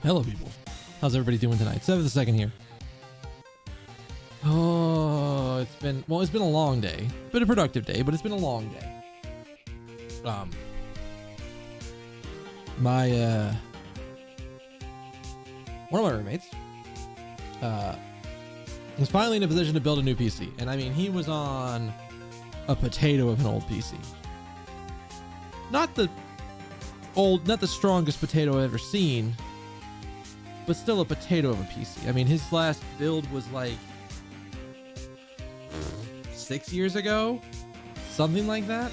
Hello, people. How's everybody doing tonight? 7 here. Oh, it's been a long day. Been a productive day, but it's been a long day. My one of my roommates was finally in a position to build a new PC, and I mean, he was on a potato of an old PC. Not the strongest potato I've ever seen, but still a potato of a PC. I mean, his last build was like 6 years ago, something like that.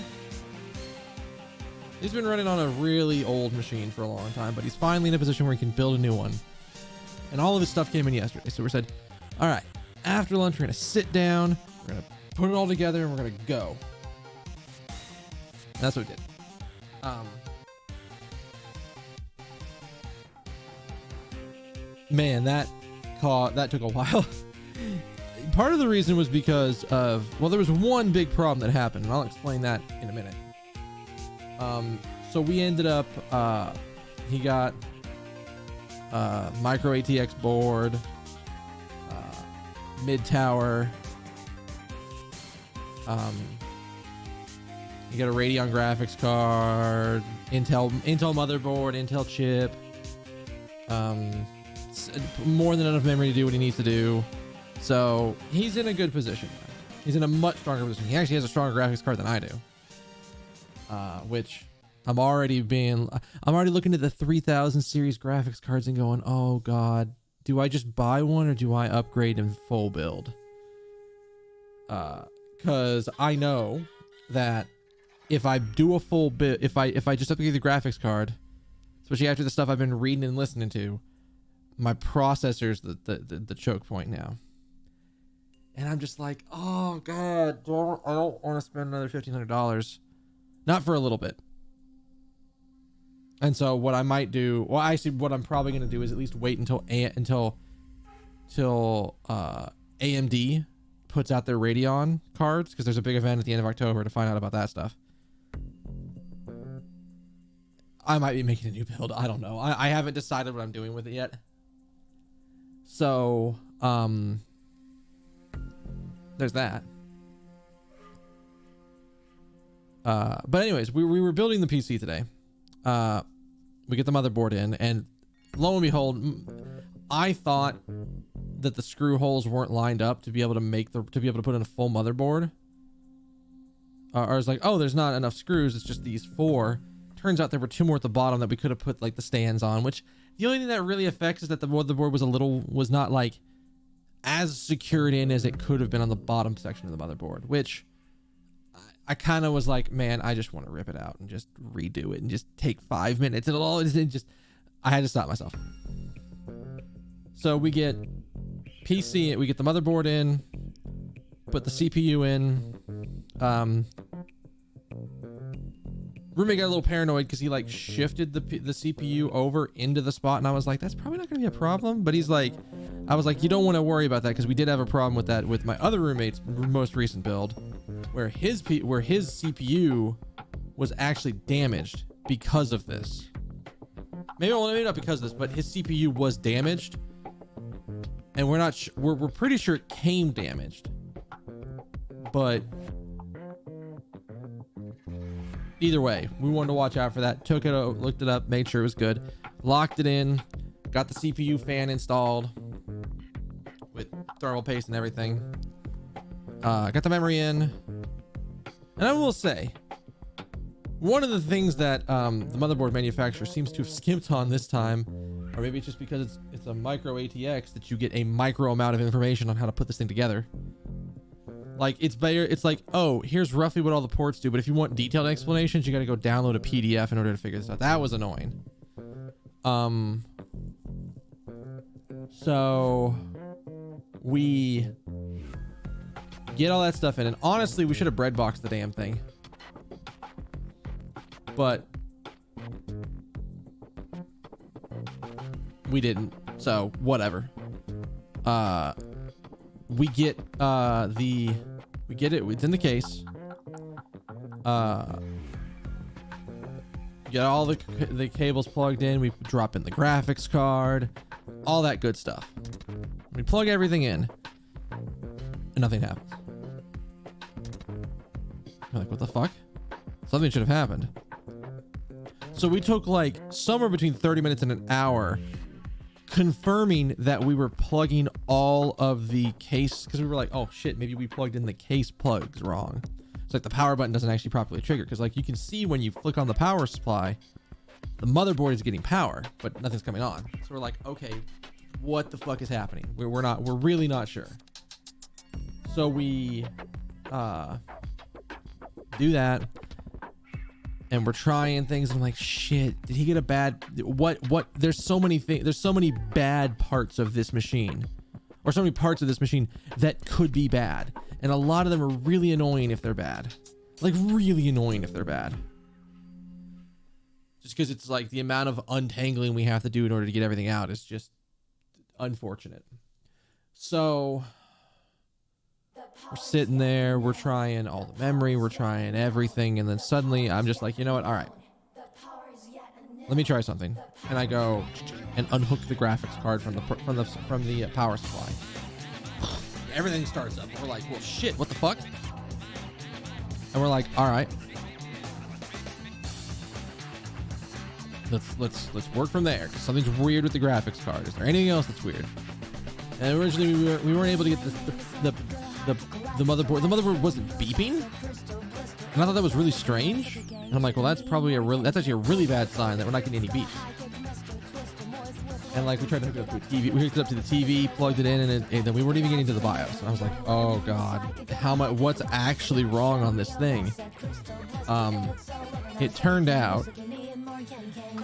He's been running on a really old machine for a long time, but he's finally in a position where he can build a new one. And all of his stuff came in yesterday. So we said, all right, after lunch, we're going to sit down, we're going to put it all together, and we're going to go. And that's what we did. Man, that took a while. Part of the reason was because of, well, there was one big problem that happened, and I'll explain that in a minute. So we ended up, he got micro ATX board, mid tower, you got a Radeon graphics card, Intel motherboard, Intel chip, more than enough memory to do what he needs to do. So he's in a good position now. He's in a much stronger position. He actually has a stronger graphics card than I do. Which I'm already looking at the 3000 series graphics cards and going, oh God, do I just buy one or do I upgrade and full build? Cause I know that if I do a full build, if I just upgrade the graphics card, especially after the stuff I've been reading and listening to, my processor's the choke point now. And I'm just like, oh God, I don't want to spend another $1,500. Not for a little bit. And so what I might do, well, actually what I'm probably going to do is at least wait until AMD puts out their Radeon cards, because there's a big event at the end of October to find out about that stuff. I might be making a new build. I don't know. I haven't decided what I'm doing with it yet. So, there's that. But anyways, we were building the PC today. We get the motherboard in, and lo and behold, I thought that the screw holes weren't lined up to be able to put in a full motherboard. Or I was like, oh, there's not enough screws. It's just these 4. Turns out there were 2 more at the bottom that we could have put like the stands on, which the only thing that really affects is that the motherboard was not like as secured in as it could have been on the bottom section of the motherboard, which I kind of was like, man, I just want to rip it out and just redo it and just take 5 minutes. I had to stop myself. So we get PC, we get the motherboard in, put the CPU in. Roommate got a little paranoid because he like shifted the CPU over into the spot, and I was like, that's probably not gonna be a problem. But he's like, I was like, you don't want to worry about that, because we did have a problem with that with my other roommate's most recent build, where his CPU was actually damaged because of this. Maybe not because of this, but his CPU was damaged, and we're pretty sure it came damaged, but either way, we wanted to watch out for that. Took it, looked it up, made sure it was good, locked it in, got the CPU fan installed with thermal paste and everything. Got the memory in, and I will say, one of the things that the motherboard manufacturer seems to have skimped on this time, or maybe it's just because it's a micro ATX, that you get a micro amount of information on how to put this thing together. Like, it's better. It's like, oh, here's roughly what all the ports do, but if you want detailed explanations, you got to go download a PDF in order to figure this out. That was annoying. So we get all that stuff in, and honestly, we should have breadboxed the damn thing, but we didn't. So whatever. We get it. It's in the case. get all the cables plugged in. We drop in the graphics card, all that good stuff. We plug everything in, and nothing happens. You're like, what the fuck? Something should have happened. So we took like somewhere between 30 minutes and an hour confirming that we were plugging all of the case, because we were like, oh shit, maybe we plugged in the case plugs wrong. It's like the power button doesn't actually properly trigger, because like you can see when you flick on the power supply, the motherboard is getting power, but nothing's coming on. So we're like, okay, what the fuck is happening? We're really not sure. So we do that, and we're trying things, and I'm like, shit, did he get a bad, what, there's so many things, there's so many bad parts of this machine, or so many parts of this machine that could be bad. And a lot of them are really annoying if they're bad. Like really annoying if they're bad. Just because it's like the amount of untangling we have to do in order to get everything out is just unfortunate. So we're sitting there, we're trying all the memory, we're trying everything, and then suddenly I'm just like, you know what? All right, let me try something. And I go and unhook the graphics card from the power supply. Everything starts up. We're like, well, shit, what the fuck? And we're like, all right, let's work from there. Something's weird with the graphics card. Is there anything else that's weird? And originally we weren't able to get the motherboard. The motherboard wasn't beeping, and I thought that was really strange. And I'm like, well, that's actually a really bad sign that we're not getting any beeps. And like we tried to hook it up to a TV. We hooked it up to the TV, plugged it in, and then we weren't even getting to the BIOS. And I was like, oh god, what's actually wrong on this thing? It turned out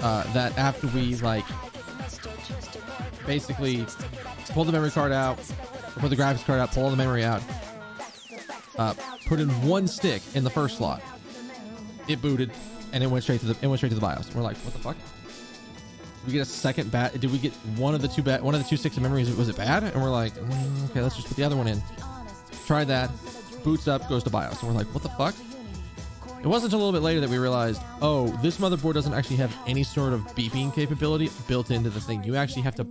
that after we like basically pulled the memory card out, put the graphics card out, pull all the memory out, put in one stick in the first slot, it booted, and it went straight to the BIOS. We're like, what the fuck? Did we get a second bat? Did we get one of the two sticks of memory? Was it bad? And we're like, okay, let's just put the other one in. Try that. Boots up, goes to BIOS. And we're like, what the fuck? It wasn't until a little bit later that we realized, oh, this motherboard doesn't actually have any sort of beeping capability built into the thing. You actually have to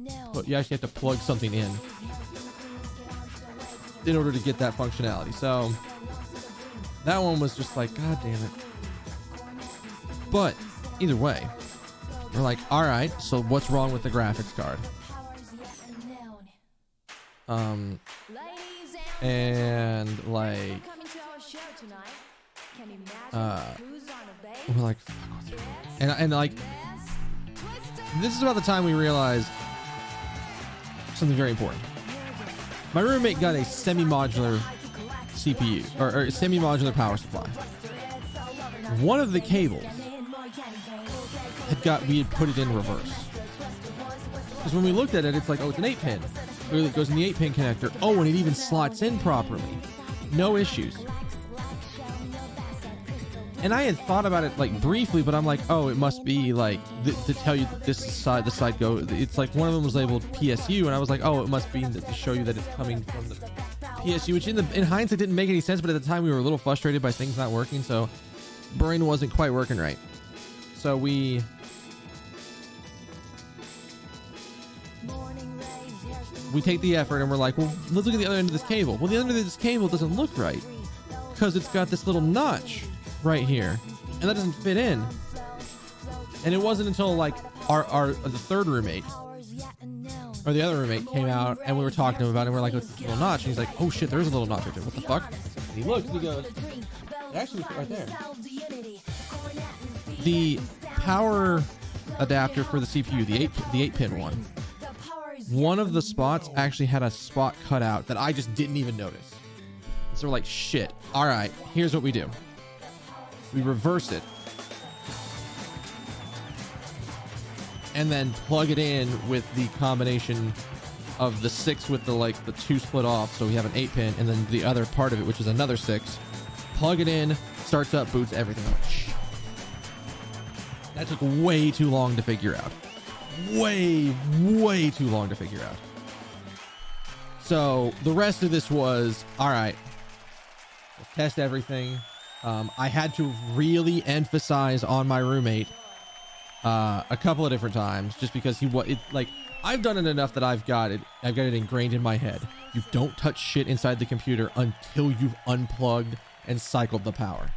plug something in order to get that functionality. So that one was just like, god damn it. But either way, we're like, all right, so what's wrong with the graphics card? And like, we're like, fuck, what's wrong? And like, this is about the time we realized something very important. My roommate got a semi-modular CPU, or a semi-modular power supply. One of the cables we had put it in reverse. Because when we looked at it, it's like, oh, it's an 8-pin. It goes in the 8-pin connector. Oh, and it even slots in properly. No issues. And I had thought about it like briefly, but I'm like, oh, it must be like to tell you that this side, the side go. It's like one of them was labeled PSU, and I was like, oh, it must be to show you that it's coming from the PSU, which in hindsight didn't make any sense, but at the time we were a little frustrated by things not working, so brain wasn't quite working right. So we take the effort and we're like, well, let's look at the other end of this cable. Well, the other end of this cable doesn't look right because it's got this little notch right here, and that doesn't fit in. And it wasn't until like the third roommate or the other roommate came out and we were talking to him about it, and we're like, what's this little notch? And he's like, oh shit, there is a little notch right there. What the fuck? And he looks and he goes, it actually was right there. The power adapter for the CPU, the 8-pin one of the spots actually had a spot cut out that I just didn't even notice. So we're like, shit, all right, here's what we do. We reverse it and then plug it in with the combination of the 6 with the 2 split off, so we have an 8-pin, and then the other part of it, which is another 6. Plug it in, starts up, boots everything. That took way too long to figure out. Way too long to figure out. So the rest of this was, all right, let's test everything. I had to really emphasize on my roommate a couple of different times, just because like I've done it enough that I've got it ingrained in my head. You don't touch shit inside the computer until you've unplugged and cycled the power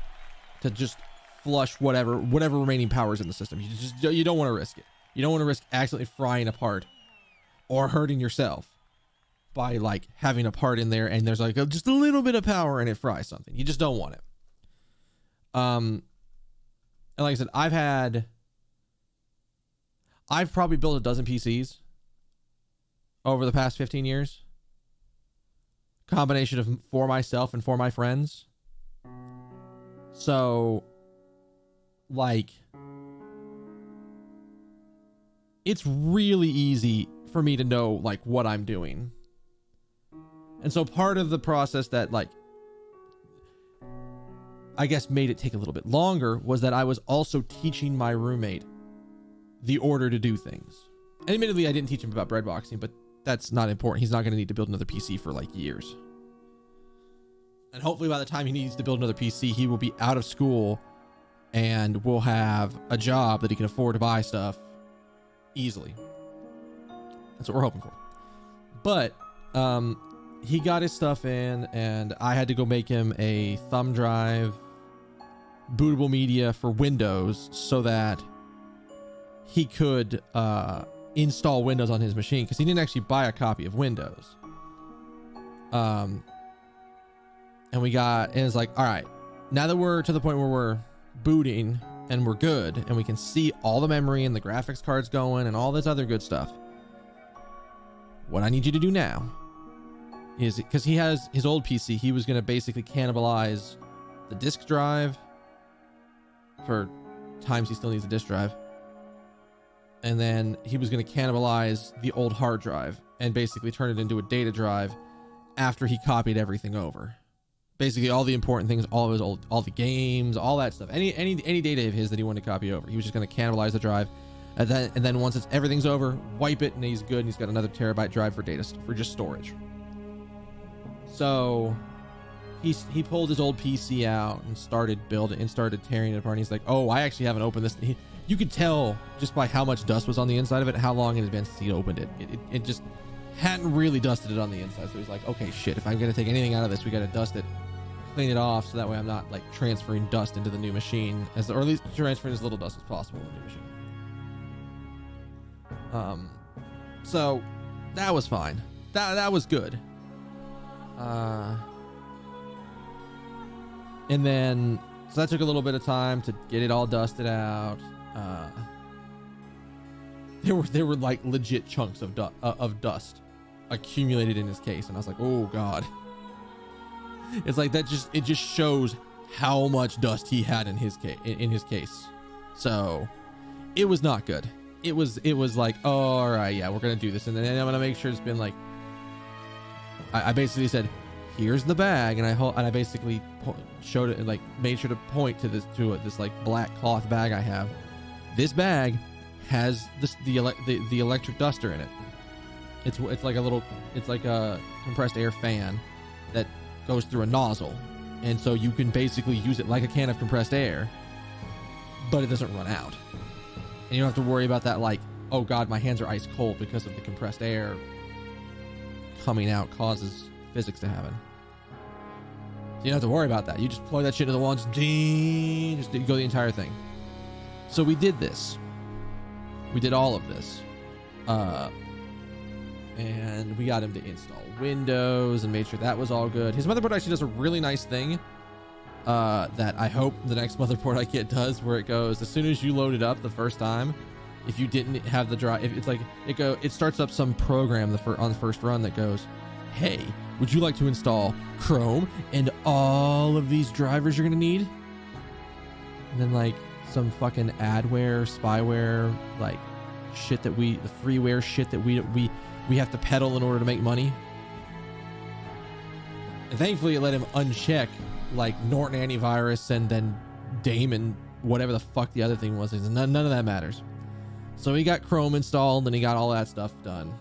to just flush whatever remaining power is in the system. You don't want to risk it. You don't want to risk accidentally frying a part or hurting yourself by like having a part in there and there's like just a little bit of power and it fries something. You just don't want it. And like I said, I've probably built a dozen PCs over the past 15 years. Combination of for myself and for my friends. So like it's really easy for me to know like what I'm doing. And so part of the process that like I guess made it take a little bit longer was that I was also teaching my roommate the order to do things. And admittedly, I didn't teach him about breadboxing, but that's not important. He's not going to need to build another PC for like years. And hopefully by the time he needs to build another PC, he will be out of school and will have a job that he can afford to buy stuff easily. That's what we're hoping for. But he got his stuff in and I had to go make him a thumb drive bootable media for Windows so that he could install Windows on his machine, because he didn't actually buy a copy of Windows. And it's like, all right, now that we're to the point where we're booting and we're good and we can see all the memory and the graphics cards going and all this other good stuff, what I need you to do now is, because he has his old PC, he was going to basically cannibalize the disk drive for times he still needs a disk drive. And then he was going to cannibalize the old hard drive and basically turn it into a data drive after he copied everything over. Basically all the important things, all the games, all that stuff, any data of his that he wanted to copy over, he was just going to cannibalize the drive. And then once everything's over, wipe it and he's good. And he's got another terabyte drive for just storage. So he pulled his old PC out and started building and started tearing it apart. And he's like, oh, I actually haven't opened this. You could tell just by how much dust was on the inside of it, how long it had been since he opened it. It just hadn't really dusted it on the inside. So he's like, okay, shit, if I'm going to take anything out of this, we got to dust it, clean it off, so that way I'm not like transferring dust into the new machine, or at least transferring as little dust as possible in the new machine. So that was fine. That was good. And then, so that took a little bit of time to get it all dusted out. There were like legit chunks of dust accumulated in his case, and I was like, oh god. It's like it just shows how much dust he had in his case. So it was not good. It was like, oh, all right, yeah, we're gonna do this, and then I'm gonna make sure it's been like, I basically said, here's the bag, and I basically showed it and like made sure to point to this like black cloth bag I have. This bag has the electric duster in it. It's like a compressed air fan that goes through a nozzle, and so you can basically use it like a can of compressed air, but it doesn't run out, and you don't have to worry about that like, oh god, my hands are ice cold because of the compressed air coming out causes physics to happen. So you don't have to worry about that. You just plug that shit to the wall and just go the entire thing. So we did this. We did all of this. And we got him to install Windows and made sure that was all good. His motherboard actually does a really nice thing that I hope the next motherboard I get does, where it goes, as soon as you load it up the first time, if you didn't have the drive, it's like it starts up some program on the first run that goes, hey, would you like to install Chrome and all of these drivers you're gonna need? And then like some fucking adware, spyware, like shit that the freeware shit that we have to peddle in order to make money. And thankfully it let him uncheck like Norton antivirus and then Daemon, whatever the fuck the other thing was. None of that matters. So he got Chrome installed and he got all that stuff done.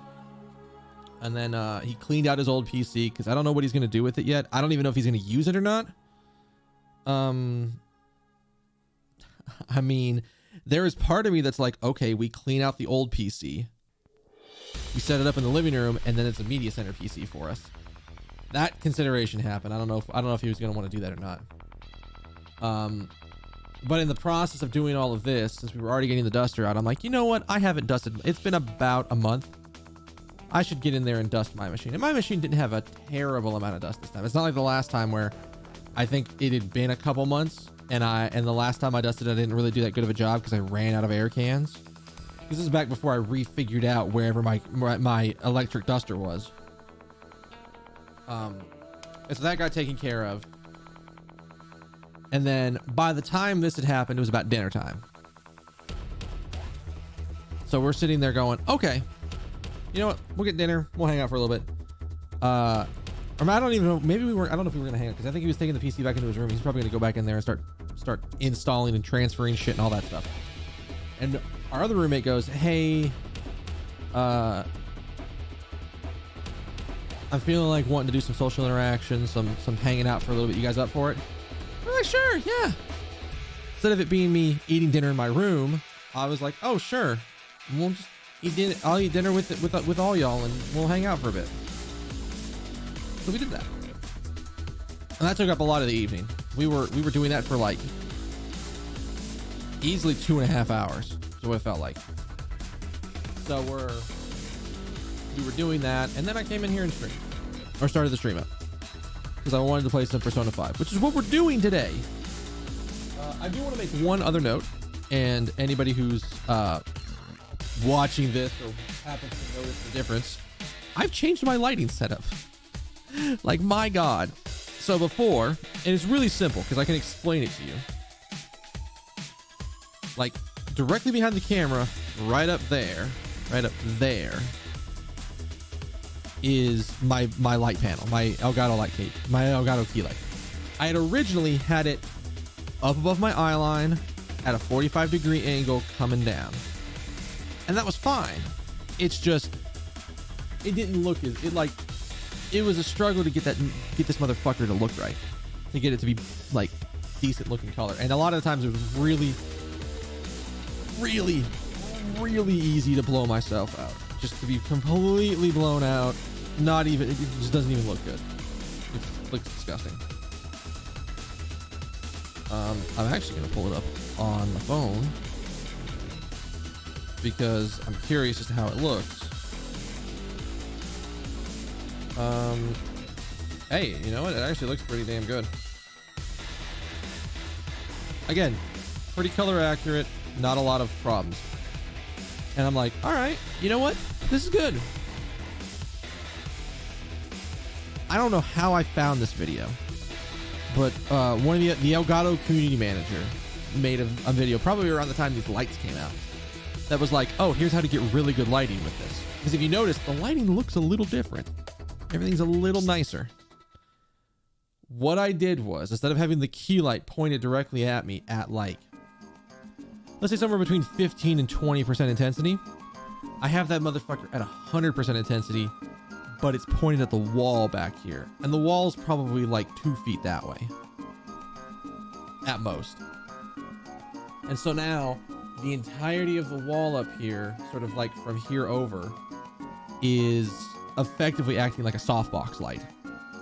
And then he cleaned out his old PC, because I don't know what he's going to do with it yet. I don't even know if he's going to use it or not. I mean, There is part of me that's like, okay, we clean out the old PC, we set it up in the living room, and then it's a media center PC for us. That consideration happened. I don't know if he was going to want to do that or not. But in the process of doing all of this, since we were already getting the duster out, I'm like, you know what? I haven't dusted. It's been about a month. I should get in there and dust my machine. And my machine didn't have a terrible amount of dust this time. It's not like the last time where I think it had been a couple months, and the last time I dusted, I didn't really do that good of a job because I ran out of air cans. This is back before I refigured out wherever my electric duster was. And so that got taken care of. And then by the time this had happened, it was about dinner time. So we're sitting there going, okay, you know what? We'll get dinner. We'll hang out for a little bit. Or I don't even know. Maybe we weren't. I don't know if we were going to hang out because I think he was taking the PC back into his room. He's probably going to go back in there and start installing and transferring shit and all that stuff. And our other roommate goes, hey, I'm feeling like wanting to do some social interaction, some hanging out for a little bit. You guys up for it? We're like, sure, yeah. Instead of it being me eating dinner in my room, I was like, oh, sure. We'll just eat dinner. I'll eat dinner with all y'all, and we'll hang out for a bit. So we did that, and that took up a lot of the evening. We were doing that for like easily 2.5 hours. Is what it felt like. So we were doing that, and then I came in here and started the stream up because I wanted to play some Persona 5, which is what we're doing today. I do want to make one other note, and anybody who's watching this or happens to notice the difference, I've changed my lighting setup. Like, my God. So before, and it's really simple because I can explain it to you. Like, directly behind the camera, right up there, is my light panel, my Elgato key light. I had originally had it up above my eye line at a 45-degree angle coming down, and that was fine. It's just, it didn't look as it was a struggle to get this motherfucker to look right, to get it to be like decent looking color, and a lot of the times it was really easy to blow myself out, just to be completely blown out. Not even, it just doesn't even look good. It looks disgusting. I'm actually gonna pull it up on the phone because I'm curious as to how it looks. Hey, you know what? It actually looks pretty damn good. Again, pretty color accurate, not a lot of problems. And I'm like, all right, you know what? This is good. I don't know how I found this video, but one of the Elgato community manager made a video probably around the time these lights came out that was like, oh, here's how to get really good lighting with this. Because if you notice, the lighting looks a little different. Everything's a little nicer. What I did was, instead of having the key light pointed directly at me at like, let's say somewhere between 15 and 20% intensity, I have that motherfucker at 100% intensity, but it's pointed at the wall back here. And the wall's probably like 2 feet that way. At most. And so now, the entirety of the wall up here, sort of like from here over, is effectively acting like a softbox light.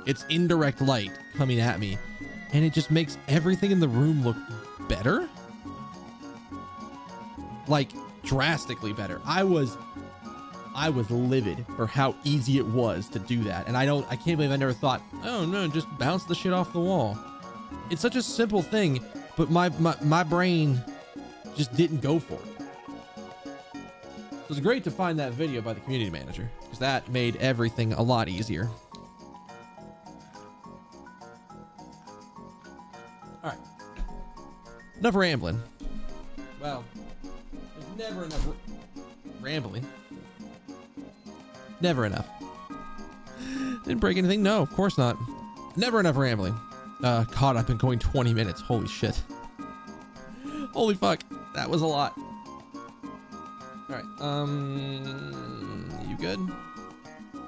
It's indirect light coming at me, and it just makes everything in the room look better. Like, drastically better. I was livid for how easy it was to do that. And I can't believe I never thought, oh no, just bounce the shit off the wall. It's such a simple thing, but my brain just didn't go for it. It was great to find that video by the community manager, because that made everything a lot easier. All right. Enough rambling. Well, there's never enough rambling. Never enough. Didn't break anything? No, of course not. Never enough rambling. God, I've been going 20 minutes. Holy shit. Holy fuck. That was a lot. Alright, you good?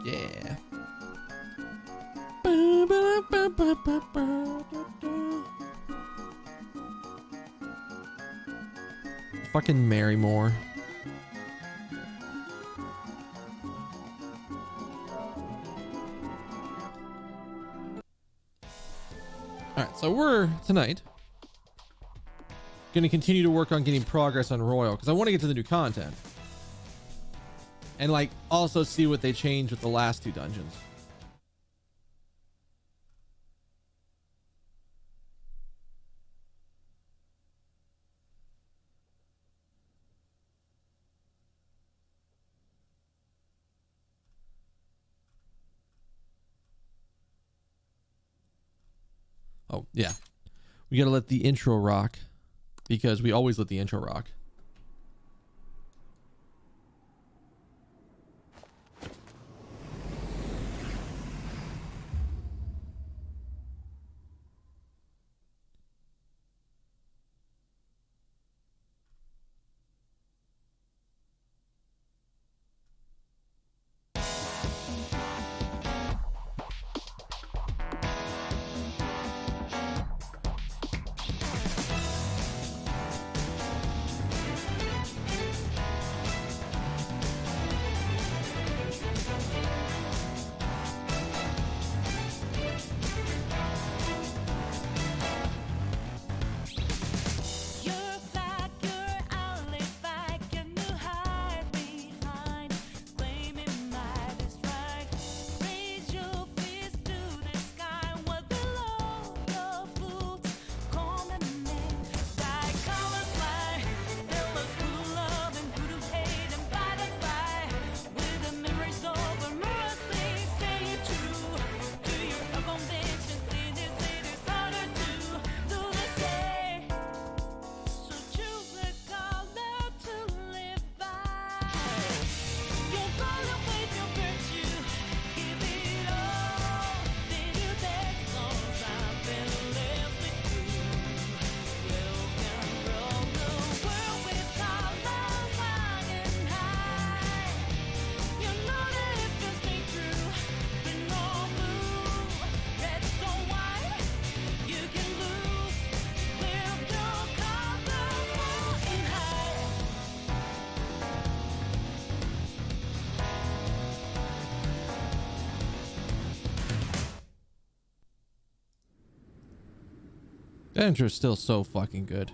Yeah. Fucking Marrymore. Alright, so we're tonight gonna continue to work on getting progress on Royal because I want to get to the new content. And like also see what they changed with the last 2 dungeons. Oh, yeah. We got to let the intro rock because we always let the intro rock. That intro is still so fucking good.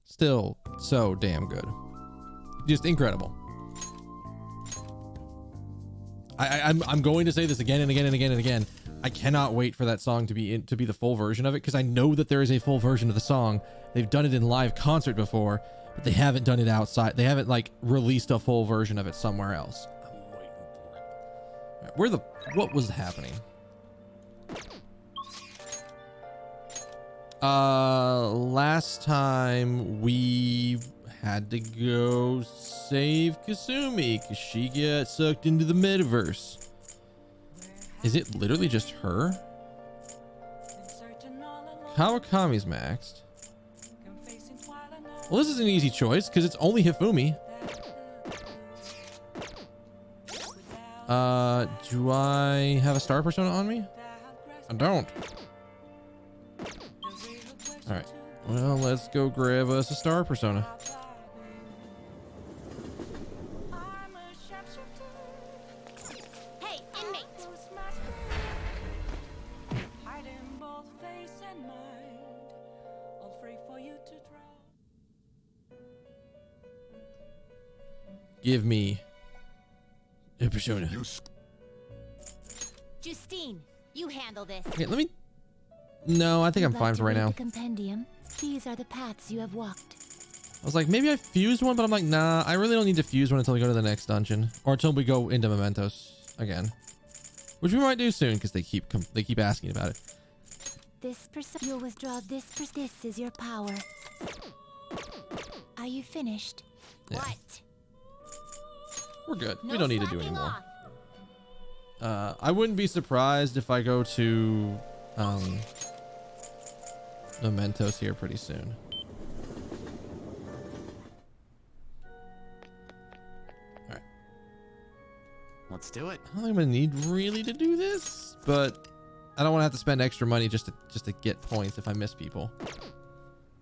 Still so damn good. Just incredible. I'm going to say this again and again and again and again. I cannot wait for that song to be the full version of it because I know that there is a full version of the song. They've done it in live concert before, but they haven't done it outside. They haven't like released a full version of it somewhere else. I'm waiting for it. All right, what was happening? Last time we had to go save Kasumi because she got sucked into the metaverse. Is it literally just her? Kawakami's maxed. Well, this is an easy choice because it's only Hifumi. Do I have a star persona on me? I don't. All right. Well, let's go grab us a star persona. Hey, inmate. Give me a persona. Justine, you handle this. Okay, let me. No, I think I'm fine for right now. The compendium. These are the paths you have walked. I was like, maybe I fused one, but I'm like, nah, I really don't need to fuse one until we go to the next dungeon or until we go into Mementos again, which we might do soon because they keep asking about it. This person, you'll withdraw this. This is your power. Are you finished? Yeah. What? We're good. No We don't need to do slacking anymore. off. I wouldn't be surprised if I go to Mementos here pretty soon. Alright. Let's do it. I don't think I'm gonna need really to do this, but I don't want to have to spend extra money just to get points if I miss people.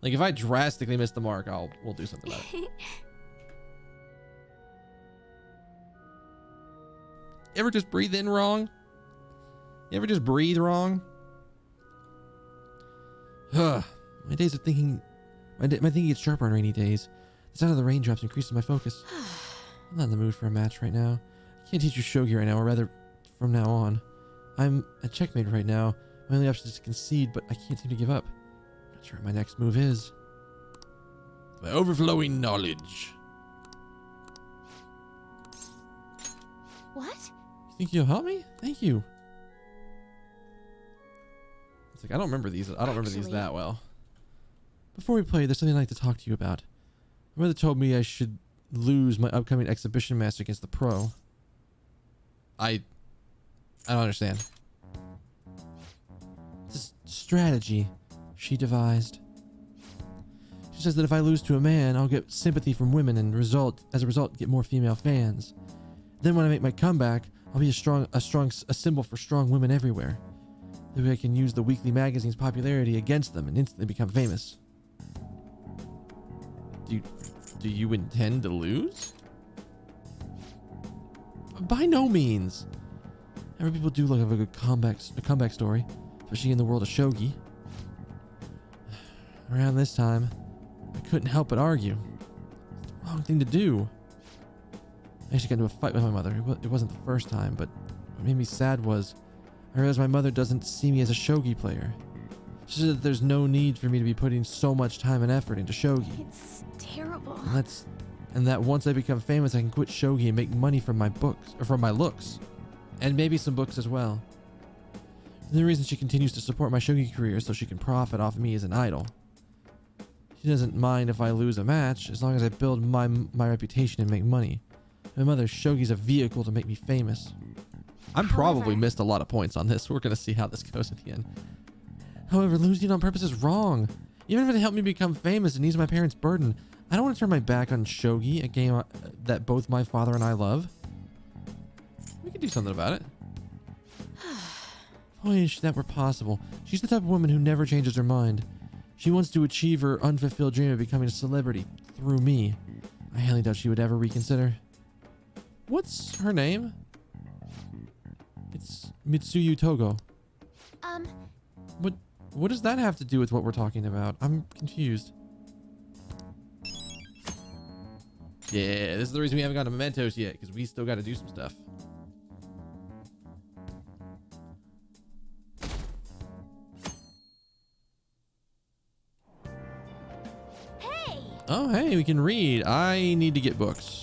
Like if I drastically miss the mark, we'll do something about it. You ever just breathe in wrong? You ever just breathe wrong? My days of thinking, my thinking gets sharper on rainy days. The sound of the raindrops increases my focus. I'm not in the mood for a match right now. I can't teach you shogi right now, or rather, from now on. I'm a checkmate right now. My only option is to concede, but I can't seem to give up. I'm not sure what my next move is. My overflowing knowledge. What? You think you'll help me? Thank you. It's like I don't remember these. I don't remember these that well. Before we play, there's something I'd like to talk to you about. My mother told me I should lose my upcoming exhibition match against the pro. I don't understand. It's a strategy she devised. She says that if I lose to a man, I'll get sympathy from women and as a result get more female fans. Then when I make my comeback, I'll be a symbol for strong women everywhere. That way I can use the weekly magazine's popularity against them and instantly become famous. Do you intend to lose? By no means. Every people do look like a good comeback story, especially in the world of shogi. Around this time, I couldn't help but argue. It's the wrong thing to do. I actually got into a fight with my mother. It wasn't the first time, but what made me sad was I realized my mother doesn't see me as a shogi player. She said that there's no need for me to be putting so much time and effort into shogi. It's terrible. And that once I become famous, I can quit shogi and make money from my books, or from my looks. And maybe some books as well. And the reason she continues to support my shogi career is so she can profit off me as an idol. She doesn't mind if I lose a match, as long as I build my reputation and make money. My mother's shogi's a vehicle to make me famous. I'm probably missed a lot of points on this. We're going to see how this goes at the end. However, losing on purpose is wrong. Even if it helped me become famous and ease my parents' burden, I don't want to turn my back on shogi, a game that both my father and I love. We could do something about it. I wish that were possible. She's the type of woman who never changes her mind. She wants to achieve her unfulfilled dream of becoming a celebrity through me. I highly doubt she would ever reconsider. What's her name? It's Mitsuyu Togo. What does that have to do with what we're talking about? I'm confused. Yeah, this is the reason we haven't gotten to Mementos yet, because we still got to do some stuff. Hey! Oh, hey, we can read. I need to get books.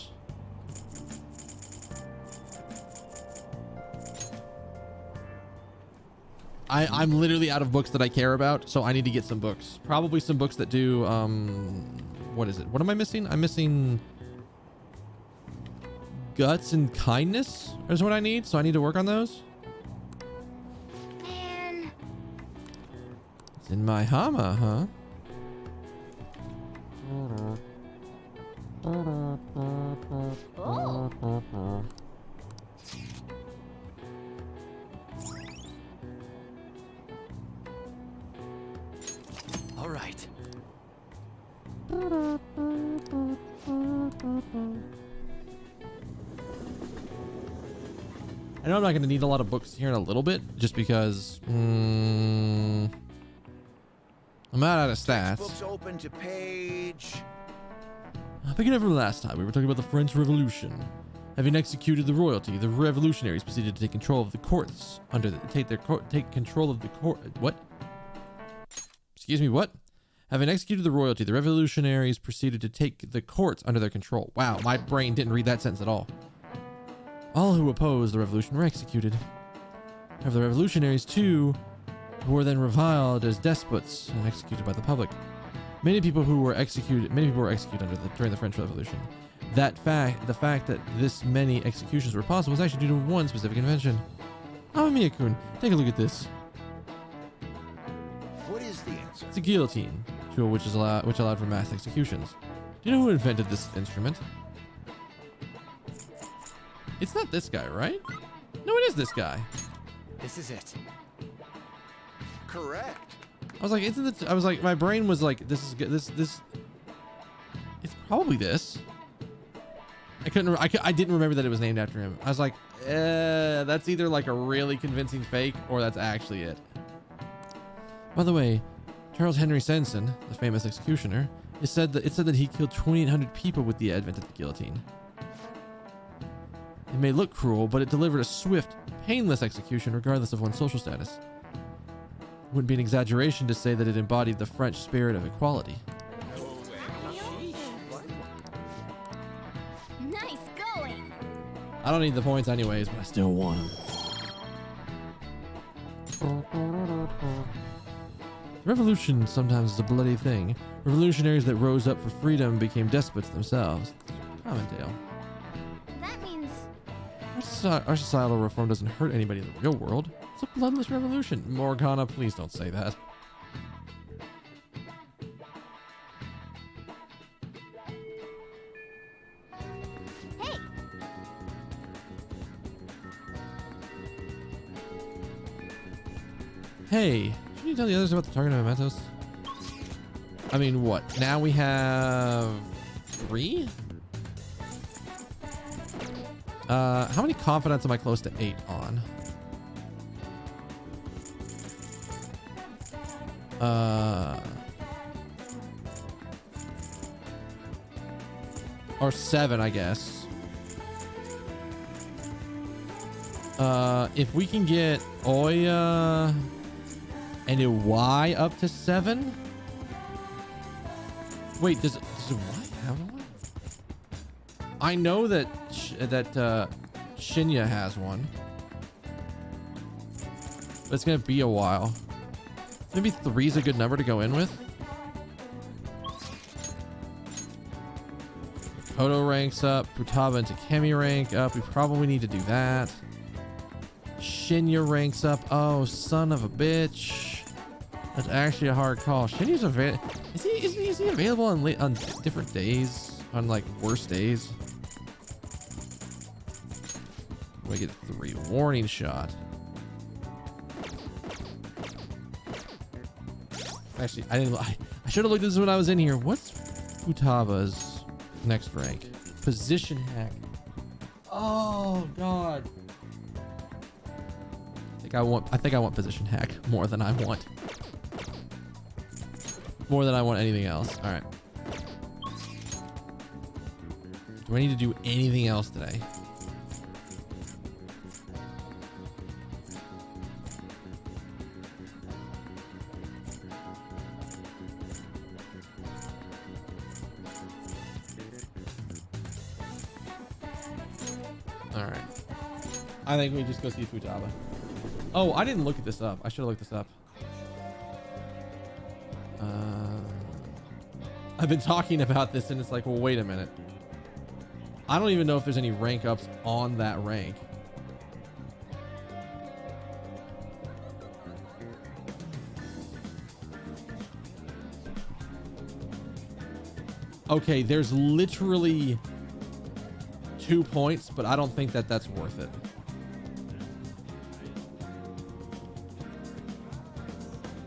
I'm literally out of books that I care about, so I need to get some books. Probably some books that do, what is it? What am I missing? I'm missing Guts and Kindness is what I need, so I need to work on those. Man. It's in my Hama, huh? Oh. All right. I know I'm not going to need a lot of books here in a little bit, just because I'm out of stats. Books open to page. Picking up from last time, we were talking about the French Revolution. Having executed the royalty, the revolutionaries proceeded to take control of the courts take control of the court. What? Excuse me, what? Having executed the royalty, the revolutionaries proceeded to take the courts under their control. Wow, my brain didn't read that sentence at all. All who opposed the revolution were executed. However, the revolutionaries, too, were then reviled as despots and executed by the public. Many people were executed during the French Revolution. The fact that this many executions were possible was actually due to one specific invention. Amamiya-kun, take a look at this. What is the answer? It's a guillotine, tool which allowed for mass executions. Do you know who invented this instrument? It's not this guy, right? No, it is this guy. This is it. correct. I was like, isn't it? I was like, my brain was like, this is good. This. It's probably this. I didn't remember that it was named after him. I was like, that's either like a really convincing fake or that's actually it. By the way, Charles Henry Sanson, the famous executioner, it said that he killed 2,800 people with the advent of the guillotine. It may look cruel, but it delivered a swift, painless execution regardless of one's social status. It wouldn't be an exaggeration to say that it embodied the French spirit of equality. Nice going. I don't need the points anyways, but I still want them. Revolution sometimes is a bloody thing. Revolutionaries that rose up for freedom became despots themselves. Commendale. That means Our societal reform doesn't hurt anybody in the real world. It's a bloodless revolution. Morgana, please don't say that. hey. Hey, should you tell the others about the target of mementos? I mean, what? Now we have 3? How many confidence am I close to 8 on? Or 7, I guess. If we can get Oya and a Y up to 7. Wait, does it Y have one? I know that Shinya has one, but it's gonna be a while. Maybe 3 is a good number to go in with. Kodo ranks up. Futaba and Takemi rank up. We probably need to do that. Shinya ranks up. Oh, son of a bitch. That's actually a hard call. Shinya's is he available on different days? On like worse days? We get 3 warning shot. Actually, I should have looked at this when I was in here. What's Futaba's next rank? Position hack. Oh god. I think I want position hack more than I want anything else. All right. Do I need to do anything else today? All right. I think we just go see Futaba. Oh, I didn't look at this up. I should have looked this up. I've been talking about this and it's like, well, wait a minute. I don't even know if there's any rank ups on that rank. Okay, there's literally 2 points, but I don't think that that's worth it.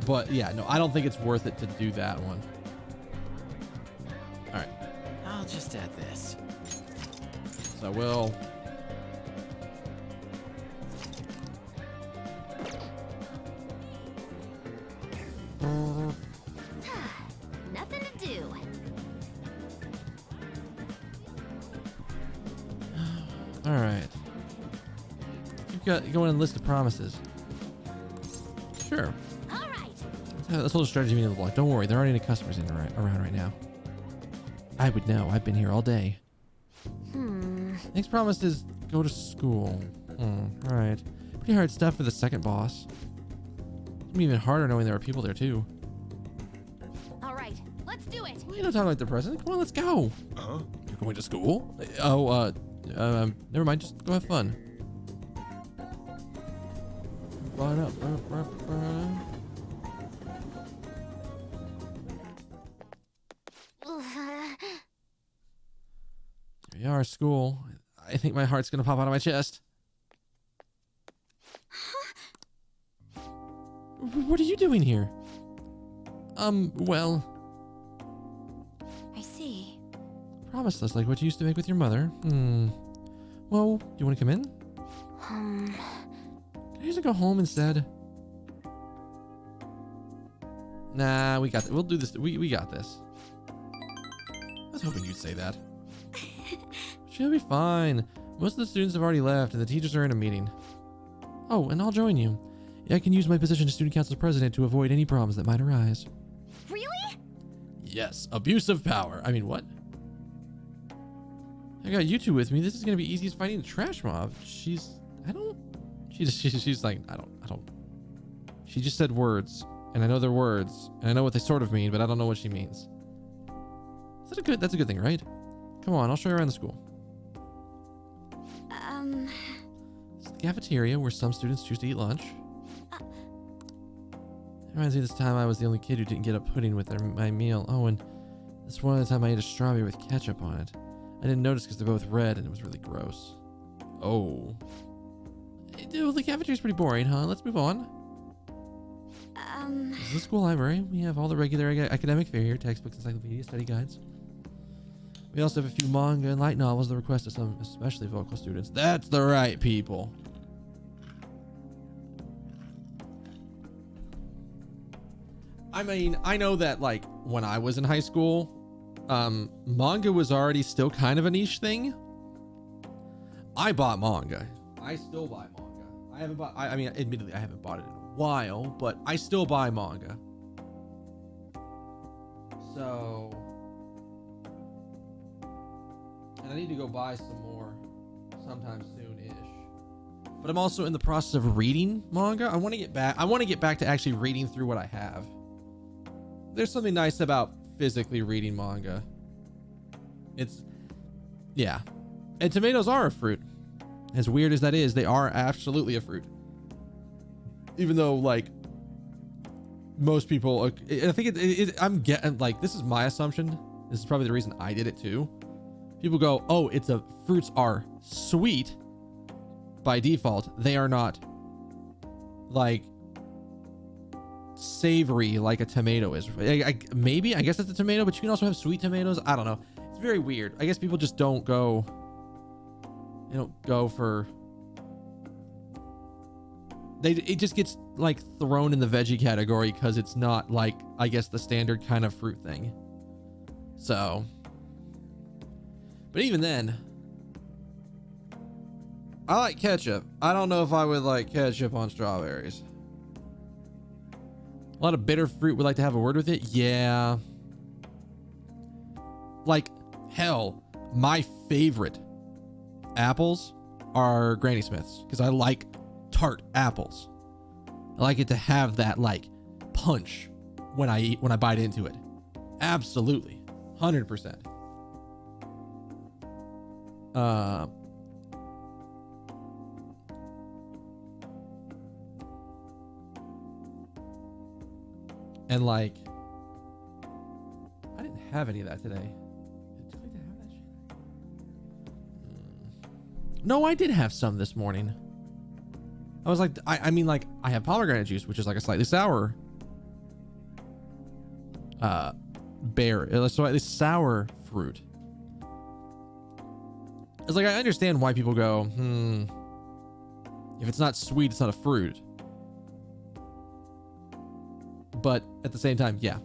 But yeah, no, I don't think it's worth it to do that one. All right. I'll just add this. So we'll... Nothing to do. All right. You've got going on list of promises. Sure. All right. Let's hold a strategy meeting on the block. Don't worry, there aren't any customers around right now. I would know. I've been here all day. Next promise is go to school. All right. Pretty hard stuff for the second boss. It's gonna be even harder knowing there are people there too. All right. Let's do it. You don't talk like the president. Come on, let's go. You're going to school? Oh, never mind. Just go have fun. Right up. Here we are, school. I think my heart's gonna pop out of my chest. What are you doing here? Well, I see. promised us like what you used to make with your mother. Well, do you want to come in? Can I just go home instead? Nah, we got this. We'll do this. We got this. I was hoping you'd say that. She'll be fine. Most of the students have already left and the teachers are in a meeting. Oh, and I'll join you. I can use my position as student council president to avoid any problems that might arise. Really? Yes, abuse of power. I mean, what? I got you two with me. This is gonna be easy as fighting a trash mob. She's like, I don't. She just said words, and I know they're words, and I know what they sort of mean, but I don't know what she means. That's a good thing, right? Come on, I'll show you around the school. It's the cafeteria where some students choose to eat lunch. Reminds me of this time I was the only kid who didn't get a pudding with my meal. Oh, and this one other time I ate a strawberry with ketchup on it. I didn't notice because they're both red and it was really gross. Oh. Dude, the cafeteria's pretty boring, huh? Let's move on. This is the school library. We have all the regular academic fare here, textbooks, encyclopedias, study guides. We also have a few manga and light novels that request of some especially vocal students. That's the right people. I mean, I know that like when I was in high school, manga was already still kind of a niche thing. I bought manga. I still buy manga. I haven't bought, I mean, admittedly, I haven't bought it in a while, but I still buy manga. So, and I need to go buy some more sometime soon-ish. But I'm also in the process of reading manga. I want to get back to actually reading through what I have. There's something nice about physically reading manga. Yeah. And tomatoes are a fruit. As weird as that is, they are absolutely a fruit. Even though, like, most people, I think I'm getting, like, this is my assumption. This is probably the reason I did it too. People go, oh, fruits are sweet by default. They are not, like, savory like a tomato is. Maybe, I guess it's a tomato, but you can also have sweet tomatoes. I don't know. It's very weird. I guess people just don't go, they don't go for, it just gets like thrown in the veggie category because it's not like, I guess, the standard kind of fruit thing. So, but even then, I like ketchup. I don't know if I would like ketchup on strawberries. A lot of bitter fruit would like to have a word with it. Yeah. Like, hell, my favorite apples are Granny Smiths because I like tart apples. I like it to have that like punch when I bite into it. Absolutely. 100%. And like, I didn't have any of that today. Did I have that shit? No, I did have some this morning. I was like, I mean, like, I have pomegranate juice, which is like a slightly sour slightly sour fruit. It's like, I understand why people go, if it's not sweet, it's not a fruit. But at the same time, yeah.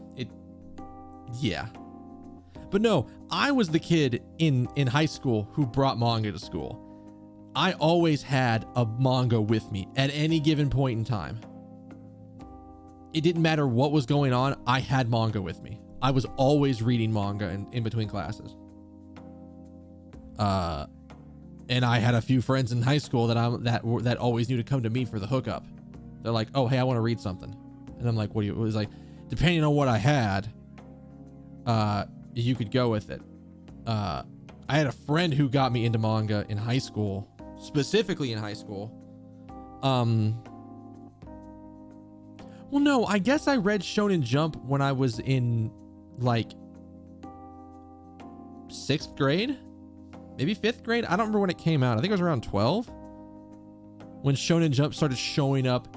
But no, I was the kid in high school who brought manga to school. I always had a manga with me at any given point in time. It didn't matter what was going on. I had manga with me. I was always reading manga in between classes. And I had a few friends in high school that always knew to come to me for the hookup. They're like, oh, hey, I want to read something. And I'm like, it was like, depending on what I had, you could go with it. I had a friend who got me into manga in high school, specifically in high school. Well, no, I guess I read Shonen Jump when I was in like 6th grade, maybe 5th grade. I don't remember when it came out. I think it was around 12 when Shonen Jump started showing up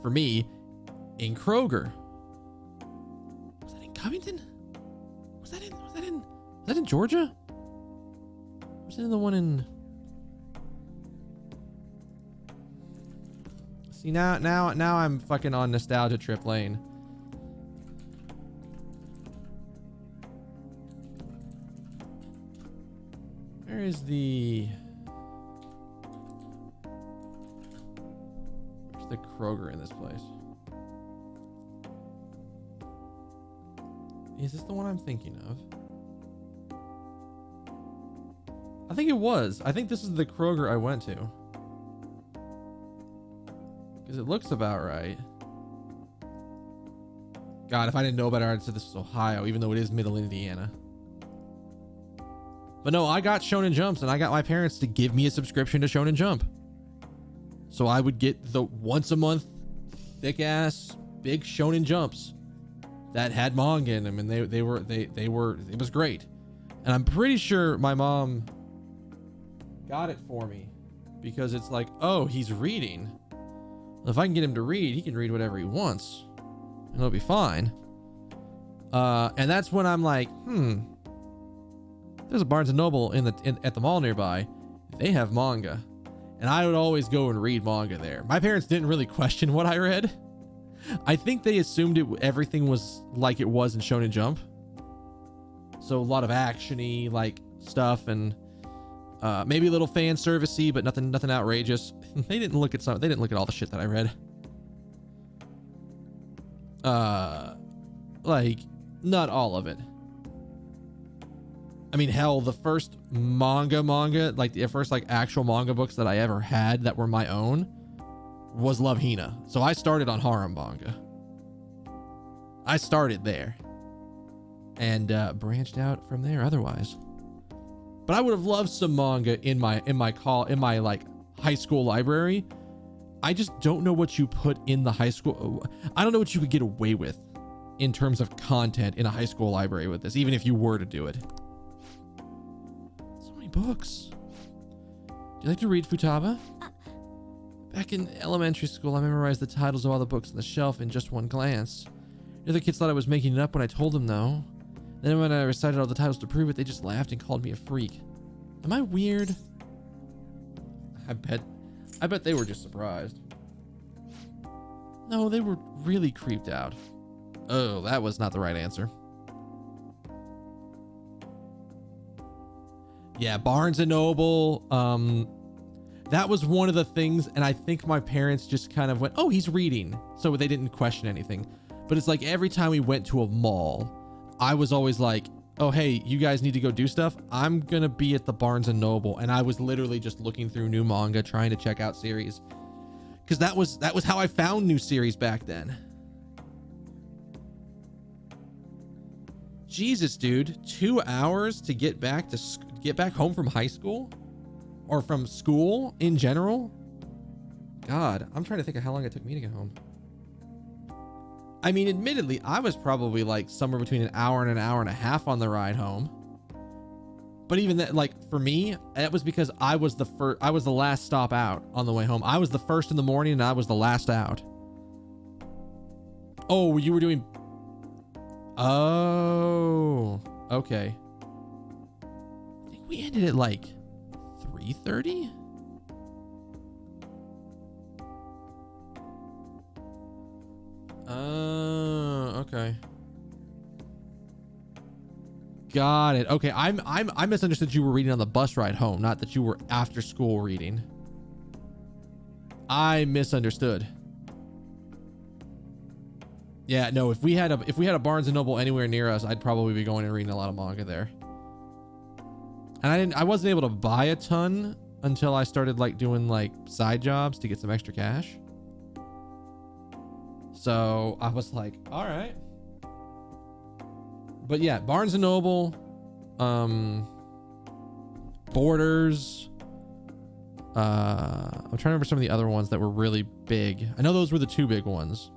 for me in Kroger. Was that in Covington? Was that in Georgia? Was it in the one in? See, now I'm fucking on nostalgia trip lane. Where is the Kroger in this place? Is this the one I'm thinking of? I think it was. I think this is the Kroger I went to. Because it looks about right. God, if I didn't know better, I'd say this was Ohio, even though it is Middle Indiana. But no, I got Shonen Jumps, and I got my parents to give me a subscription to Shonen Jump. So I would get the once a month thick ass big Shonen Jumps that had manga in them, and they were it was great. And I'm pretty sure my mom got it for me because it's like, oh, he's reading. If I can get him to read, he can read whatever he wants and it'll be fine. And that's when I'm like, there's a Barnes and Noble at the mall nearby. They have manga. And I would always go and read manga there. My parents didn't really question what I read. I think they assumed everything was like it was in Shonen Jump. So a lot of action-y like stuff, and maybe a little fan servicey, but nothing outrageous. They didn't look at all the shit that I read. Like not all of it. I mean, hell, the first manga, like the first like actual manga books that I ever had that were my own was Love Hina. So I started on harem manga. I started there and branched out from there otherwise. But I would have loved some manga in my like high school library. I just don't know what you put in the high school. I don't know what you could get away with in terms of content in a high school library with this, even if you were to do it. Books. Do you like to read, Futaba? Back in elementary school, I memorized the titles of all the books on the shelf in just one glance. The other kids thought I was making it up when I told them, though. Then when I recited all the titles to prove it, they just laughed and called me a freak. Am I weird? I bet they were just surprised. No, they were really creeped out. Oh, that was not the right answer. Yeah, Barnes and Noble. That was one of the things, and I think my parents just kind of went, oh, he's reading. So they didn't question anything. But it's like every time we went to a mall, I was always like, oh, hey, you guys need to go do stuff. I'm going to be at the Barnes and Noble. And I was literally just looking through new manga, trying to check out series. Because that was how I found new series back then. Jesus, dude, 2 hours to get back home from high school or from school in general. God, I'm trying to think of how long it took me to get home. I mean, admittedly, I was probably like somewhere between an hour and a half on the ride home. But even that, like for me, that was because I was the last stop out on the way home. I was the first in the morning and I was the last out. Oh, you were doing. Oh, okay. I think we ended at like 3:30. Okay. Got it. Okay, I misunderstood you were reading on the bus ride home, not that you were after school reading. I misunderstood. Yeah, no, if we had a Barnes and Noble anywhere near us, I'd probably be going and reading a lot of manga there. And I wasn't able to buy a ton until I started like doing like side jobs to get some extra cash. So I was like, all right. But yeah, Barnes and Noble, Borders. I'm trying to remember some of the other ones that were really big. I know those were the two big ones,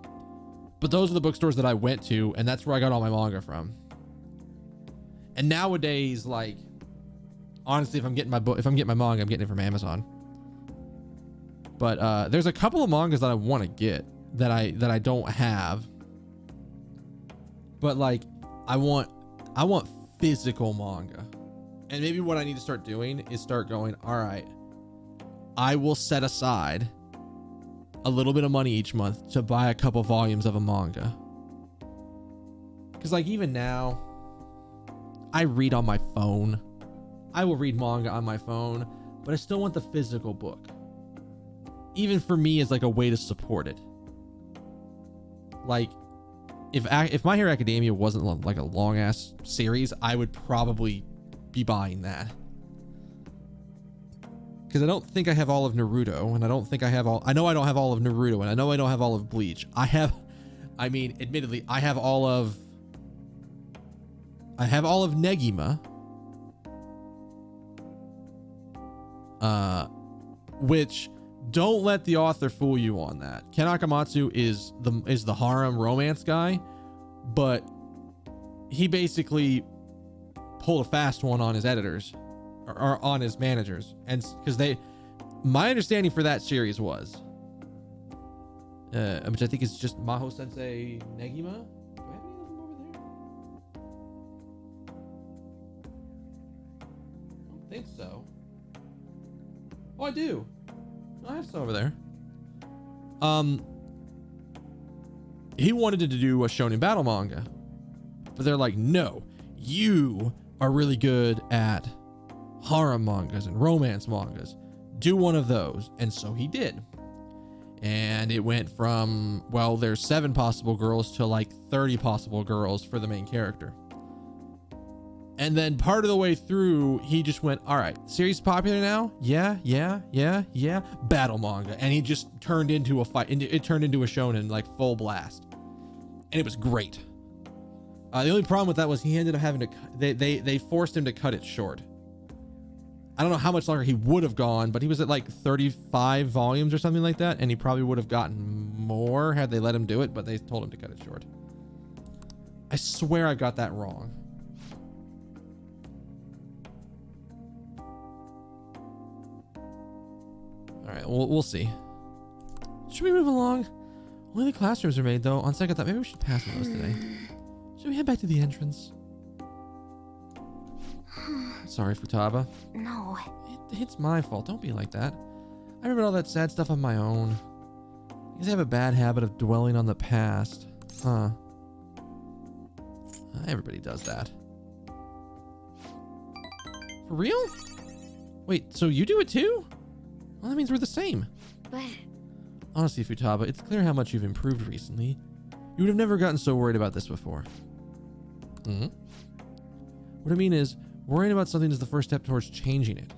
but those are the bookstores that I went to, and that's where I got all my manga from. And nowadays, like, honestly, if I'm getting my manga, I'm getting it from Amazon. But there's a couple of mangas that I want to get. that I don't have. But like I want physical manga. And maybe what I need to start doing is start going, all right, I will set aside a little bit of money each month to buy a couple volumes of a manga. Because like even now, I read on my phone. I will read manga on my phone, but I still want the physical book. Even for me as like a way to support it. Like if My Hero Academia wasn't like a long ass series, I would probably be buying that. Because I don't think I have all of Naruto, and I don't think I have all. I know I don't have all of Naruto, and I know I don't have all of Bleach. Admittedly, I have all of Negima. Which don't let the author fool you on that. Ken Akamatsu is the harem romance guy, but he basically pulled a fast one on his editors or on his managers, and because my understanding for that series was which I think is just Maho Sensei Negima. Do I have any of them over there? I don't think so. Oh, I do. I have some over there. He wanted to do a shonen battle manga, but they're like, no, you are really good at harem mangas and romance mangas. Do one of those. And so he did. And it went from, well, there's 7 possible girls to like 30 possible girls for the main character. And then part of the way through, he just went, all right, series popular now? Yeah. Battle manga. And he just turned into a fight. It turned into a shonen, like full blast. And it was great. The only problem with that was he ended up having to, they forced him to cut it short. I don't know how much longer he would have gone, but he was at like 35 volumes or something like that. And he probably would have gotten more had they let him do it, but they told him to cut it short. I swear I got that wrong. All right, we'll see. Should we move along? Only the classrooms are made, though. On second thought, maybe we should pass on those today. Should we head back to the entrance? Sorry, Futaba. No. It's my fault. Don't be like that. I remember all that sad stuff on my own. I guess I have a bad habit of dwelling on the past. Huh. Everybody does that. For real? Wait, so you do it too? Well, that means we're the same. But Honestly, Futaba, it's clear how much you've improved recently. You would have never gotten so worried about this before. What I mean is, worrying about something is the first step towards changing it.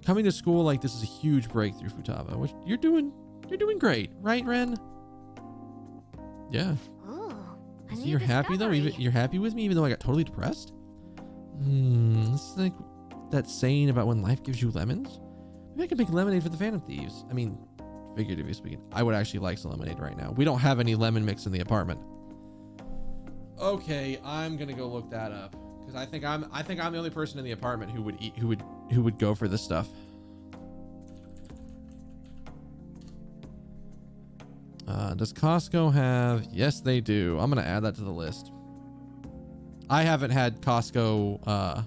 Coming to school like this is a huge breakthrough, Futaba, which you're doing great, right, Ren? Yeah. ooh, a So new you're happy though? discovery. You're happy with me even though I got totally depressed? This is like that saying about when life gives you lemons. Maybe I could make lemonade for the Phantom Thieves. I mean, figuratively speaking, I would actually like some lemonade right now. We don't have any lemon mix in the apartment. Okay, I'm gonna go look that up because I think I'm the only person in the apartment who would go for this stuff. Does Costco have? Yes, they do. I'm gonna add that to the list. I haven't had Costco.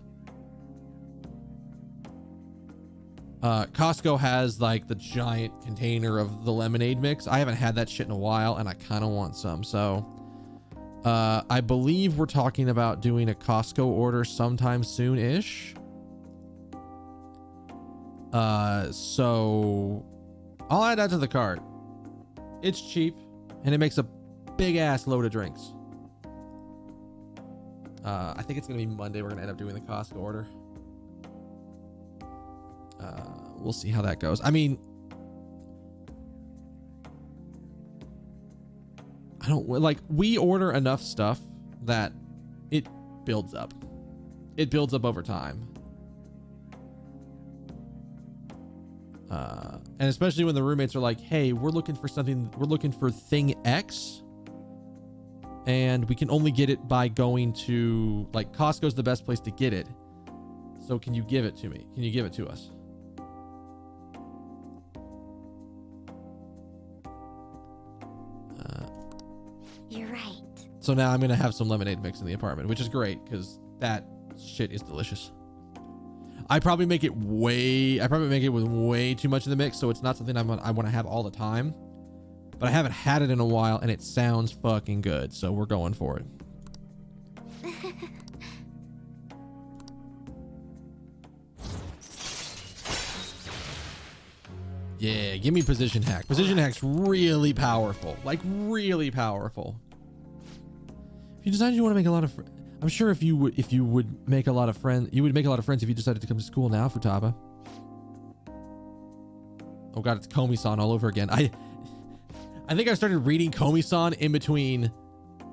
Costco has like the giant container of the lemonade mix. I haven't had that shit in a while, and I kind of want some. So, I believe we're talking about doing a Costco order sometime soon-ish. So I'll add that to the cart. It's cheap, and it makes a big ass load of drinks. I think it's gonna be Monday. We're gonna end up doing the Costco order. We'll see how that goes. I mean, I don't like, we order enough stuff that it builds up. It builds up over time. And especially when the roommates are like, hey, we're looking for thing X, and we can only get it by going to, like, Costco's the best place to get it. So can you give it to me? Can you give it to us? You're right. So now I'm gonna have some lemonade mix in the apartment, which is great because that shit is delicious. I probably make it with way too much of the mix, so it's not something I want to have all the time. But I haven't had it in a while, and it sounds fucking good, so we're going for it. Yeah, give me position hack. Position hack's really powerful, like really powerful. If you decided you want to make a lot of, I'm sure if you would make a lot of friends, you would make a lot of friends if you decided to come to school now, Futaba. Oh god, it's Komi-san all over again. I think I started reading Komi-san in between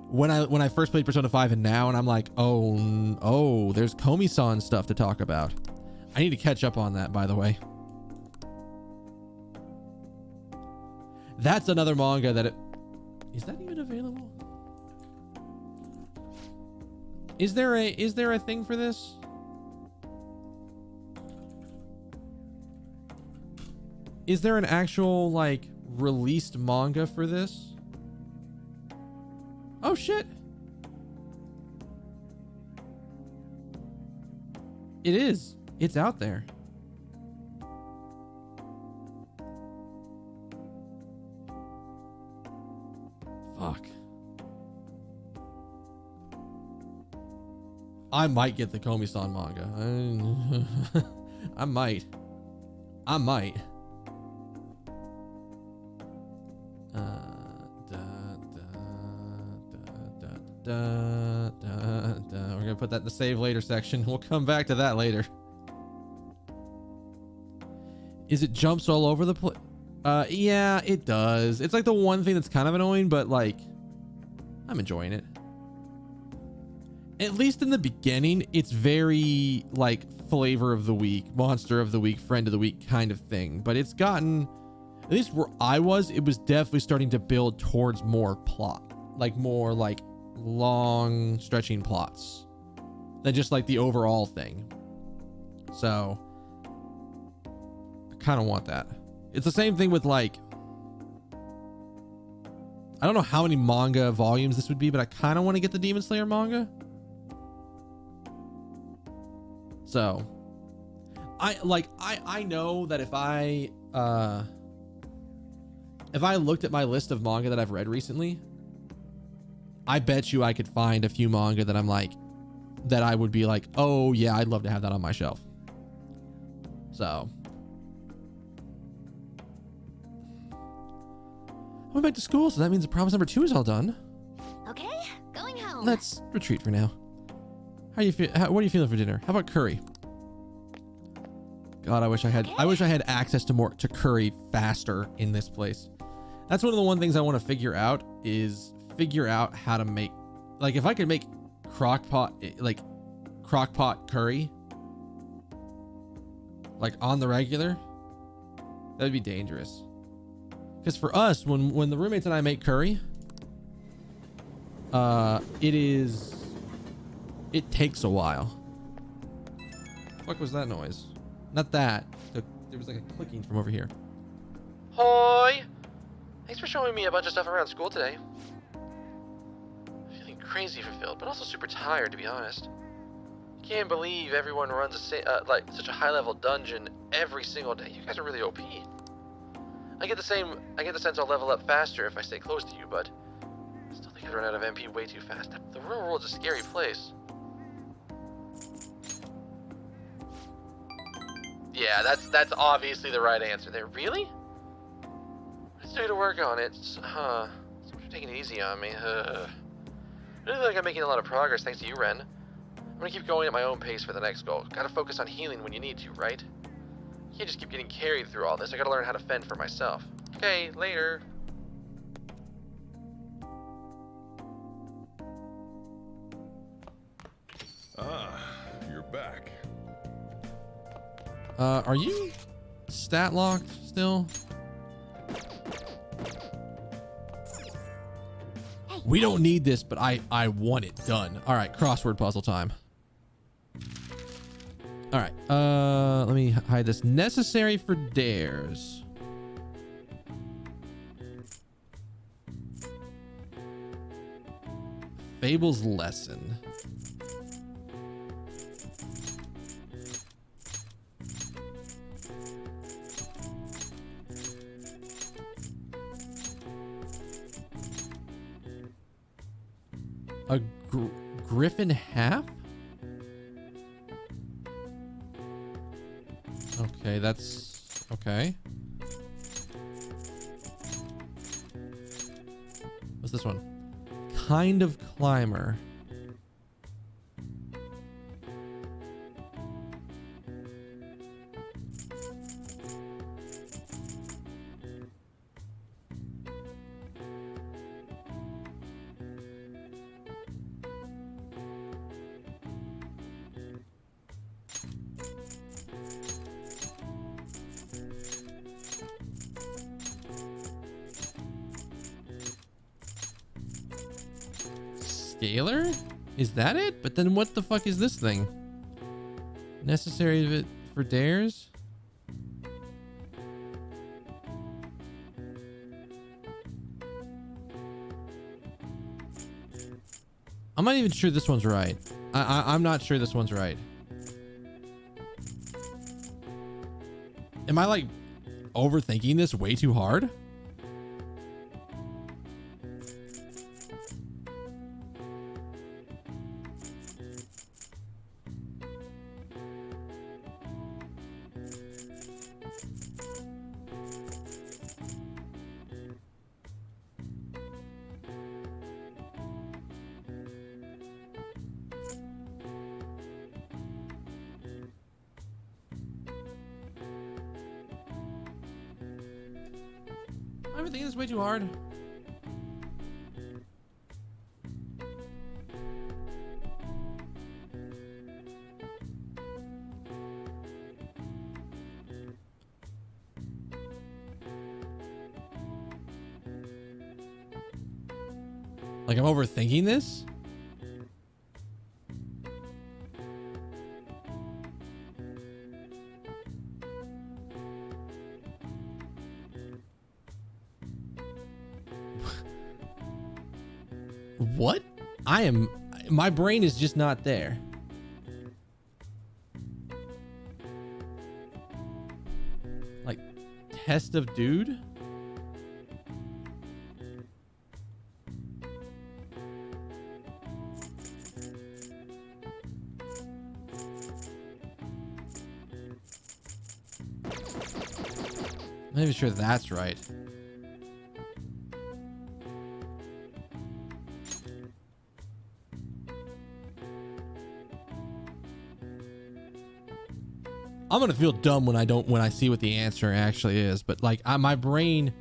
when I first played Persona 5 and now, and I'm like, oh, there's Komi-san stuff to talk about. I need to catch up on that, by the way. That's another manga that is that even available? Is there a thing for this? Is there an actual like released manga for this? Oh shit. It is. It's out there. Fuck. I might get the Komi-san manga. I might. We're gonna put that in the save later section. We'll come back to that later. Is it jumps all over the place? Yeah, it does. It's like the one thing that's kind of annoying, but like, I'm enjoying it. At least in the beginning, it's very like flavor of the week, monster of the week, friend of the week kind of thing. But it's gotten, at least where I was, it was definitely starting to build towards more plot, like more like long stretching plots than just like the overall thing. So I kind of want that. It's the same thing with like, I don't know how many manga volumes this would be, but I kind of want to get the Demon Slayer manga. So I know that if I looked at my list of manga that I've read recently, I bet you I could find a few manga that I'm like, that I would be like, oh yeah, I'd love to have that on my shelf. So I went back to school, so that means the promise number 2 is all done. Okay, going home. Let's retreat for now. How you feel? What are you feeling for dinner? How about curry? God, I wish I had. Okay. I wish I had access to curry faster in this place. That's one of the things I want to figure out is figure out how to make, like, if I could make crockpot curry, like on the regular, that'd be dangerous. Because for us, when the roommates and I make curry, it takes a while. What was that noise? Not that. There was like a clicking from over here. Hoi! Thanks for showing me a bunch of stuff around school today. Feeling crazy fulfilled, but also super tired, to be honest. Can't believe everyone runs like such a high-level dungeon every single day. You guys are really OP. I get the sense I'll level up faster if I stay close to you, but I still think I'd run out of MP way too fast. The real world's a scary place. Yeah, that's obviously the right answer there. Really? Let's do to work on it. Huh. So you're taking it easy on me. I really feel like I'm making a lot of progress thanks to you, Ren. I'm gonna keep going at my own pace for the next goal. Gotta focus on healing when you need to, right? Can't just keep getting carried through all this. I gotta learn how to fend for myself. Okay, later. Ah, you're back. Are you stat locked still? Hey, We don't need this, but I want it done. All right, crossword puzzle time. All right, let me hide this. Necessary for dares. Fable's lesson. A griffin half? Okay, that's okay. What's this one? Kind of climber. Scalar? Is that it? But then what the fuck is this thing? Necessary for dares? I'm not even sure this one's right. I'm not sure this one's right. Am I like overthinking this way too hard? I'm thinking this way too hard. Like I'm overthinking this? What? My brain is just not there. Like, test of dude? I'm not even sure that's right. I'm gonna feel dumb when I see what the answer actually is, but like my brain,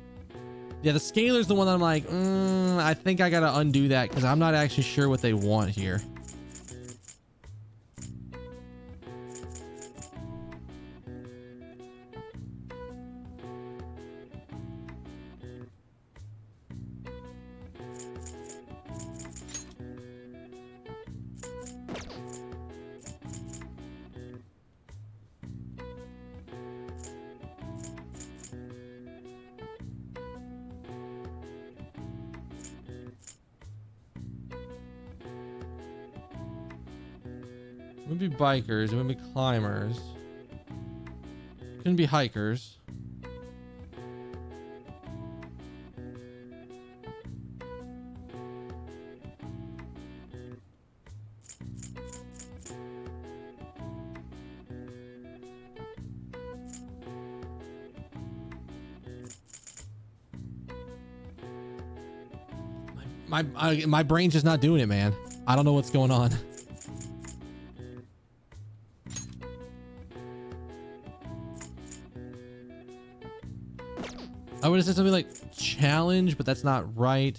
yeah, the scalar's the one that I'm like, I think I gotta undo that because I'm not actually sure what they want here. It would be bikers, it would be climbers. Couldn't be hikers. My brain's just not doing it, man. I don't know what's going on. I would have said something like challenge, but that's not right.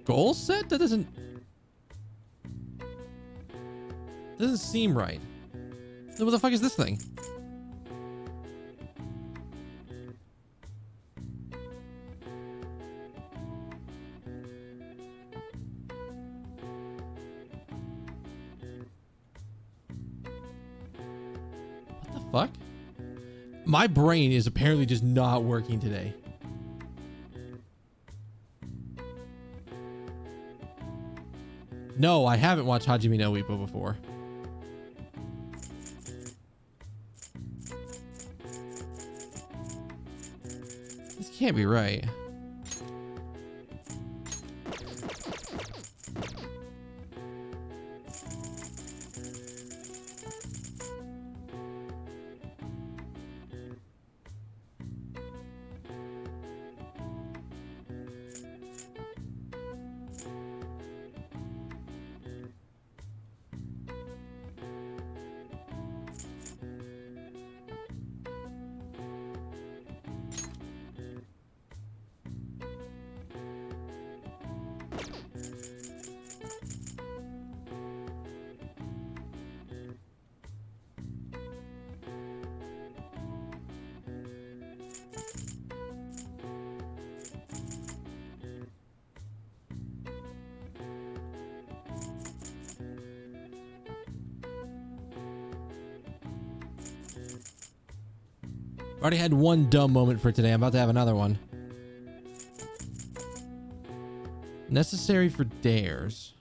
Goal set? That doesn't seem right. What the fuck is this thing? fuck? My brain is apparently just not working today. No, I haven't watched Hajime no Ippo before. This can't be right. Already had one dumb moment for today. I'm about to have another one. Necessary for dares.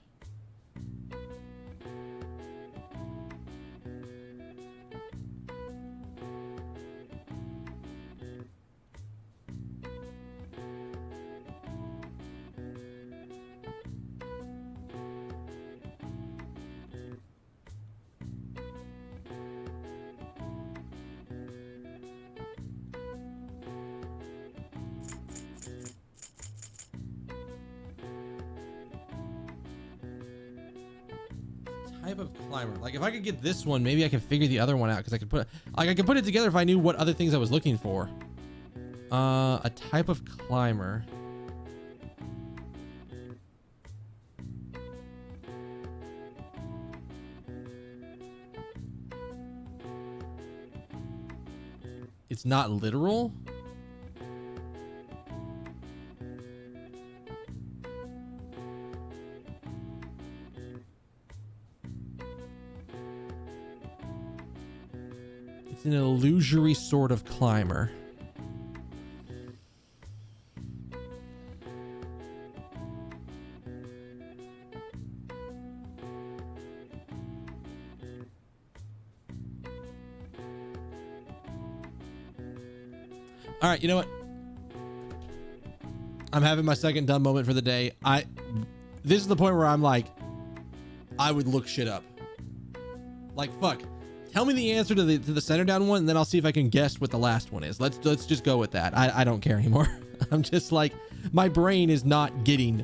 Type of climber. Like if I could get this one, maybe I could figure the other one out because I could put it together if I knew what other things I was looking for. A type of climber. It's not literal. It's an illusory sort of climber. All right, you know what? I'm having my second dumb moment for the day. This is the point where I'm like, I would look shit up. Like, fuck. Tell me the answer to the center down one, and then I'll see if I can guess what the last one is. Let's just go with that. I don't care anymore. I'm just like, my brain is not getting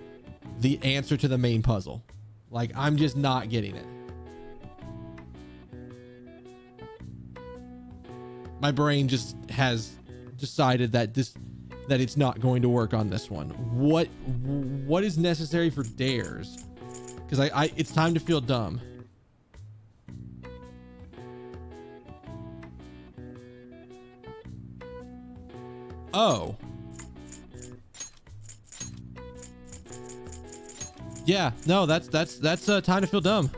the answer to the main puzzle. Like, I'm just not getting it. My brain just has decided that it's not going to work on this one. What is necessary for dares? Because it's time to feel dumb. Oh. Yeah, no, that's time to feel dumb.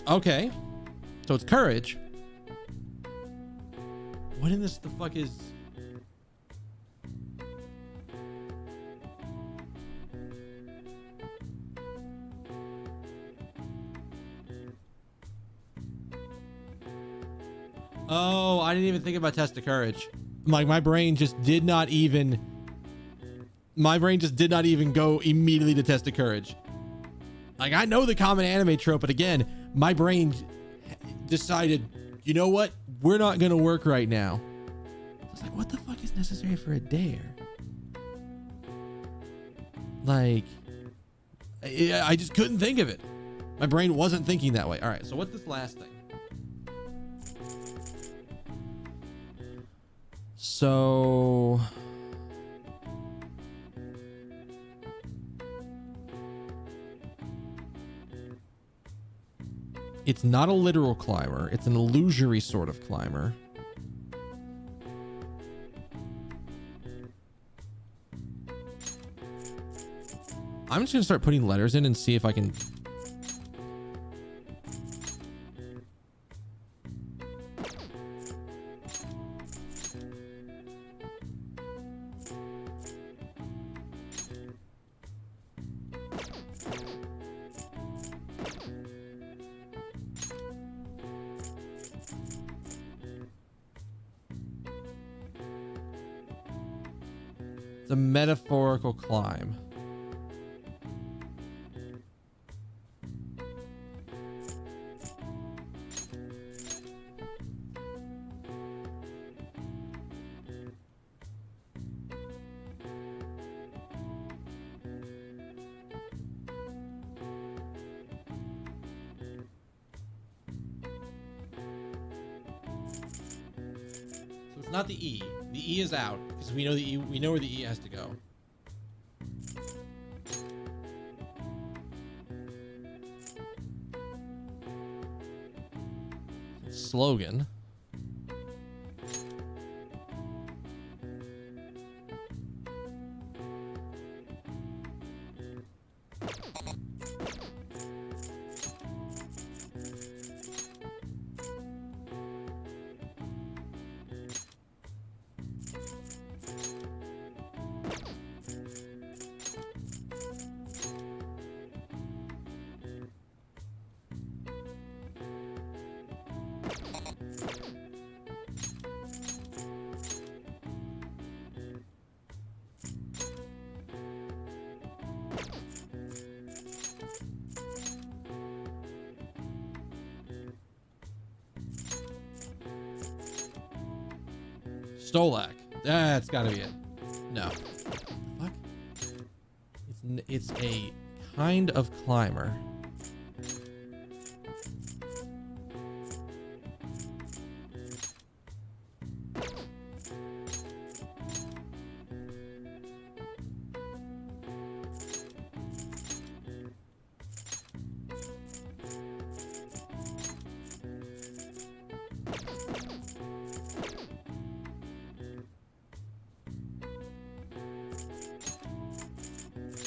Okay. So it's courage. What in this the fuck is... Oh, I didn't even think about test of courage. Like my brain just did not even go immediately to test of courage. Like I know the common anime trope, but again, my brain decided, you know what? We're not going to work right now. I was like, what the fuck is necessary for a dare? Like, I just couldn't think of it. My brain wasn't thinking that way. All right, so what's this last thing? So... It's not a literal climber. It's an illusory sort of climber. I'm just gonna start putting letters in and see if I can It's a metaphorical climb. So it's not the E. The E is out because we know the E. We know where the E has to go. Slogan. Stolak. That's gotta be it. No. What the fuck? It's a kind of climber.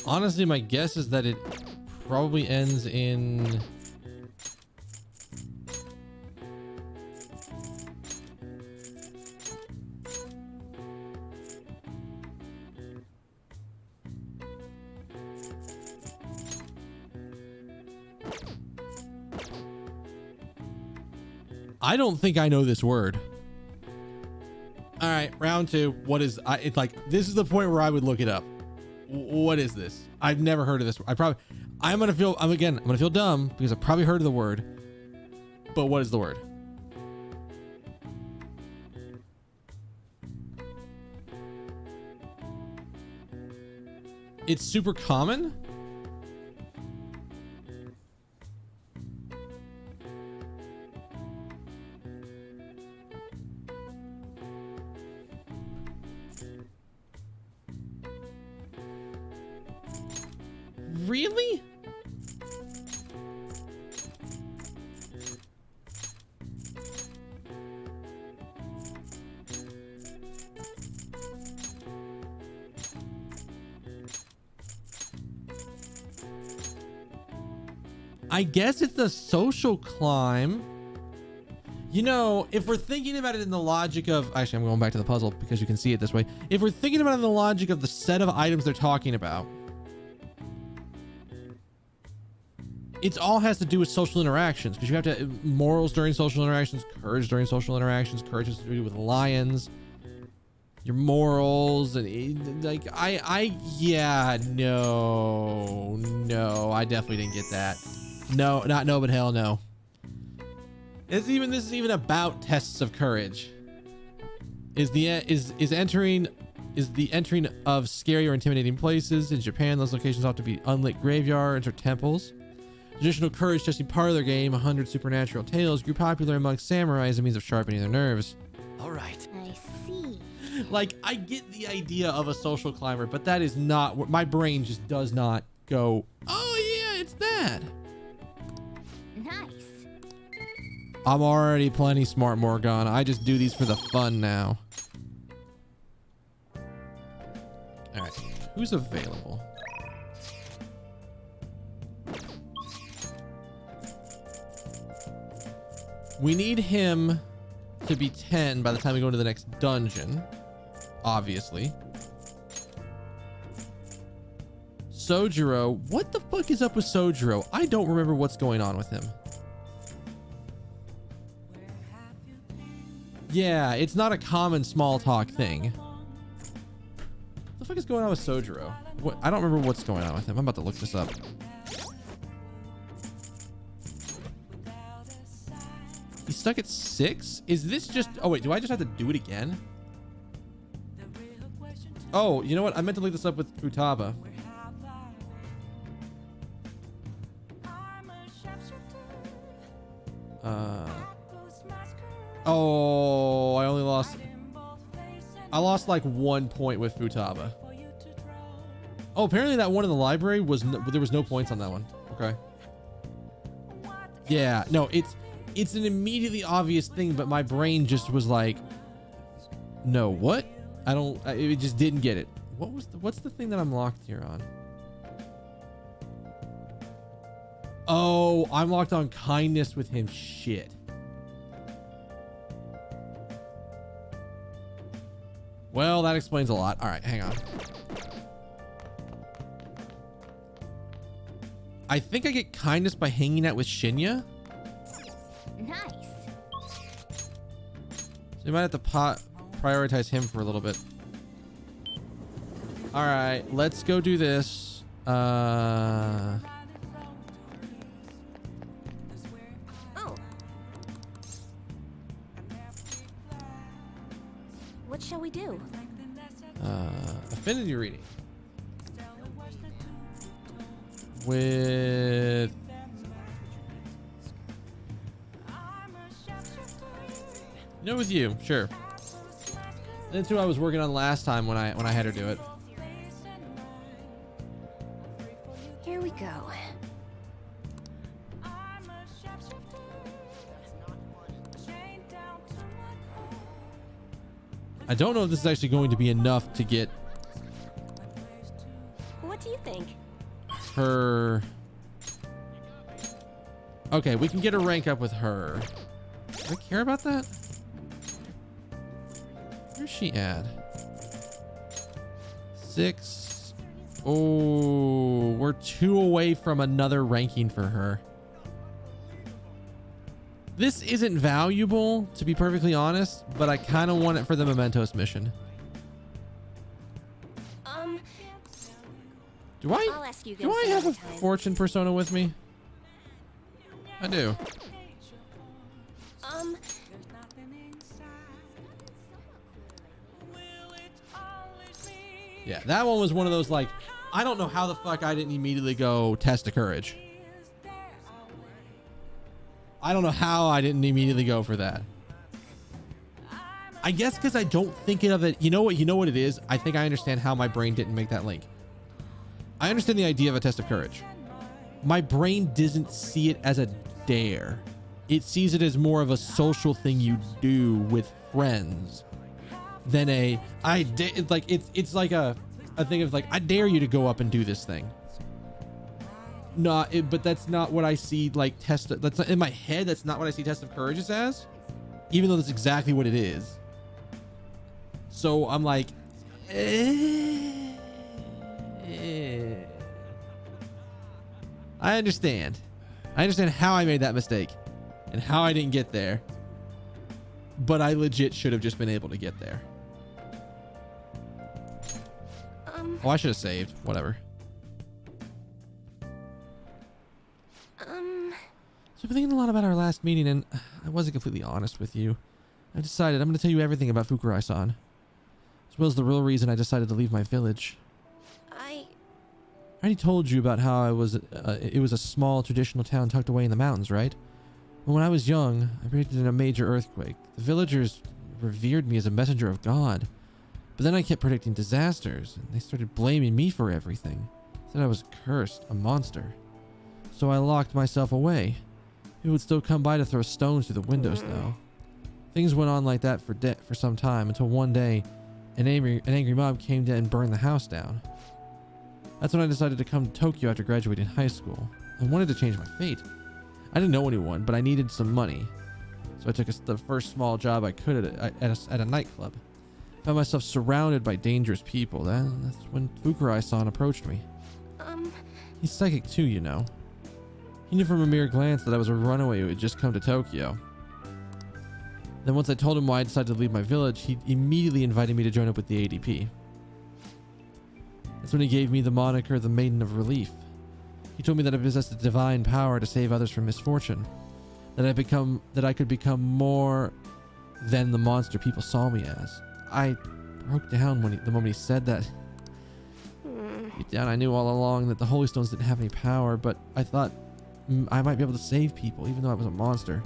Honestly, my guess is that it probably ends in... I don't think I know this word. All right, round two. What is... it's like, this is the point where I would look it up. What is this? I've never heard of this. I'm gonna feel dumb because I've probably heard of the word, but what is the word? It's super common. Really? I guess it's the social climb. You know, if we're thinking about it in the logic of... Actually, I'm going back to the puzzle because you can see it this way. If we're thinking about it in the logic of the set of items they're talking about, it all has to do with social interactions because you have to morals during social interactions, courage during social interactions. Courage has to do with lions, your morals, and like yeah, no, I definitely didn't get that. No, not no, but hell no. This is even about tests of courage. Is the entering of scary or intimidating places in Japan? Those locations ought to be unlit graveyards or temples. Traditional courage testing part of their game, 100 supernatural tales, grew popular amongst samurai as a means of sharpening their nerves. All right. I see. Like, I get the idea of a social climber, but that is not what my brain just does not go, oh yeah, it's that. Nice. I'm already plenty smart, Morgana. I just do these for the fun now. All right, who's available? We need him to be 10 by the time we go into the next dungeon, obviously. Sojiro, what the fuck is up with Sojiro? I don't remember what's going on with him. Yeah, it's not a common small talk thing. the fuck is going on with Sojiro? What? I don't remember what's going on with him. I'm about to look this up. He's stuck at 6? Is this just... Oh, wait. Do I just have to do it again? Oh, you know what? I meant to look this up with Futaba. Oh, I only lost... I lost like 1 point with Futaba. Oh, apparently that one in the library was... there was no points on that one. Okay. Yeah, no, it's an immediately obvious thing, but my brain just was like, no, what? It just didn't get it. What's the thing that I'm locked here on? Oh, I'm locked on kindness with him. Shit. Well, that explains a lot. All right, hang on. I think I get kindness by hanging out with Shinya. Nice. So you might have to prioritize him for a little bit. All right, let's go do this. Oh. What shall we do? Affinity reading. With... No, with you, sure. That's who I was working on last time when I had her do it. Here we go. I don't know if this is actually going to be enough to get What do you think? her. Okay, we can get a rank up with her. Do I care about that? Where's she at? 6. Oh, we're 2 away from another ranking for her. This isn't valuable, to be perfectly honest, but I kind of want it for the Mementos mission. I'll ask you Do I have a fortune persona with me? I do. Yeah, that one was one of those, like, I don't know how the fuck I didn't immediately go test of courage. I don't know how I didn't immediately go for that. I guess because I don't think of it. You know what it is? I think I understand how my brain didn't make that link. I understand the idea of a test of courage. My brain doesn't see it as a dare. It sees it as more of a social thing you do with friends than it's like a thing of like, I dare you to go up and do this thing. But that's not what I see like that's not, in my head, that's not what I see test of courage as, even though that's exactly what it is. So I'm like, I understand how I made that mistake and how I didn't get there, but I legit should have just been able to get there. Oh, I should have saved. Whatever. So I've been thinking a lot about our last meeting, and I wasn't completely honest with you. I decided I'm going to tell you everything about Fukurai-san, as well as the real reason I decided to leave my village. I already told you about how it was a small traditional town tucked away in the mountains, right? Well, when I was young, I predicted a major earthquake. The villagers revered me as a messenger of God. But then I kept predicting disasters, and they started blaming me for everything. Said I was cursed, a monster. So I locked myself away. People would still come by to throw stones through the windows, though. Things went on like that for some time, until one day, an angry mob came to and burned the house down. That's when I decided to come to Tokyo after graduating high school. I wanted to change my fate. I didn't know anyone, but I needed some money. So I took the first small job I could at a nightclub. Found myself surrounded by dangerous people. That's when Fukurai-san approached me. He's psychic too, you know. He knew from a mere glance that I was a runaway who had just come to Tokyo. Then once I told him why I decided to leave my village, he immediately invited me to join up with the ADP. That's when he gave me the moniker the Maiden of Relief. He told me that I possessed a divine power to save others from misfortune. That I could become more than the monster people saw me as. I broke down the moment he said that. Deep down, I knew all along that the Holy Stones didn't have any power, but I thought I might be able to save people, even though I was a monster.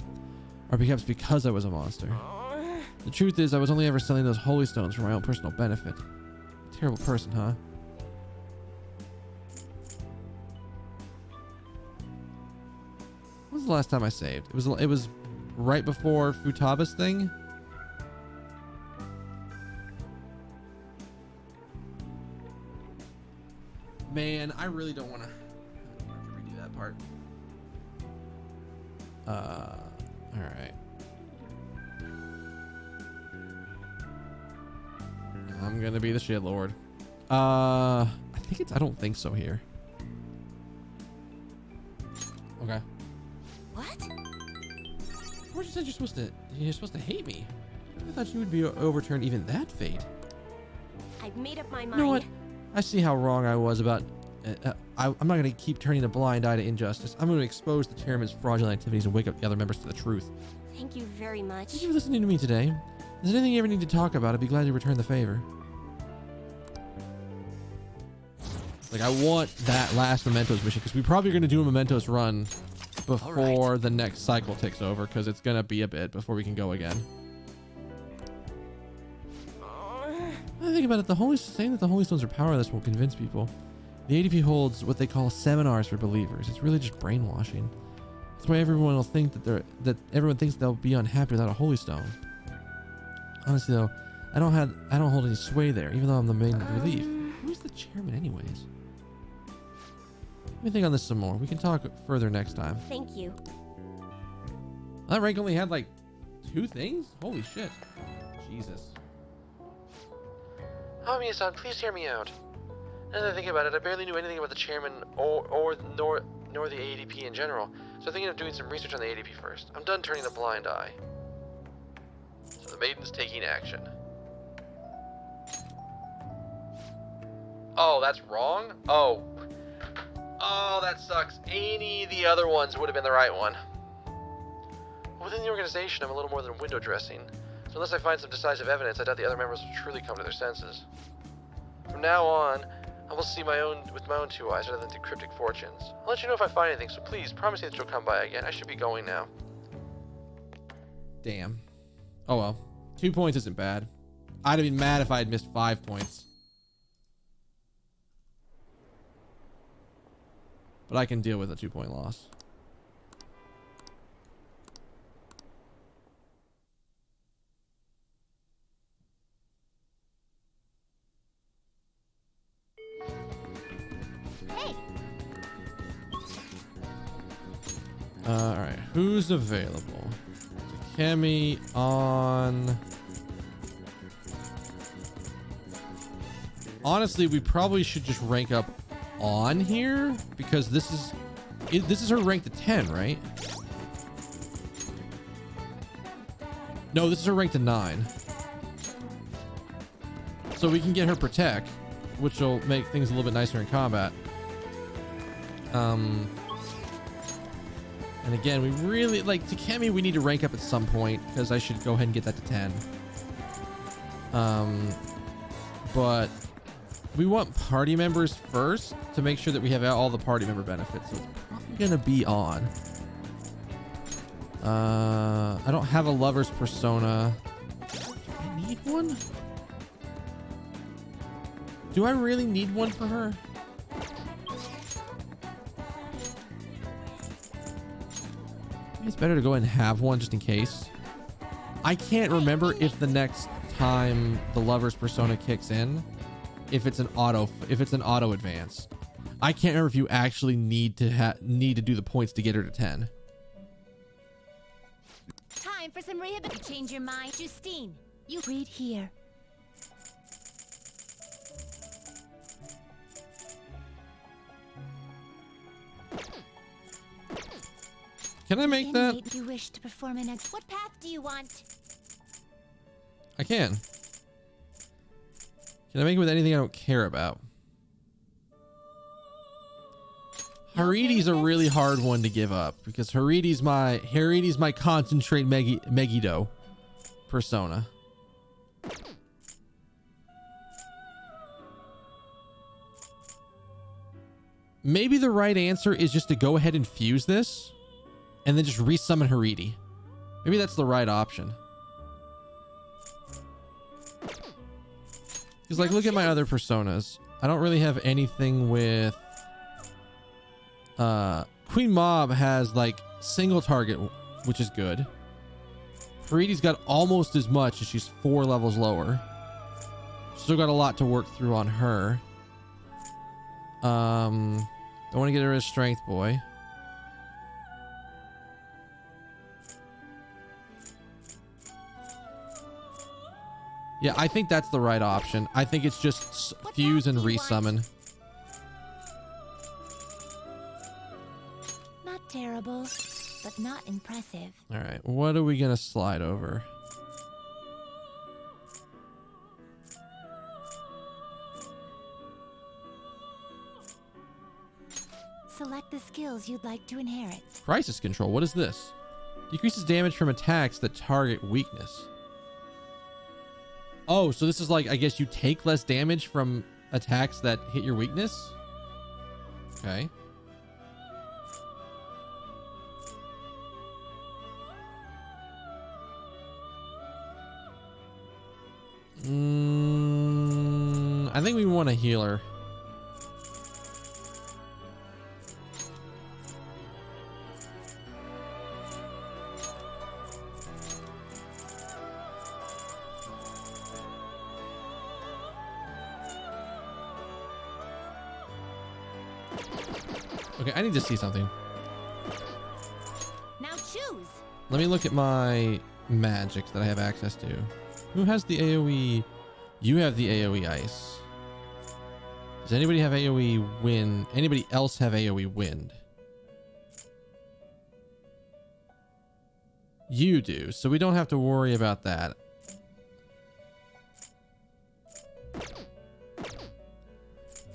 Or perhaps because I was a monster. The truth is, I was only ever selling those Holy Stones for my own personal benefit. Terrible person, huh? When was the last time I saved? It was right before Futaba's thing. Man, I really don't want to redo that part. All right. I'm gonna be the shit lord. I don't think so here. Okay. What? What you said you're supposed to hate me. I thought you would be overturned even that fate. I've made up my mind. You know what? I see how wrong I was about. I'm not going to keep turning a blind eye to injustice. I'm going to expose the chairman's fraudulent activities and wake up the other members to the truth. Thank you very much. Thank you for listening to me today. If there's anything you ever need to talk about, I'd be glad to return the favor. Like, I want that last Mementos mission because we're probably going to do a Mementos run before the next cycle takes over because it's going to be a bit before we can go again. I think about it, saying that the Holy Stones are powerless won't convince people. The ADP holds what they call seminars for believers. It's really just brainwashing. That's why everyone will think that everyone thinks they'll be unhappy without a Holy Stone. Honestly though, I don't hold any sway there, even though I'm the Maiden of Relief. Who's the chairman anyways? Let me think on this some more. We can talk further next time. Thank you. That rank only had like 2 things? Holy shit. Jesus. Hamiya-san, please hear me out. Now that I think about it, I barely knew anything about the chairman nor the ADP in general, so I'm thinking of doing some research on the ADP first. I'm done turning a blind eye. So the Maiden's taking action. Oh, that's wrong? Oh, that sucks. Any of the other ones would have been the right one. Within the organization, I'm a little more than window dressing. So unless I find some decisive evidence, I doubt the other members will truly come to their senses. From now on, I will see with my own 2 eyes rather than through cryptic fortunes. I'll let you know if I find anything, so please promise me that you'll come by again. I should be going now. Damn. Oh well. 2 points isn't bad. I'd have been mad if I had missed 5 points. But I can deal with a 2-point loss. Alright, who's available? Kemi on... Honestly, we probably should just rank up on here because this is her rank to 10, right? No, this is her rank to 9. So we can get her Protect, which will make things a little bit nicer in combat. And again, we really like Takemi. We need to rank up at some point because I should go ahead and get that to 10. But we want party members first to make sure that we have all the party member benefits. So it's probably gonna be on. I don't have a lover's persona. Do I need one? Do I really need one for her? It's better to go ahead and have one just in case. I can't remember if the next time the lover's persona kicks in, if it's an auto advance. I can't remember if you actually need to do the points to get her to 10. Time for some rehabilitation. Change your mind, Justine. You read here. Can I make that? You wish to perform an what path do you want? I can. Can I make it with anything I don't care about? Haridi's a really hard one to give up because Haridi's my concentrate Megiddo persona. Maybe the right answer is just to go ahead and fuse this and then just resummon Haridi. Maybe that's the right option. Because like, look at my other personas. I don't really have anything with... Queen Mob has like single target, which is good. Haridi's got almost as much and she's 4 levels lower. Still got a lot to work through on her. Don't want to get her as strength boy. Yeah, I think that's the right option. I think it's just fuse and resummon. Not terrible, but not impressive. All right, what are we gonna slide over? Select the skills you'd like to inherit. Crisis control. What is this? Decreases damage from attacks that target weakness. Oh, so this is like, I guess you take less damage from attacks that hit your weakness? Okay. I think we want a healer. Okay, I need to see something. Now choose. Let me look at my magic that I have access to. Who has the AoE? You have the AoE ice. Does anybody have AoE wind? Anybody else have AoE wind? You do, so we don't have to worry about that.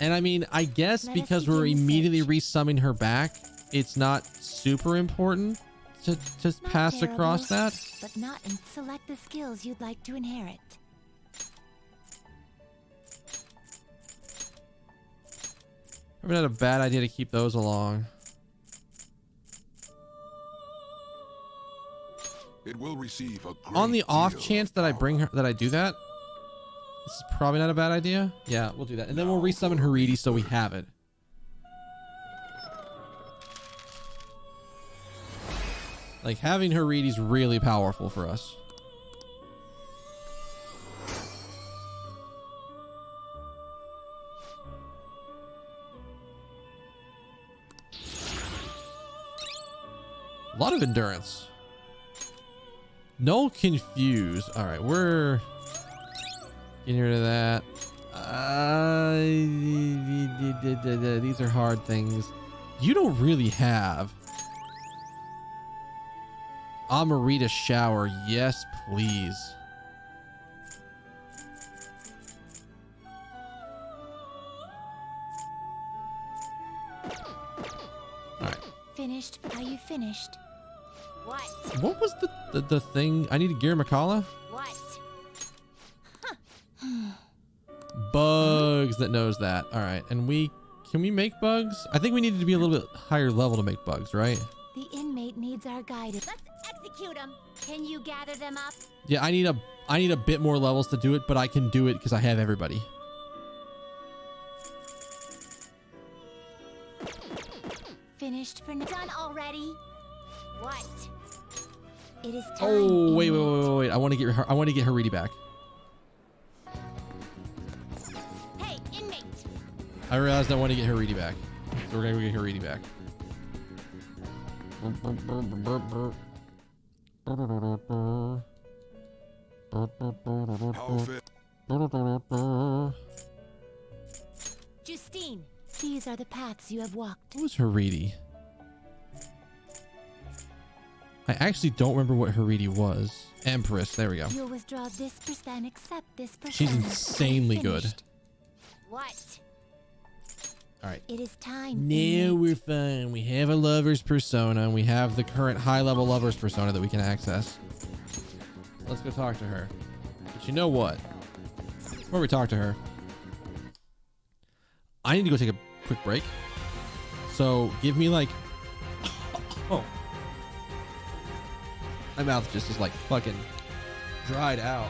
And I mean, I guess because we're immediately resummoning her back, it's not super important to pass across that. But not in select the skills you'd like to inherit. Probably not a bad idea to keep those along. It will receive a On the great off deal chance of that I power. bring her, that I do that, this is probably not a bad idea. Yeah, we'll do that. And then we'll resummon Haridi so we have it. Like, having Haridi's really powerful for us. A lot of endurance. No confuse. All right, we're getting rid of that. These are hard things. You don't really have Amarita shower. Yes, please. All right. Finished? Are you finished? What? What was the thing? I need to gear Makala? What? Bugs that knows that. All right. And can we make bugs? I think we needed to be a little bit higher level to make bugs, right? The inmate needs our guidance. Let's execute them. Can you gather them up? Yeah, I need a bit more levels to do it, but I can do it because I have everybody. Finished for now. Done already? What? It is time. Oh, wait. inmate. I want to get Haridi back. Hey, inmate. I realized I want to get Haridi back. So we're going to get Haridi back. How fit? Justine, these are the paths you have walked. What was Haridi? I actually don't remember what Haridi was. Empress. There we go. You'll withdraw this percent, accept this percent. She's insanely good. What? All right. It is time. Now inmate. we're fine. We have a lover's persona, and we have the current high-level lover's persona that we can access. Let's go talk to her. But you know what? Before we talk to her, I need to go take a quick break. So give me like... Oh. My mouth just is like fucking dried out.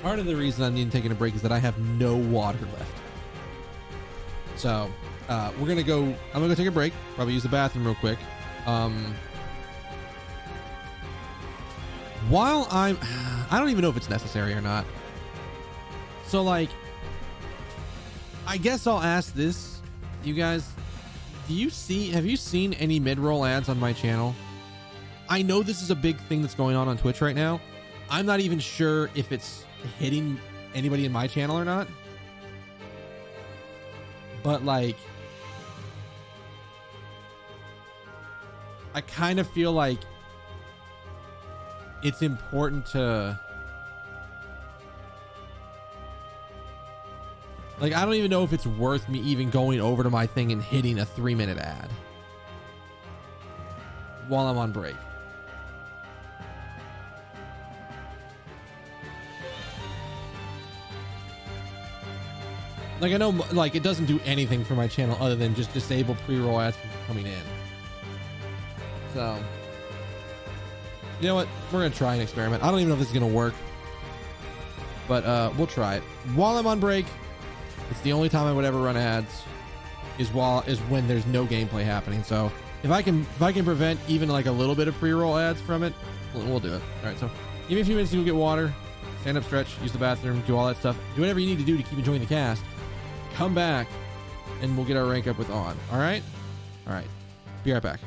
Part of the reason I need taking a break is that I have no water left. So we're gonna go. I'm gonna go take a break. Probably use the bathroom real quick. While I don't even know if it's necessary or not. So like, I guess I'll ask this, you guys. Have you seen any mid-roll ads on my channel? I know this is a big thing that's going on Twitch right now. I'm not even sure if it's hitting anybody in my channel or not. But like, I kind of feel like it's important to, like, I don't even know if it's worth me even going over to my thing and hitting a 3-minute ad while I'm on break. Like, I know, like, it doesn't do anything for my channel other than just disable pre-roll ads from coming in. So, you know what? We're going to try an experiment. I don't even know if this is going to work, but we'll try it. While I'm on break, it's the only time I would ever run ads is when there's no gameplay happening. So if I can prevent even like a little bit of pre-roll ads from it, we'll do it. All right. So give me a few minutes to go get water, stand up, stretch, use the bathroom, do all that stuff. Do whatever you need to do to keep enjoying the cast. Come back and we'll get our rank up with on. All right. All right. Be right back.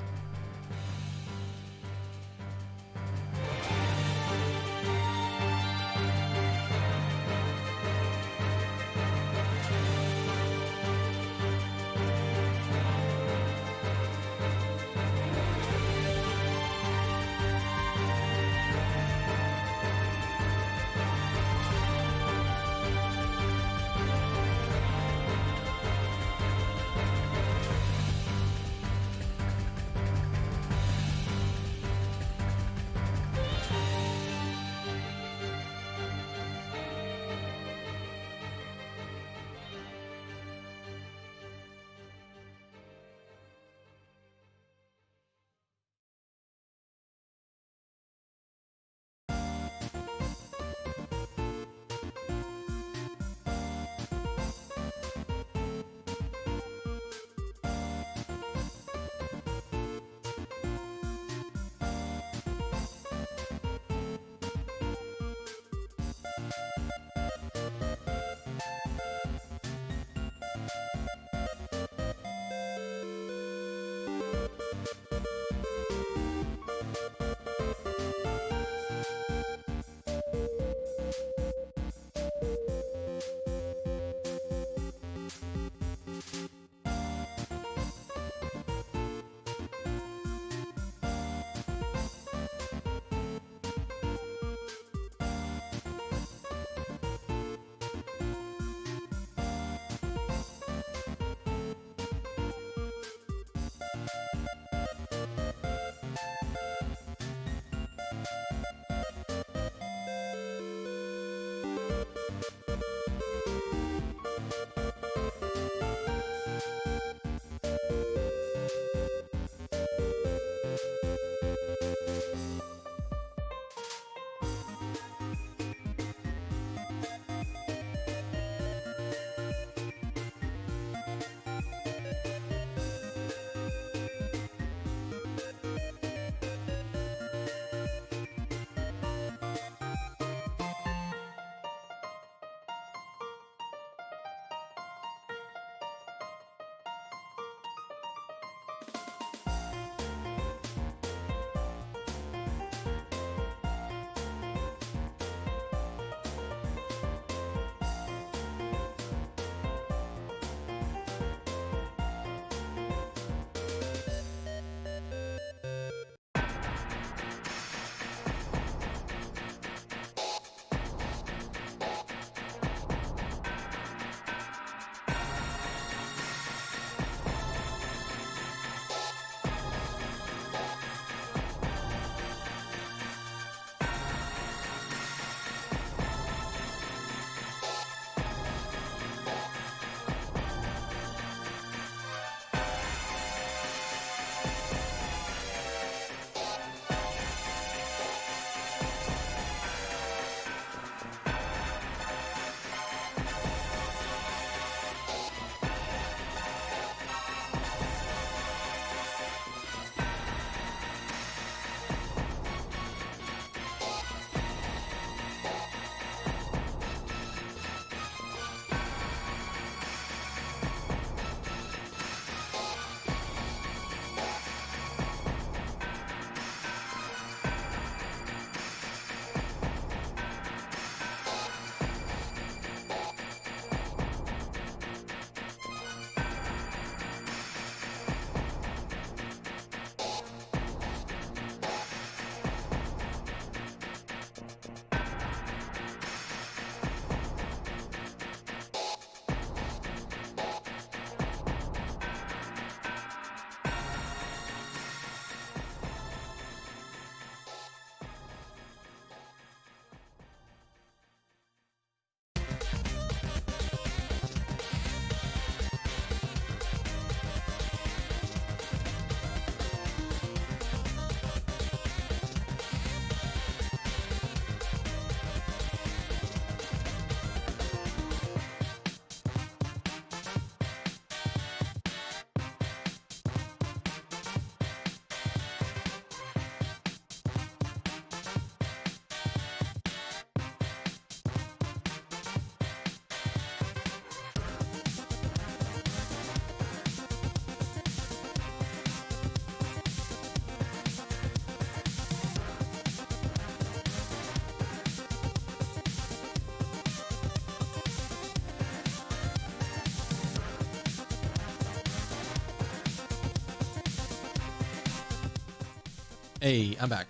Hey, I'm back.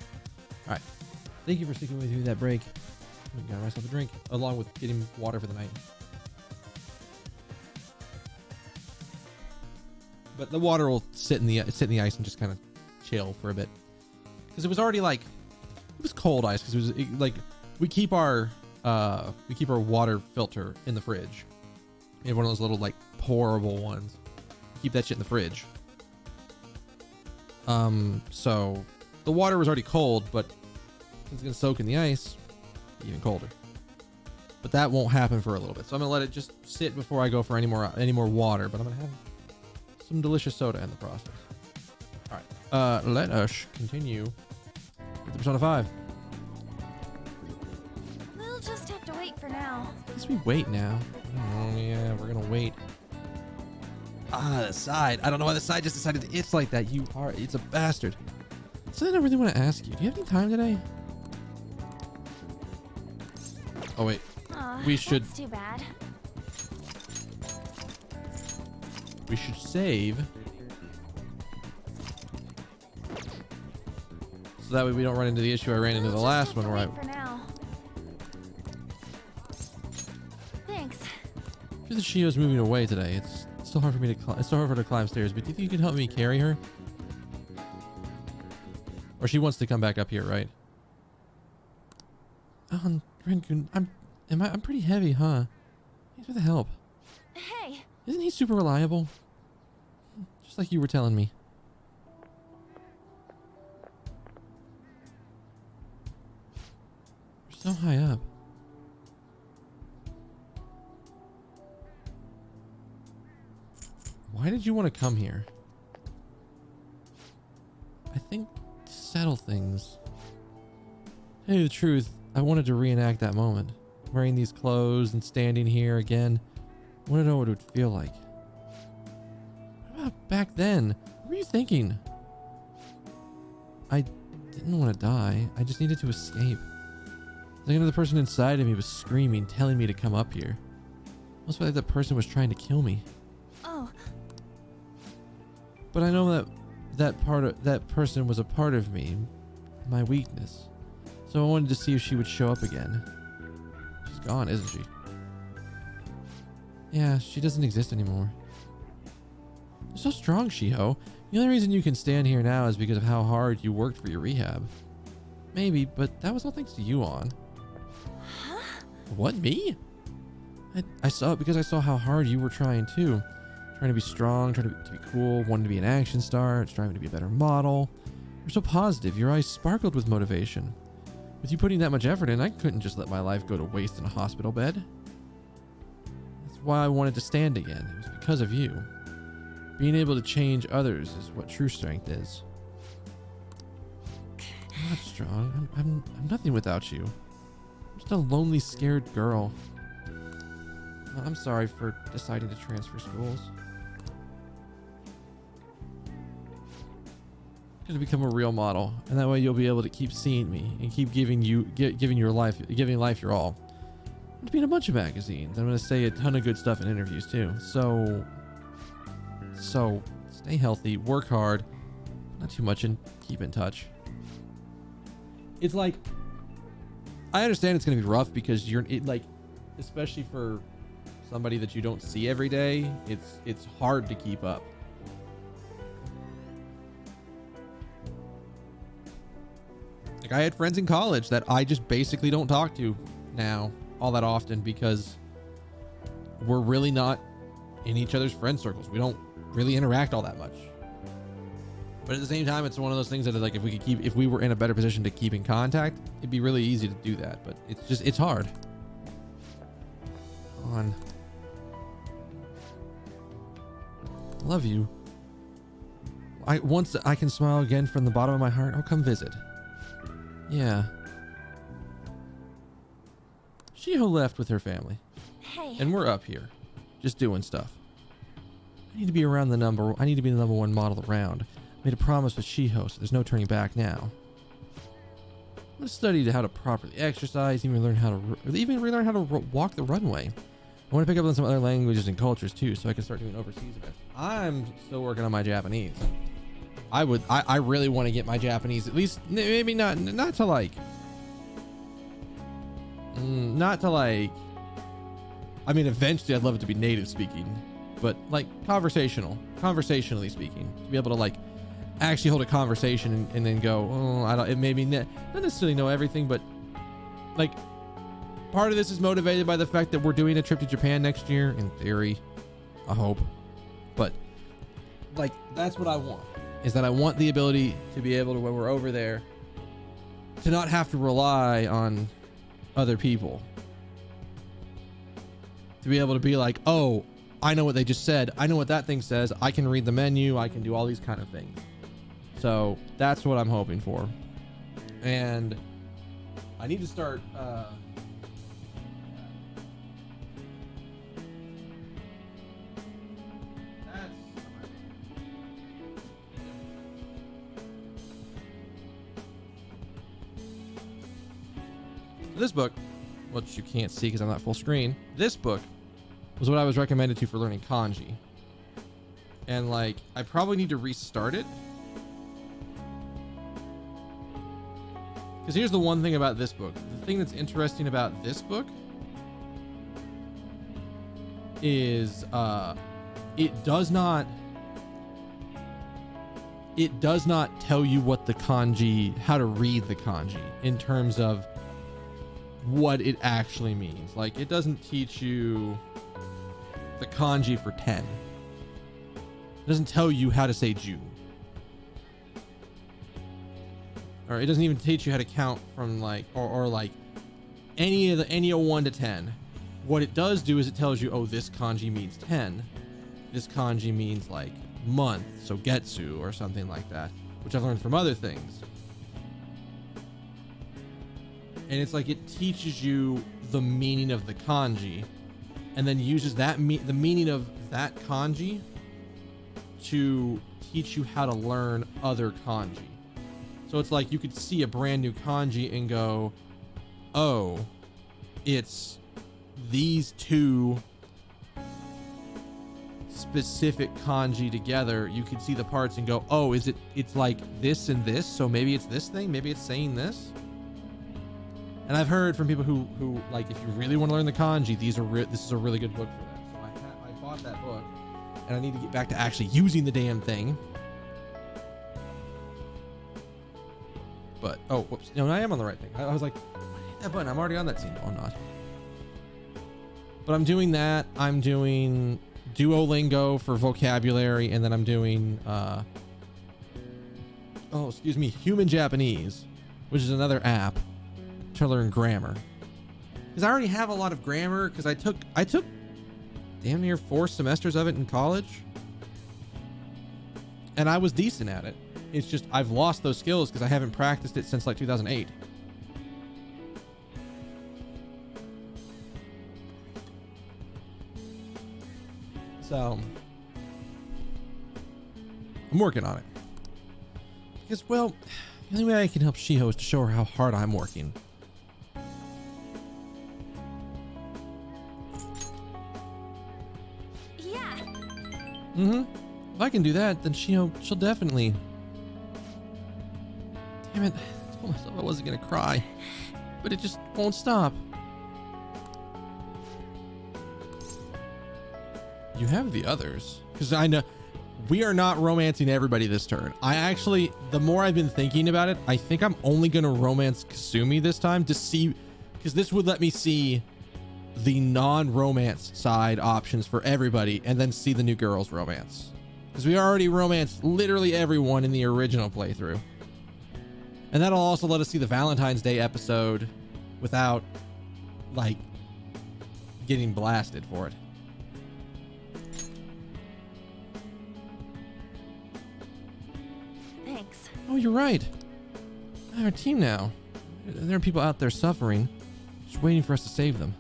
All right. Thank you for sticking with me through that break. I got myself a drink along with getting water for the night. But the water will sit in the ice and just kind of chill for a bit. Because it was already like, it was cold ice because like we keep our water filter in the fridge. We have one of those little like pourable ones. Keep that shit in the fridge. So the water was already cold, but since it's gonna soak in the ice, even colder. But that won't happen for a little bit. So I'm gonna let it just sit before I go for any more water. But I'm gonna have some delicious soda in the process. All right. Let us continue with the Persona 5. We'll just have to wait for now. I guess we wait now. Oh yeah, we're gonna wait. Ah, the side. I don't know why the side just decided to itch like that. It's a bastard. Something I really want to ask you. Do you have any time today? Oh wait. We should. That's too bad. We should save. So that way we don't run into the issue I ran into the last one where I. For now. Thanks. I feel that Shio's moving away today. It's still hard for me to climb. It's still hard for her to climb stairs. But do you think you can help me carry her? Or she wants to come back up here, right? Oh, Renkun, I'm pretty heavy, huh? Thanks for the help. Hey. Isn't he super reliable? Just like you were telling me. You're so high up. Why did you want to come here? I think to settle things. To tell you the truth, I wanted to reenact that moment. Wearing these clothes and standing here again. I want to know what it would feel like. What about back then? What were you thinking? I didn't want to die. I just needed to escape. It's like another person inside of me was screaming, telling me to come up here. Almost felt like that person was trying to kill me. Oh. But I know that person was a part of me, my weakness. So I wanted to see if she would show up again. She's gone, isn't she? Yeah, she doesn't exist anymore. You're so strong, Shiho. The only reason you can stand here now is because of how hard you worked for your rehab. Maybe, but that was all thanks to you, On. Huh? What, me? I saw it because I saw how hard you were trying too. Trying to be strong, trying to be cool, wanting to be an action star, striving to be a better model. You're so positive, your eyes sparkled with motivation. With you putting that much effort in, I couldn't just let my life go to waste in a hospital bed. That's why I wanted to stand again. It was because of you. Being able to change others is what true strength is. I'm not strong. I'm nothing without you. I'm just a lonely, scared girl. I'm sorry for deciding to transfer schools. I'm gonna become a real model, and that way you'll be able to keep seeing me and keep giving life your all. I'm gonna be in a bunch of magazines. I'm gonna say a ton of good stuff in interviews too. So stay healthy, work hard, not too much, and keep in touch. It's like, I understand it's gonna be rough because especially for somebody that you don't see every day, it's hard to keep up. Like, I had friends in college that I just basically don't talk to now all that often because we're really not in each other's friend circles. We don't really interact all that much. But at the same time, it's one of those things that, like, if we were in a better position to keep in contact, it'd be really easy to do that. But it's hard. On. Love you. Once I can smile again from the bottom of my heart, I'll come visit. Yeah. Shiho left with her family. Hey. And we're up here, just doing stuff. I need to be the number one model around. I made a promise with Shiho, so there's no turning back now. I'm gonna study how to properly exercise, even relearn how to walk the runway. I want to pick up on some other languages and cultures too, so I can start doing overseas events. I'm still working on my Japanese. I really want to get my Japanese, at least maybe not to like, I mean, eventually I'd love it to be native speaking, but like conversationally speaking, to be able to like actually hold a conversation and then go, oh, I don't, it maybe not necessarily know everything, but like part of this is motivated by the fact that we're doing a trip to Japan next year, in theory, I hope. But like, that's what I want, is that I want the ability to be able to, when we're over there, to not have to rely on other people. To be able to be like, oh, I know what they just said. I know what that thing says. I can read the menu. I can do all these kind of things. So that's what I'm hoping for. And I need to start, this book, which you can't see because I'm not full screen, this book was what I was recommended to for learning kanji. And like, I probably need to restart it. Because here's the one thing about this book. The thing that's interesting about this book is it does not tell you what the kanji, how to read the kanji in terms of what it actually means. Like, it doesn't teach you the kanji for 10. It doesn't tell you how to say Ju. Or it doesn't even teach you how to count from like, or like any of 1 to 10. What it does do is it tells you, oh, this kanji means 10. This kanji means like month, so getsu or something like that, which I've learned from other things. And it's like it teaches you the meaning of the kanji, and then uses that the meaning of that kanji to teach you how to learn other kanji. So it's like you could see a brand new kanji and go, oh, it's these two specific kanji together. You could see the parts and go, oh, it's like this and this, so maybe it's this thing, maybe it's saying this. And I've heard from people who like, if you really want to learn the kanji, this is a really good book for that. So I bought that book, and I need to get back to actually using the damn thing. But oh, whoops! No, I am on the right thing. I was like, hit that button. I'm already on that scene. No, I'm not. But I'm doing that. I'm doing Duolingo for vocabulary, and then I'm doing Human Japanese, which is another app to learn grammar. Because I already have a lot of grammar, because I took damn near 4 semesters of it in college, and I was decent at it. It's just I've lost those skills because I haven't practiced it since like 2008. So I'm working on it. Because, well, the only way I can help Shiho is to show her how hard I'm working. Yeah. Mm-hmm. If I can do that, then she'll definitely... Damn it. I told myself I wasn't going to cry. But it just won't stop. You have the others. Because I know... We are not romancing everybody this turn. I actually... The more I've been thinking about it, I think I'm only going to romance Kasumi this time to see... Because this would let me see the non-romance side options for everybody and then see the new girls romance. Because we already romanced literally everyone in the original playthrough. And that'll also let us see the Valentine's Day episode without, like, getting blasted for it. Thanks. Oh, you're right. I have a team now. There are people out there suffering, just waiting for us to save them.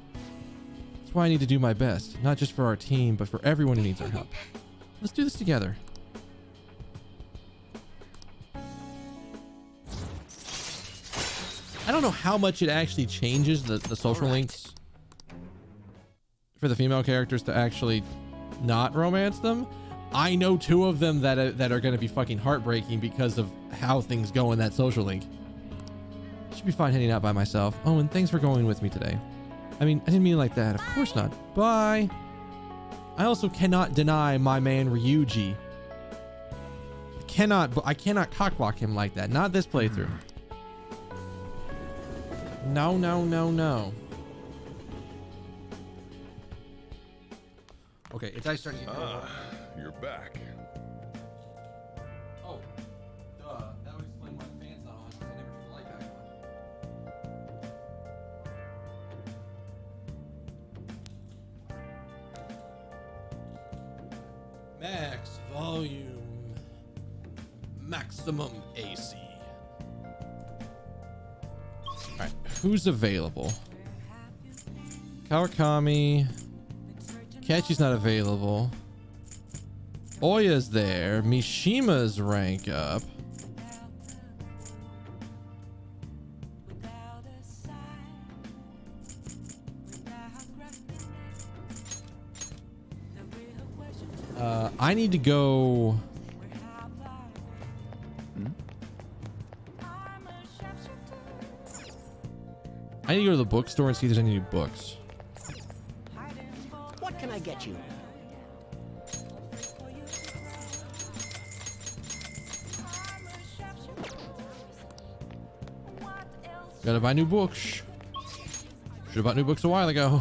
That's why I need to do my best, not just for our team, but for everyone who needs our help. Let's do this together. I don't know how much it actually changes the social links for the female characters to actually not romance them. I know 2 of them that are going to be fucking heartbreaking because of how things go in that social link. Should be fine hanging out by myself. Oh, and thanks for going with me today. I mean, I didn't mean it like that. Of course not. Bye. I also cannot deny my man Ryuji. I cannot cockblock him like that. Not this playthrough. No, no, no, no. Okay, it's actually starting to get cold. You're back. Oh, duh. That would explain why the fan's not on. I never turned the light back on. Max volume. Maximum AC. Alright, who's available? Kawakami. Kachi's not available. Oya's there. Mishima's rank up. I need to go. I need to go to the bookstore and see if there's any new books. What can I get you? Gotta buy new books. Should've bought new books a while ago.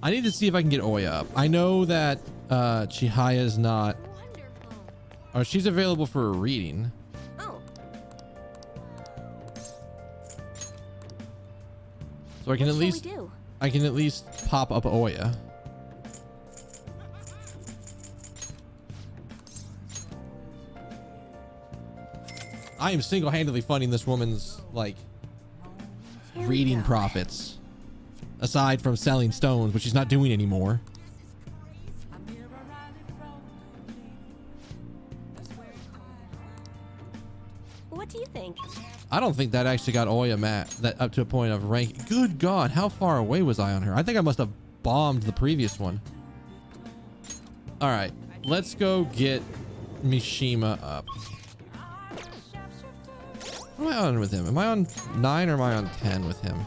I need to see if I can get Oya up. I know that Chihaya's not. Oh, she's available for a reading. Oh, So I can what at shall least we do? I can at least pop up Oya. I am single-handedly funding this woman's like Here we reading go. profits. Aside from selling stones, which she's not doing anymore. What do you think? I don't think that actually got Oya that up to a point of rank. Good God, how far away was I on her? I think I must have bombed the previous one. All right, let's go get Mishima up. What am I on with him? Am I on 9 or am I on 10 with him?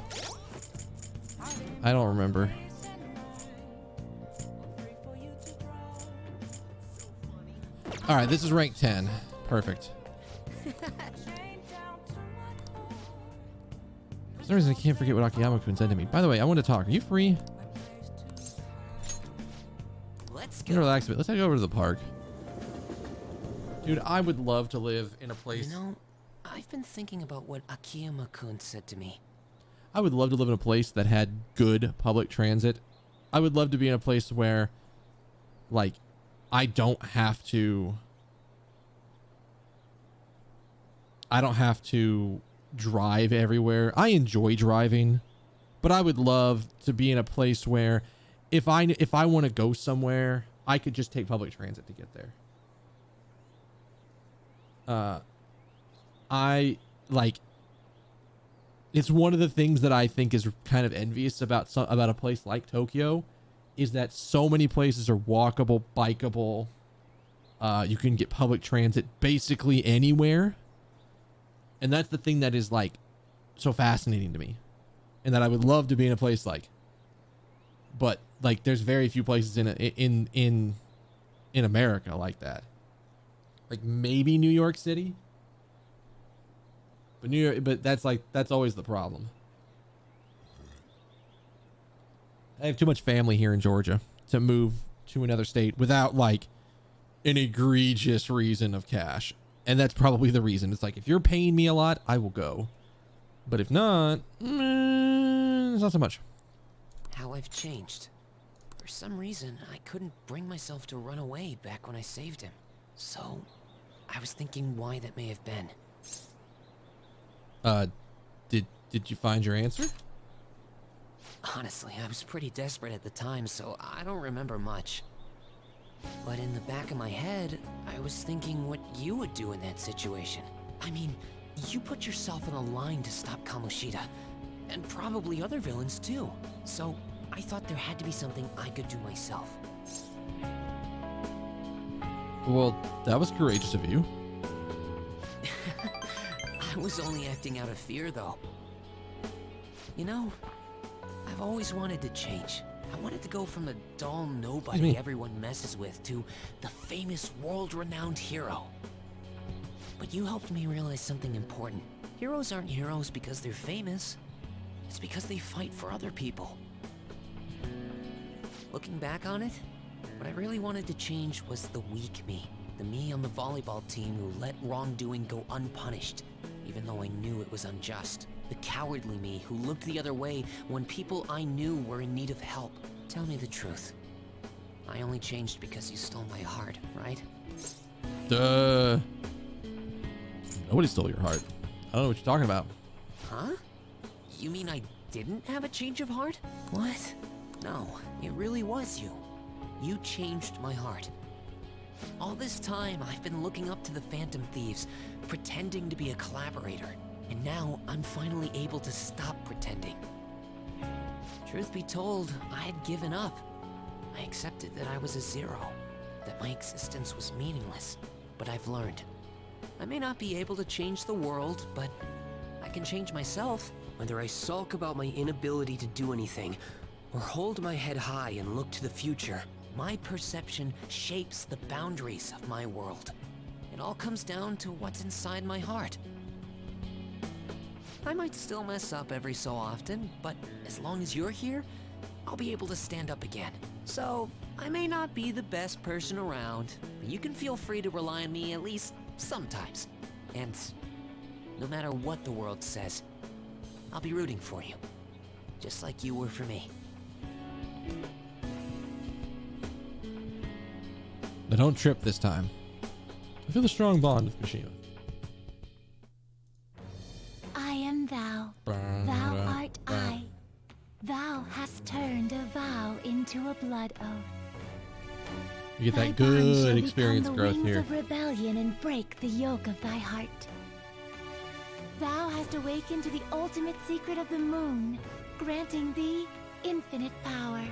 I don't remember. All right, this is rank 10. Perfect. For some reason, I can't forget what Akiyama-kun said to me. By the way, I want to talk. Are you free? Let's Can you relax a bit? Let's head over to the park. Dude, I would love to live in a place. You know, I've been thinking about what Akiyama-kun said to me. I would love to live in a place that had good public transit. I would love to be in a place where, like, I don't have to drive everywhere. I enjoy driving, but I would love to be in a place where if I want to go somewhere, I could just take public transit to get there. It's one of the things that I think is kind of envious about a place like Tokyo, is that so many places are walkable, bikeable. You can get public transit basically anywhere. And that's the thing that is like so fascinating to me, and that I would love to be in a place like. But like, there's very few places in America like that. Like maybe New York City. But that's always the problem. I have too much family here in Georgia to move to another state without like an egregious reason of cash. And that's probably the reason. It's like, if you're paying me a lot, I will go. But if not, it's not so much. How I've changed. For some reason, I couldn't bring myself to run away back when I saved him. So, I was thinking why that may have been. Did you find your answer? Honestly, I was pretty desperate at the time, so I don't remember much. But in the back of my head, I was thinking what you would do in that situation. I mean, you put yourself on the line to stop Kamoshida, and probably other villains too. So, I thought there had to be something I could do myself. Well, that was courageous of you. I was only acting out of fear, though. You know, I've always wanted to change. I wanted to go from a dull nobody everyone messes with to the famous world-renowned hero. But you helped me realize something important. Heroes aren't heroes because they're famous. It's because they fight for other people. Looking back on it, what I really wanted to change was the weak me. The me on the volleyball team who let wrongdoing go unpunished, even though I knew it was unjust. The cowardly me who looked the other way when people I knew were in need of help. Tell me the truth. I only changed because you stole my heart, right? Duh. Nobody stole your heart. I don't know what you're talking about. Huh? You mean I didn't have a change of heart? What? No, it really was you. You changed my heart. All this time, I've been looking up to the Phantom Thieves, pretending to be a collaborator. And now, I'm finally able to stop pretending. Truth be told, I had given up. I accepted that I was a zero, that my existence was meaningless. But I've learned. I may not be able to change the world, but I can change myself. Whether I sulk about my inability to do anything, or hold my head high and look to the future, my perception shapes the boundaries of my world. It all comes down to what's inside my heart. I might still mess up every so often, but as long as you're here, I'll be able to stand up again. So, I may not be the best person around, but you can feel free to rely on me at least sometimes. And no matter what the world says, I'll be rooting for you, just like you were for me. But don't trip this time. I feel a strong bond with Mishima. I am thou. Thou art I. Thou hast turned a vow into a blood oath. You get Thy that bond shall good become experience the growth wings here. of rebellion and break the yoke of thy heart. Thou hast awakened to the ultimate secret of the moon, granting thee infinite power.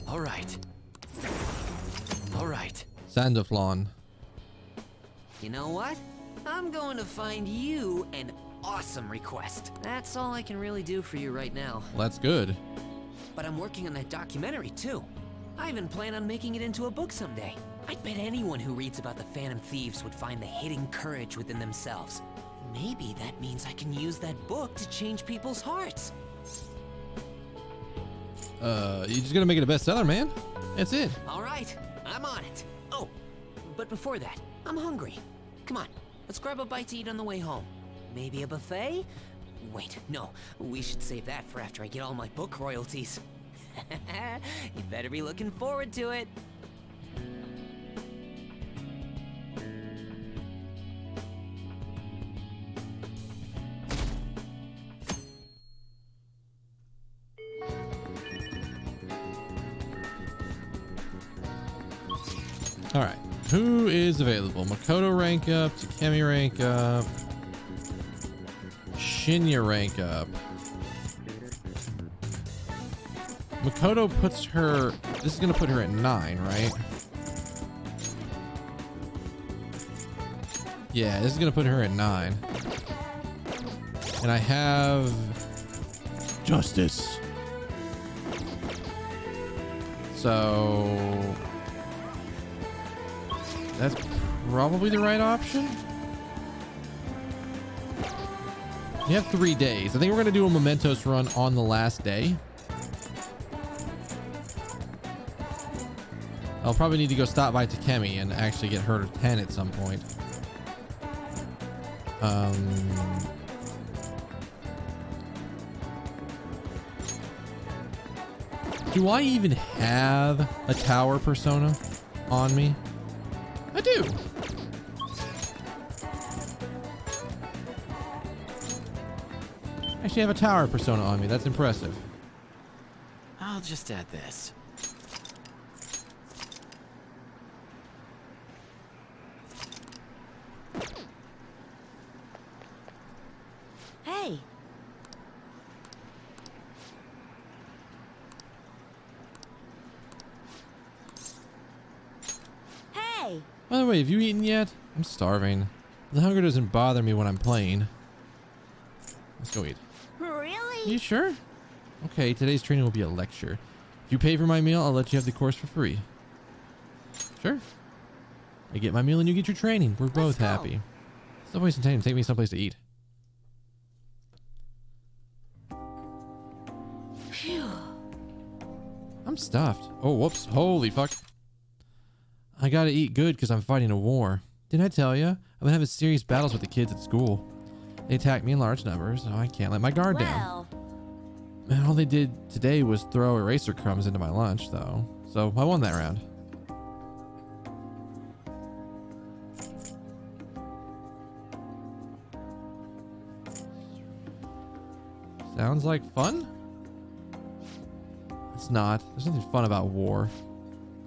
All right. All right. Sandaflon. You know what? I'm going to find you an awesome request. That's all I can really do for you right now. Well, that's good. But I'm working on that documentary too. I even plan on making it into a book someday. I bet anyone who reads about the Phantom Thieves would find the hidden courage within themselves. Maybe that means I can use that book to change people's hearts. You're just gonna make it a bestseller, man. That's it. All right, I'm on it. Oh, but before that, I'm hungry. Come on, let's grab a bite to eat on the way home. Maybe a buffet? Wait, no, we should save that for after I get all my book royalties. You better be looking forward to it. All right. Who is available? Makoto rank up, Takemi rank up, Shinya rank up. Makoto puts her, this is gonna put her at 9, right? Yeah, this is gonna put her at 9. And I have Justice. So that's probably the right option. You have 3 days. I think we're gonna do a Mementos run on the last day. I'll probably need to go stop by Takemi and actually get her to 10 at some point. Do I even have a tower persona on me? I do. Actually, I have a tower persona on me. That's impressive. I'll just add this. Hey. Hey. By the way, have you eaten yet? I'm starving. The hunger doesn't bother me when I'm playing. Let's go eat. Really? You sure? Okay, today's training will be a lecture. If you pay for my meal, I'll let you have the course for free. Sure. I get my meal and you get your training. We're both go. happy. Stop wasting time. Take me someplace to eat. Phew. I'm stuffed. Oh, whoops. Holy fuck. I gotta eat good because I'm fighting a war. Didn't I tell you? I've been having serious battles with the kids at school. They attack me in large numbers, so I can't let my guard down. And all they did today was throw eraser crumbs into my lunch, though. So I won that round. Sounds like fun? It's not. There's nothing fun about war.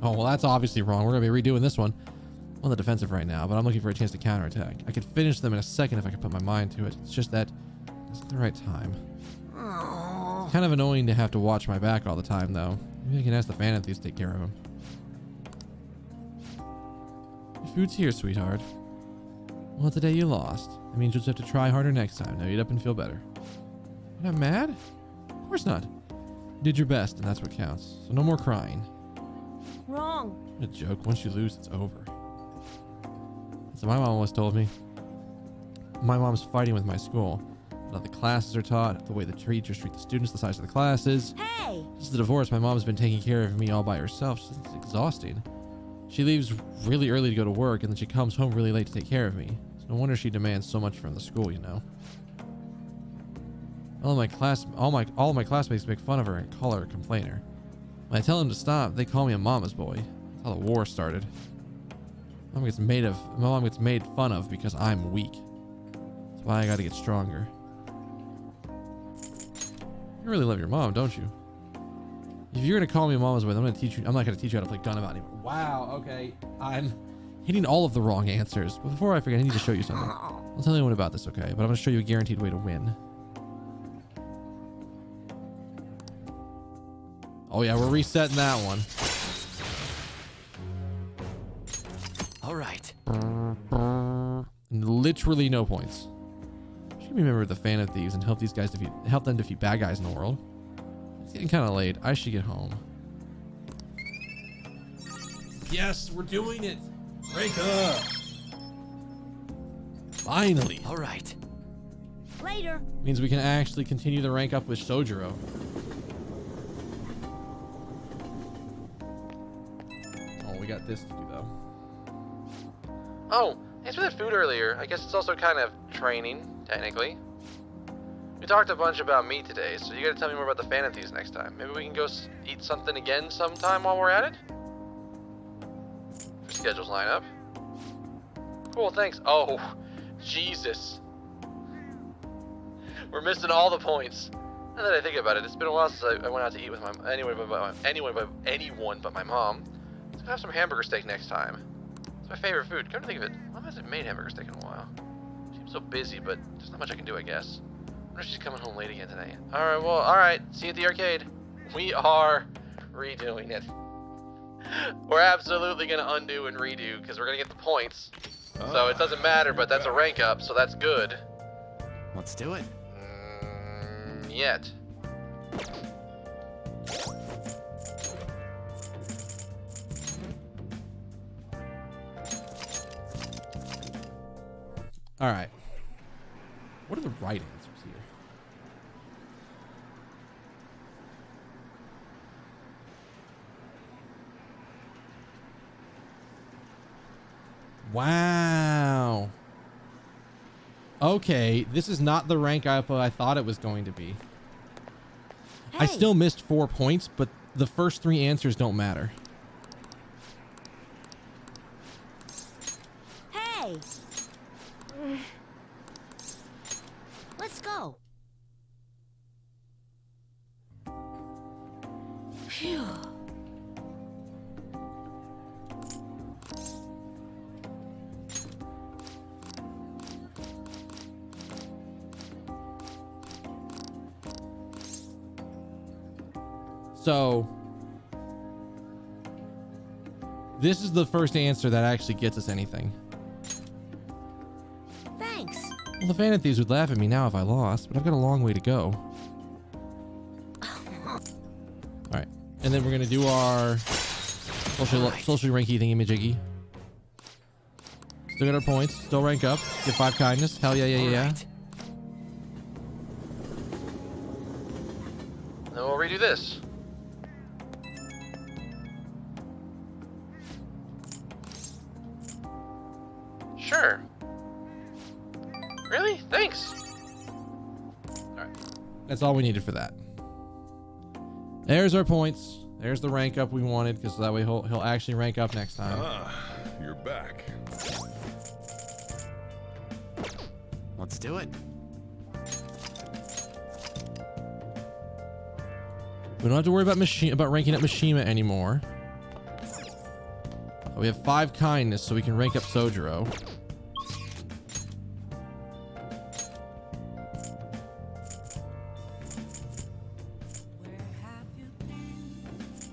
Oh, well, that's obviously wrong. We're going to be redoing this one. I'm on the defensive right now, but I'm looking for a chance to counterattack. I could finish them in a second if I could put my mind to it. It's just that it's not the right time. It's kind of annoying to have to watch my back all the time, though. Maybe I can ask the Phanathes to take care of him. Your food's here, sweetheart. Well, today you lost. It means you'll just have to try harder next time. Now eat up and feel better. You're not mad? Of course not. You did your best, and that's what counts. So no more crying. Wrong. What a joke. Once you lose, it's over. So my mom always told me. My mom's fighting with my school. How the classes are taught, the way the teachers treat the students, the size of the classes. Hey. Since the divorce, my mom's been taking care of me all by herself. It's exhausting. She leaves really early to go to work, and then she comes home really late to take care of me. It's no wonder she demands so much from the school, you know. All my classmates make fun of her and call her a complainer. When I tell them to stop, they call me a mama's boy. That's how the war started. My mom gets made fun of because I'm weak. That's why I gotta get stronger. You really love your mom, don't you? If you're gonna call me a mama's boy, I'm not gonna teach you how to play gun about anymore. Wow, okay. I'm hitting all of the wrong answers. But before I forget, I need to show you something. I'll tell anyone about this, okay? But I'm gonna show you a guaranteed way to win. Oh yeah, we're resetting that one. All right. Literally no points. I should be a member of the Phanathes and help them defeat bad guys in the world. It's getting kind of late. I should get home. Yes, we're doing it. Break up. Finally. All right. Later. Means we can actually continue the rank up with Sojiro. Oh, we got this to do though. Oh, thanks for that food earlier. I guess it's also kind of training, technically. We talked a bunch about meat today, so you gotta tell me more about the Phanathes next time. Maybe we can go eat something again sometime while we're at it? If schedules line up. Cool, thanks. Oh, Jesus. We're missing all the points. Now that I think about it, it's been a while since I went out to eat with anyone but my mom. Let's go have some hamburger steak next time. It's my favorite food. Come to think of it, Mom hasn't made hamburger steak in a while. She's so busy, but there's not much I can do, I guess. I wonder if she's coming home late again today. Alright, well, alright. See you at the arcade. We are redoing it. We're absolutely going to undo and redo because we're going to get the points. So it doesn't matter, but that's a rank up, so that's good. Let's do it. Yet. All right. What are the right answers here? Wow. Okay, this is not the rank up I thought it was going to be. Hey. I still missed 4 points, but the first 3 answers don't matter. Hey. Let's go. Phew. So this is the first answer that actually gets us anything. Thanks. Well, the Phantom Thieves would laugh at me now if I lost, but I've got a long way to go. All right, and then we're gonna do our social ranky thingy jiggy. Still got our points. Still rank up. Get 5 kindness. Hell yeah, yeah, yeah. Alright. Then we'll redo this. Sure. Really? Thanks. All right. That's all we needed for that. There's our points. There's the rank up we wanted, because that way he'll actually rank up next time. Ah, you're back. Let's do it. We don't have to worry about ranking up Mishima anymore. We have 5 kindness, so we can rank up Sojiro.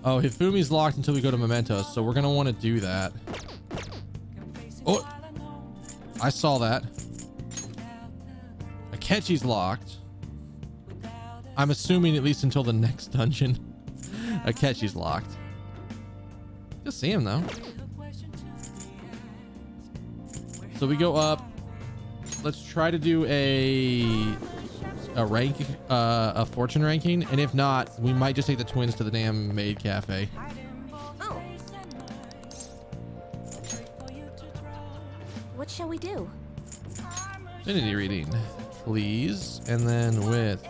Oh, Hifumi's locked until we go to Mementos, so we're gonna want to do that. Oh, I saw that. Akechi's locked. I'm assuming at least until the next dungeon. Akechi's locked. You'll see him though. So we go up. Let's try to do a fortune ranking, and if not, we might just take the twins to the damn maid cafe. Oh. What shall we do? Affinity reading, please, and then with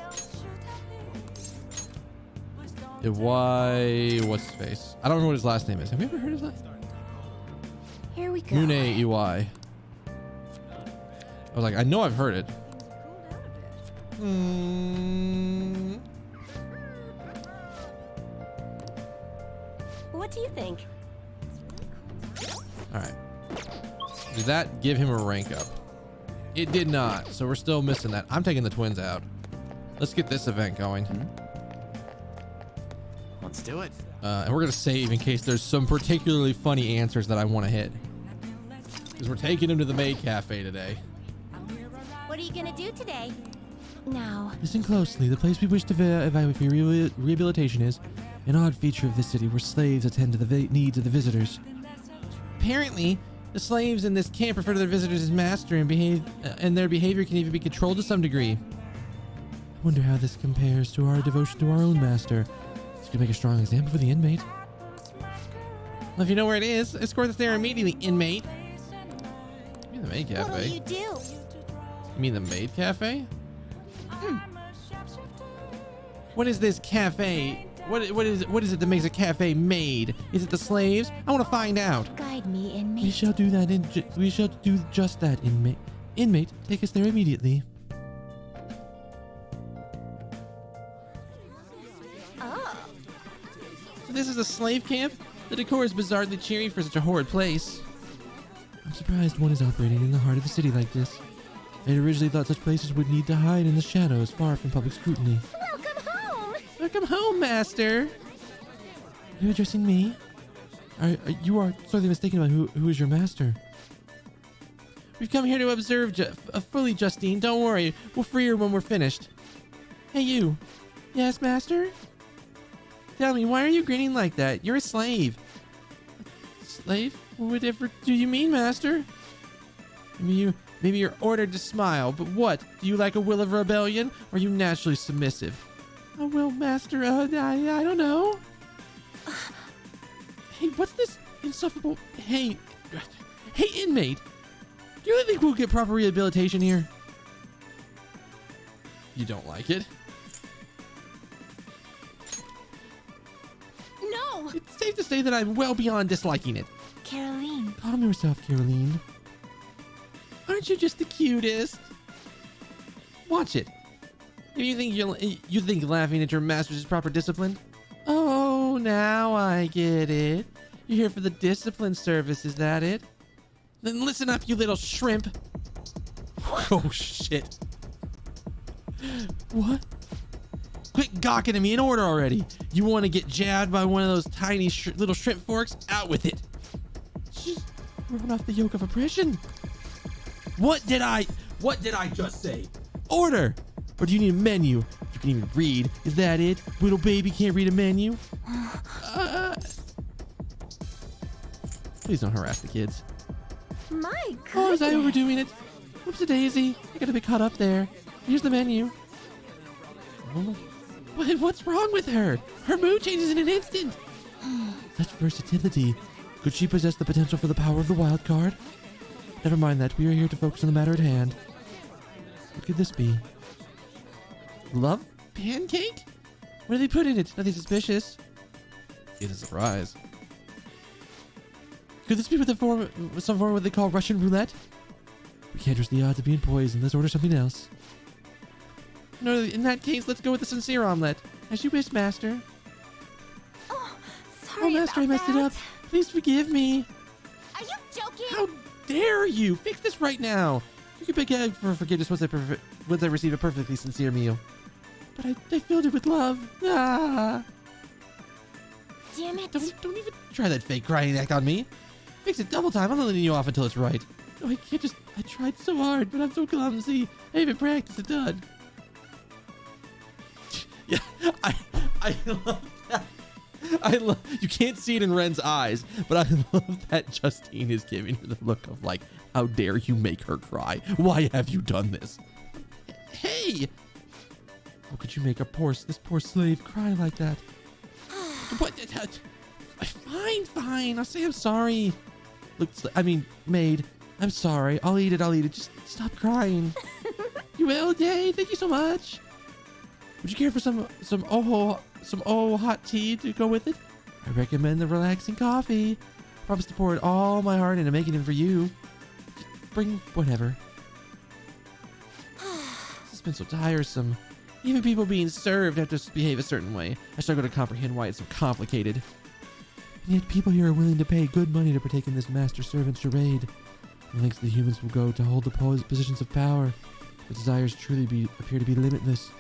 what's his face? I don't know what his last name is. Have we ever heard his last name? Here we go. Mune EY. I was like, I know I've heard it. What do you think? All right. Did that give him a rank up? It did not. So we're still missing that. I'm taking the twins out. Let's get this event going. Let's do it. And we're going to save in case there's some particularly funny answers that I want to hit. Because we're taking him to the maid cafe today. What are you gonna do today? Now, Listen closely. The place we wish to evaluate for rehabilitation is an odd feature of this city where slaves attend to the needs of the visitors. Apparently, the slaves in this camp refer to their visitors as master and their behavior can even be controlled to some degree. I wonder how this compares to our devotion to our own master. This could make a strong example for the inmate. Well, if you know where it is, escort us there immediately, inmate. You mean the maid What'll cafe? you do? You mean the maid cafe? What is this cafe? What is it that makes a cafe maid? Is it the slaves? I want to find out. guide me, inmate. We shall do that. We shall do just that, inmate. Inmate, take us there immediately. Oh. So this is a slave camp? The decor is bizarrely cheery for such a horrid place. I'm surprised one is operating in the heart of a city like this. I originally thought such places would need to hide in the shadows, far from public scrutiny. Welcome home. Welcome home, master. Are you addressing me? You are sorely mistaken about who is your master. We've come here to observe fully, Justine. Don't worry. We'll free her when we're finished. Hey, you. Yes, master? Tell me, why are you grinning like that? You're a slave. Slave? Whatever do you mean, master? Maybe you're ordered to smile, but what? Do you like a will of rebellion, or are you naturally submissive? Oh, well, master, I don't know. Hey, what's this insufferable... Hey, inmate. Do you really think we'll get proper rehabilitation here? You don't like it? No. It's safe to say that I'm well beyond disliking it. Caroline. Calm yourself, Caroline. Aren't you just the cutest? Watch it. If you think laughing at your masters is proper discipline? Oh, now I get it. You're here for the discipline service, is that it? Then listen up, you little shrimp. Oh shit. What? Quit gawking at me. In order already. You want to get jabbed by one of those tiny little shrimp forks? Out with it. Just run off the yoke of oppression. What did I just say? Order. Or do you need a menu? You can even read. Is that it? Little baby can't read a menu? Please don't harass the kids. My goodness. Oh, was I overdoing it? Whoops a daisy. I got a bit caught up there. Here's the menu. Oh, what's wrong with her? Her mood changes in an instant. Such versatility. Could she possess the potential for the power of the wild card? Never mind that. We are here to focus on the matter at hand. What could this be? Love pancake? What do they put in it? Nothing suspicious. It's a surprise. Could this be some form of what they call Russian roulette? We can't risk the odds of being poisoned. Let's order something else. No, in that case, let's go with the sincere omelet. As you wish, Master. Oh, sorry. Oh, Master, I messed it up. Please forgive me. Are you joking? How dare you? Fix this right now. You can beg for forgiveness once I receive a perfectly sincere meal. But I filled it with love. Ah. Damn it. Don't even try that fake crying act on me. Fix it double time. I'm not letting you off until it's right. No, I can't just... I tried so hard, but I'm so clumsy. I haven't practiced a ton. Yeah, I love that. You can't see it in Ren's eyes, but I love that Justine is giving her the look of like, how dare you make her cry? Why have you done this? Hey! How could you make this poor slave cry like that? What? Fine. I'll say I'm sorry. Look, maid, I'm sorry. I'll eat it. Just stop crying. You will? Yay, thank you so much. Would you care for some hot tea to go with it? I recommend the relaxing coffee. Promise to pour it all my heart into making it for you. Just bring whatever. This has been so tiresome. Even people being served have to behave a certain way. I struggle to comprehend why it's so complicated. And yet people here are willing to pay good money to partake in this master-servant charade. The lengths the humans will go to hold the positions of power. The desires truly appear to be limitless.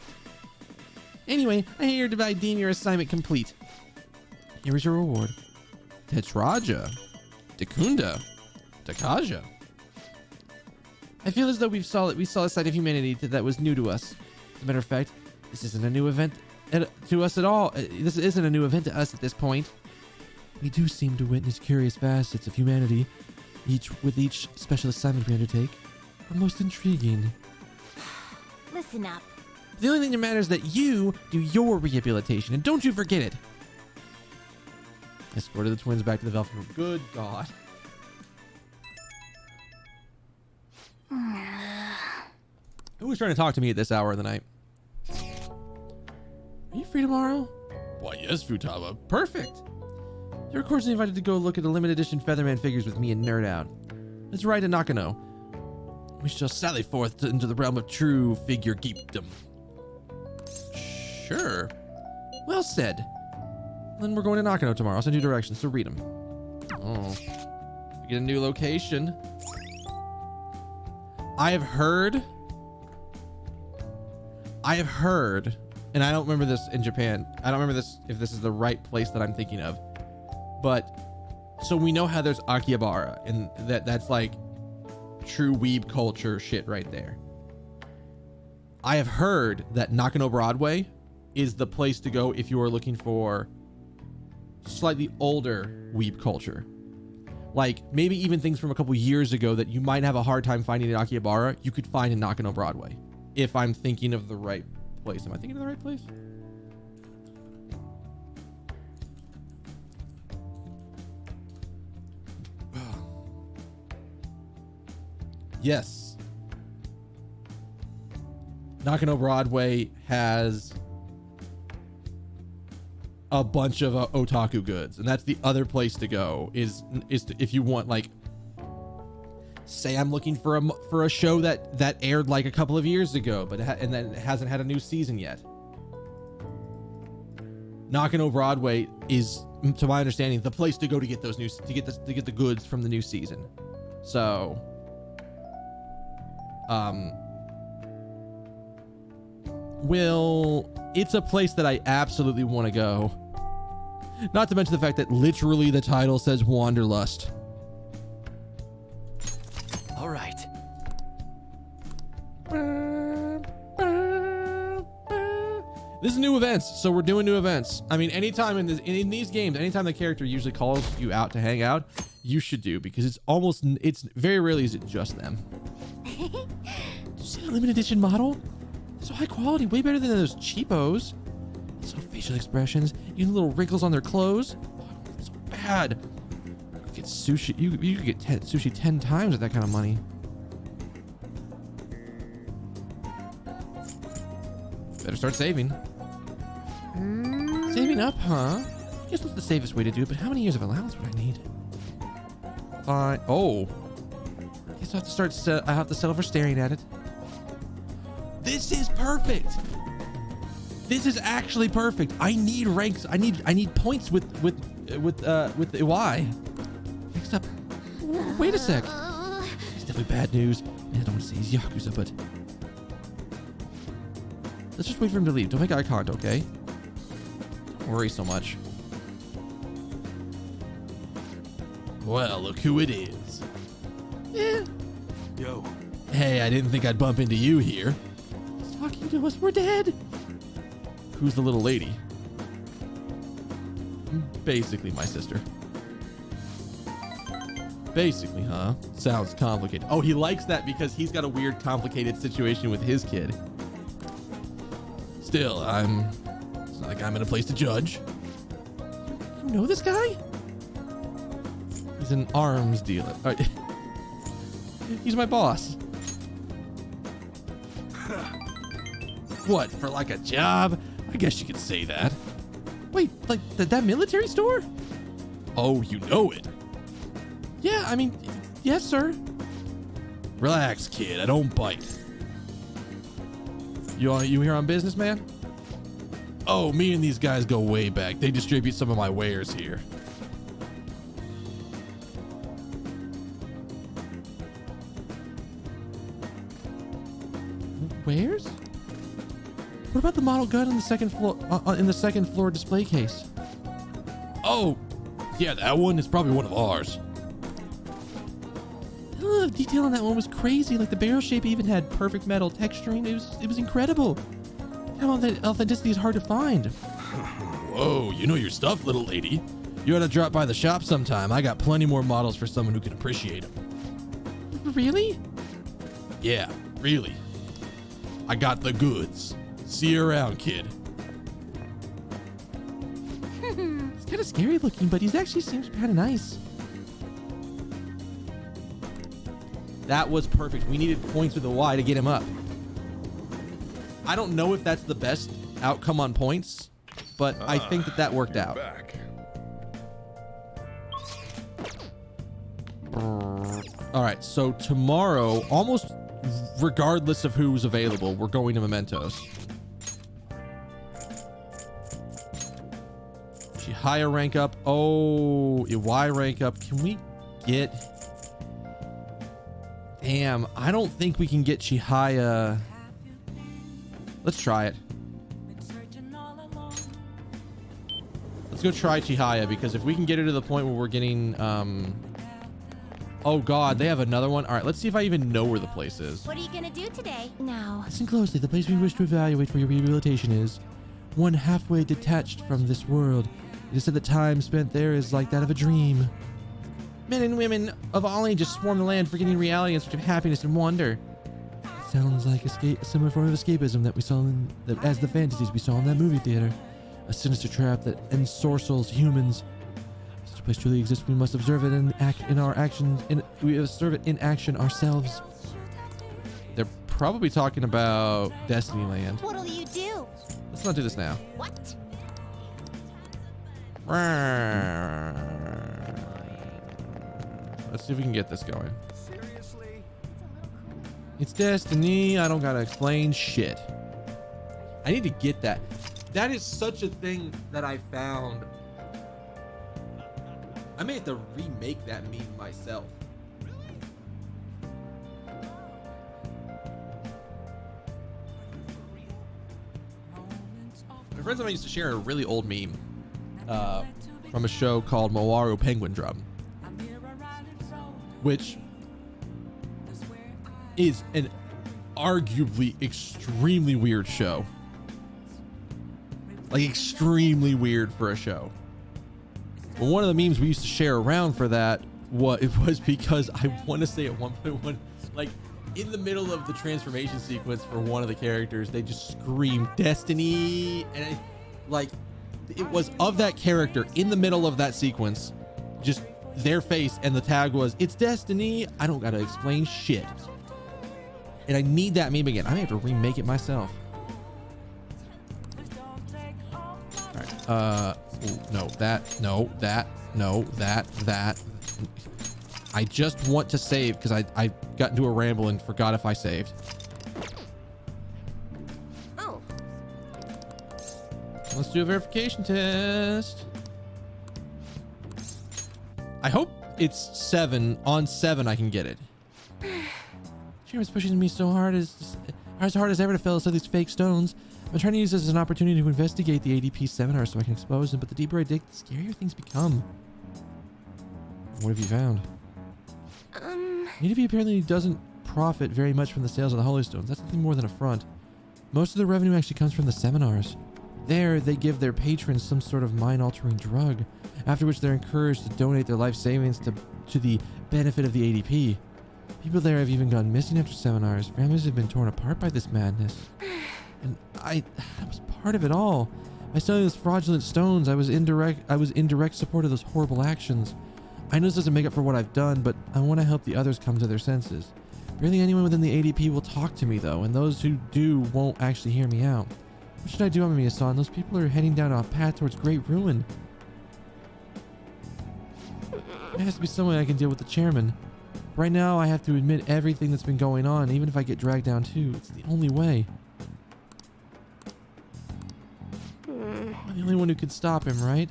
Anyway, I hereby deem your assignment complete. Here is your reward. Tetraja. Dekunda. Dakaja. I feel as though we saw a side of humanity that was new to us. As a matter of fact, this isn't a new event to us at all. This isn't a new event to us at this point. We do seem to witness curious facets of humanity, with each special assignment we undertake. Are most intriguing. Listen up. The only thing that matters is that you do your rehabilitation, and don't you forget it. Escorted the twins back to the Velvet Room. Good God. Who was trying to talk to me at this hour of the night? Are you free tomorrow? Why, yes, Futaba. Perfect. You're of course invited to go look at the limited edition Featherman figures with me and Nerd Out. Let's ride to Nakano. We shall sally forth into the realm of true figure geekdom. Sure. Well said. Then we're going to Nakano tomorrow. I'll send you directions, so read them. Oh. We get a new location. I have heard, and I don't remember this in Japan. I don't remember this if this is the right place that I'm thinking of. But so we know how there's Akihabara, and that's like true weeb culture shit right there. I have heard that Nakano Broadway is the place to go if you are looking for slightly older weeb culture. Like maybe even things from a couple years ago that you might have a hard time finding in Akihabara, you could find in Nakano Broadway. If I'm thinking of the right place. Am I thinking of the right place? Yes. Nakano Broadway has a bunch of otaku goods, and that's the other place to go is if you want, like, say I'm looking for a show that aired like a couple of years ago, but and then it hasn't had a new season yet. Nakano Broadway is, to my understanding, the place to go to get those to get the goods from the new season. So, it's a place that I absolutely want to go. Not to mention the fact that literally the title says Wanderlust. All right. This is new events, so we're doing new events. I mean, anytime in these games, anytime the character usually calls you out to hang out, you should do, because it's very rarely is it just them. Did you see the limited edition model? So high quality, way better than those cheapos. So facial expressions, even little wrinkles on their clothes. Oh, so bad. You could get sushi. You could get sushi 10 times with that kind of money. Better start saving. Saving up, huh? I guess that's the safest way to do it, but how many years of allowance would I need? Fine. Oh. Guess I have to I have to settle for staring at it. This is perfect. This is actually perfect. I need ranks. I need points with the Y. Next up. Wait a sec. It's definitely bad news. Man, I don't want to say he's Yakuza, but let's just wait for him to leave. Don't make eye contact, okay? Don't worry so much. Well, look who it is. Yeah. Yo. Hey, I didn't think I'd bump into you here. He's talking to us. We're dead. Who's the little lady? Basically my sister. Basically, huh? Sounds complicated. Oh, he likes that because he's got a weird, complicated situation with his kid. Still, it's not like I'm in a place to judge. You know this guy? He's an arms dealer. He's my boss. What, for like a job? I guess you could say that. Wait, like that military store? Oh, you know it. Yeah, I mean, yes, sir. Relax, kid. I don't bite. You here on business, man? Oh, me and these guys go way back. They distribute some of my wares here. Wares? What about the model gun in the second floor display case? Oh, yeah, that one is probably one of ours. The detail on that one was crazy. Like the barrel shape even had perfect metal texturing. It was incredible. How that authenticity is hard to find. Whoa, you know your stuff, little lady. You ought to drop by the shop sometime. I got plenty more models for someone who can appreciate them. Really? Yeah, really. I got the goods. See you around, kid. He's kind of scary looking, but he actually seems kind of nice. That was perfect. We needed points with a Y to get him up. I don't know if that's the best outcome on points, but I think that worked out. Back. All right, so tomorrow, almost regardless of who's available, we're going to Mementos. Higher rank up. Oh, Y rank up. Can we get... Damn, I don't think we can get Chihaya. Let's try it. Let's go try Chihaya, because if we can get her to the point where we're getting... Oh god, they have another one. All right, let's see if I even know where the place is. What are you gonna do today? Now, Listen closely. The place we wish to evaluate for your rehabilitation is one halfway detached from this world. It is said that time spent there is like that of a dream. Men and women of all ages swarm the land, forgetting reality in search of happiness and wonder. It sounds like a similar form of escapism that we saw as the fantasies we saw in that movie theater. A sinister trap that ensorcels humans. If such a place truly exists, we must observe it we observe it in action ourselves. They're probably talking about Destiny Land. What'll you do? Let's not do this now. What? Let's see if we can get this going. It's Destiny. I don't gotta explain shit. I need to get that. That is such a thing that I found. I may have to remake that meme myself. friends and I used to share a really old meme from a show called Moaru Penguin Drum, which is an arguably extremely weird show. Like extremely weird for a show. But one of the memes we used to share around for that, it was because I want to say at one point, like in the middle of the transformation sequence for one of the characters, they just screamed Destiny, and it was of that character in the middle of that sequence, just their face, and the tag was, "It's Destiny." I don't gotta explain shit. And I need that meme again. I may have to remake it myself. All right. No, that. I just want to save because I got into a ramble and forgot if I saved. Oh. Let's do a verification test. I hope it's 7. On 7, I can get it. Chairman's pushing me so hard as ever to fill us with these fake stones. I'm trying to use this as an opportunity to investigate the ADP seminars so I can expose them, but the deeper I dig, the scarier things become. What have you found? ADP apparently doesn't profit very much from the sales of the Holy Stones. That's nothing more than a front. Most of the revenue actually comes from the seminars. There, they give their patrons some sort of mind-altering drug, after which they're encouraged to donate their life savings to the benefit of the ADP. People there have even gone missing after seminars. Families have been torn apart by this madness. And I was part of it all. By selling those fraudulent stones, I was in direct support of those horrible actions. I know this doesn't make up for what I've done, but I want to help the others come to their senses. Barely anyone within the ADP will talk to me, though, and those who do won't actually hear me out. What should I do, Amamiya-san? Those people are heading down a path towards great ruin. There has to be some way I can deal with the chairman. Right now, I have to admit everything that's been going on, even if I get dragged down too. It's the only way. I'm the only one who could stop him, right?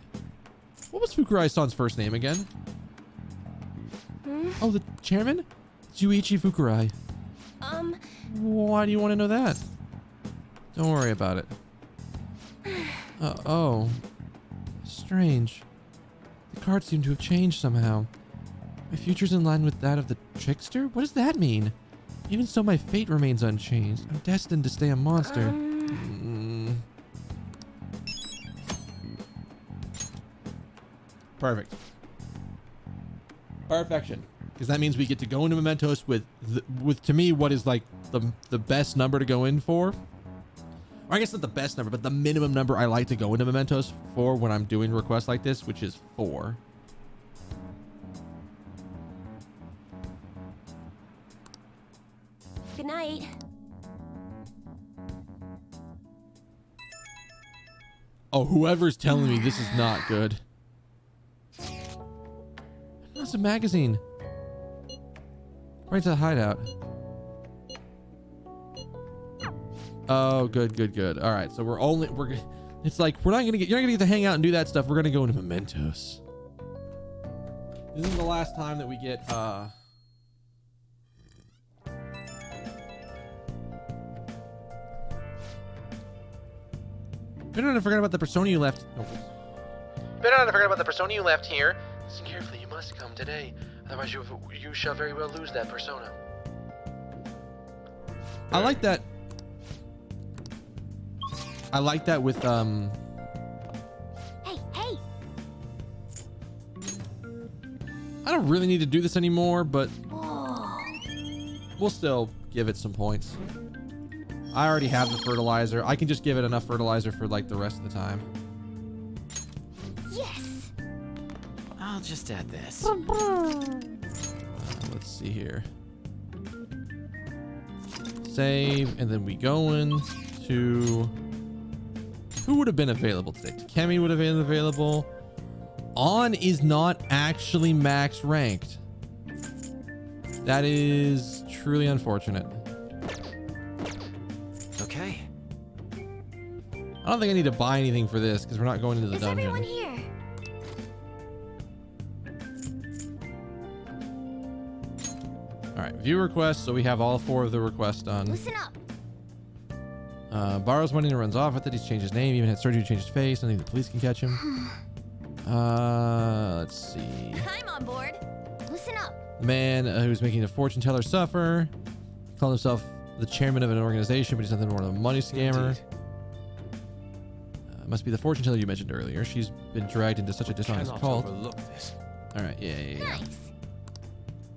What was Fukurai-san's first name again? Oh, the chairman? Juichi Fukurai. Why do you want to know that? Don't worry about it. Oh. Strange. The cards seem to have changed somehow. My future's in line with that of the trickster? What does that mean? Even so, my fate remains unchanged. I'm destined to stay a monster. Perfect. Perfection. Because that means we get to go into Mementos with to me, what is like the best number to go in for. Or I guess not the best number, but the minimum number I like to go into Mementos for when I'm doing requests like this, which is 4. Good night. Oh, whoever's telling me this is not good. That's a magazine. Right to the hideout. Oh, good. All right, so it's like you're not gonna get to hang out and do that stuff. We're gonna go into Mementos. This is the last time that we get Better not to forget about the persona you left. Oh. Better not to forget about the persona you left here. Listen carefully, you must come today. Otherwise you shall very well lose that persona. I like that. I like that with Hey. I don't really need to do this anymore, but Whoa. we'll still give it some points. I already have the fertilizer. I can just give it enough fertilizer for like the rest of the time. Yes. I'll just add this. Let's see here. Save, and then we go into who would have been available today? Takemi would have been available. On is not actually max ranked. That is truly unfortunate. Okay. I don't think I need to buy anything for this because we're not going into the Is dungeon. everyone here? All right, view requests. So we have all 4 of the requests done. Listen up. Borrows money and runs off with it. He's changed his name, even had surgery to change his face. I think the police can catch him. Let's see. I'm on board. Listen up. The man who's making a fortune teller suffer. Called himself the chairman of an organization, but he's nothing more than a money scammer. Indeed. Must be the fortune teller you mentioned earlier. She's been dragged into such a dishonest Cannot cult. overlook this. All right, yeah. Nice.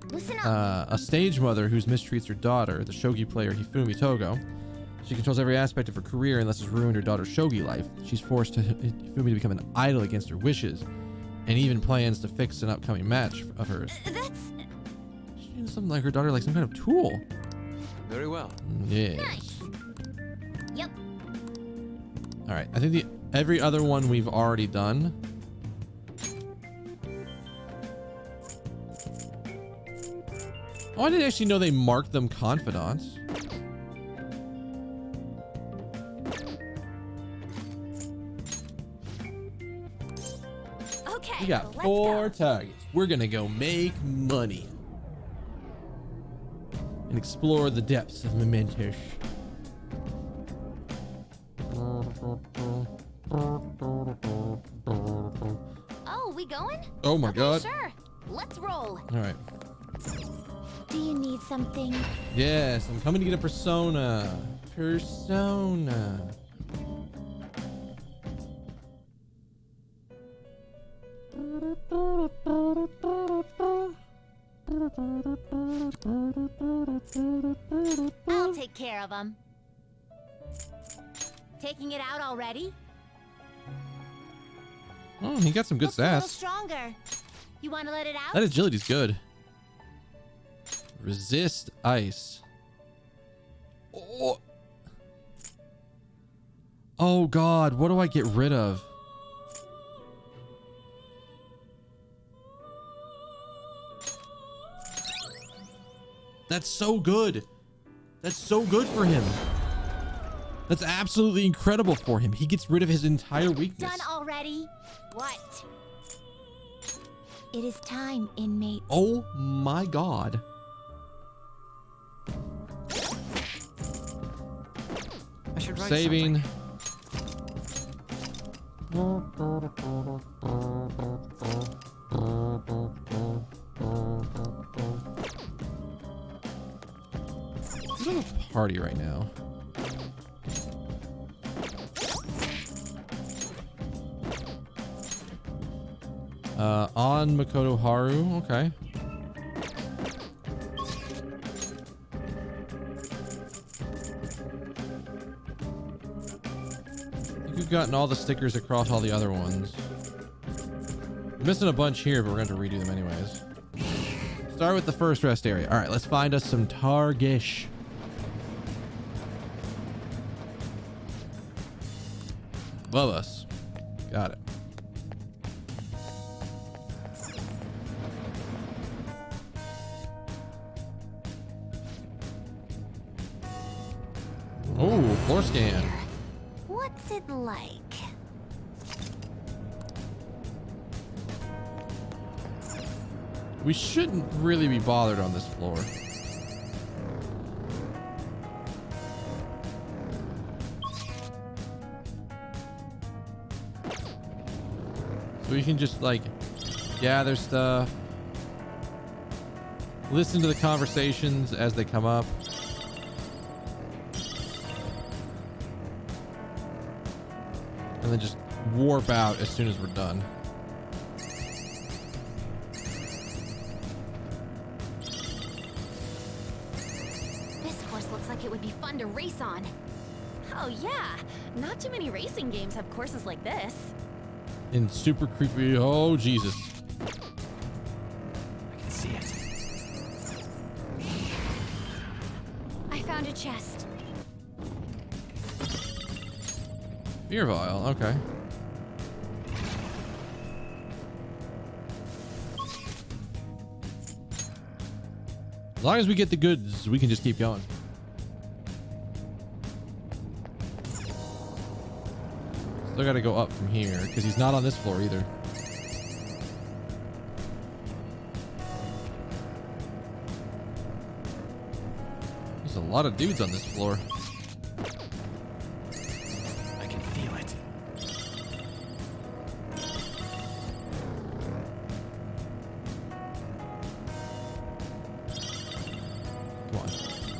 Listen up. A stage mother who mistreats her daughter, the shogi player Hifumi Togo. She controls every aspect of her career and thus has ruined her daughter's shogi life. She's forced Hifumi to become an idol against her wishes, and even plans to fix an upcoming match of hers. That's She uses something like her daughter like some kind of tool. Very well. Yes. nice. Yep. All right. I think every other one we've already done. Oh, I didn't actually know they marked them confidants. Okay. We got let's 4 go. targets. We're gonna go make money and explore the depths of Mementos. Oh, we going? Oh my god. Sure. Let's roll. All right. Do you need something? Yes, I'm coming to get a persona. Persona. I'll take care of them. Taking it out already? Oh, he got some good Looks a little stats. stronger. You want to let it out? That agility's good. Resist ice. Oh. Oh god, what do I get rid of? That's so good. That's so good for him. That's absolutely incredible for him. He gets rid of his entire weakness. Done already? What? It is time, inmate. Oh my god. I should write Saving. He's on a party right now. On Makoto Haru. Okay. I think we've gotten all the stickers across all the other ones. We're missing a bunch here, but we're going to redo them anyways. Start with the first rest area. All right, let's find us some Targish. Love us. Got it. Oh, floor scan. What's it like? We shouldn't really be bothered on this floor. So we can just like gather stuff, listen to the conversations as they come up. And then just warp out as soon as we're done. This course looks like it would be fun to race on. Oh yeah, not too many racing games have courses like this. In super creepy. Oh, Jesus. I can see it. I found a chest. Beer vial. Okay. As long as we get the goods, we can just keep going. Still got to go up from here because he's not on this floor either. There's a lot of dudes on this floor.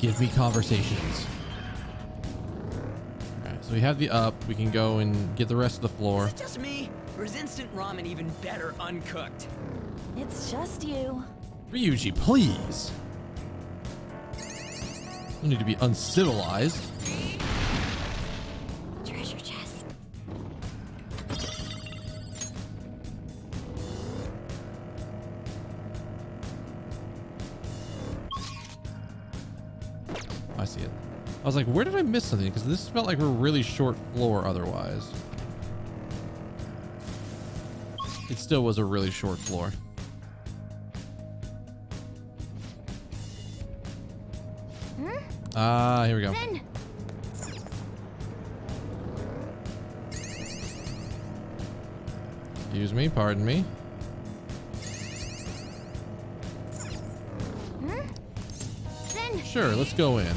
Give me conversations. Alright, so we have the up. We can go and get the rest of the floor. Is it just me? Or is instant ramen even better uncooked? It's just you. Ryuji, please. You need to be uncivilized. Treasure chest. I see it. I was like, where did I miss something? Because this felt like a really short floor otherwise. It still was a really short floor. Ah, here we go. Then Excuse me, pardon me. then Sure, let's go in.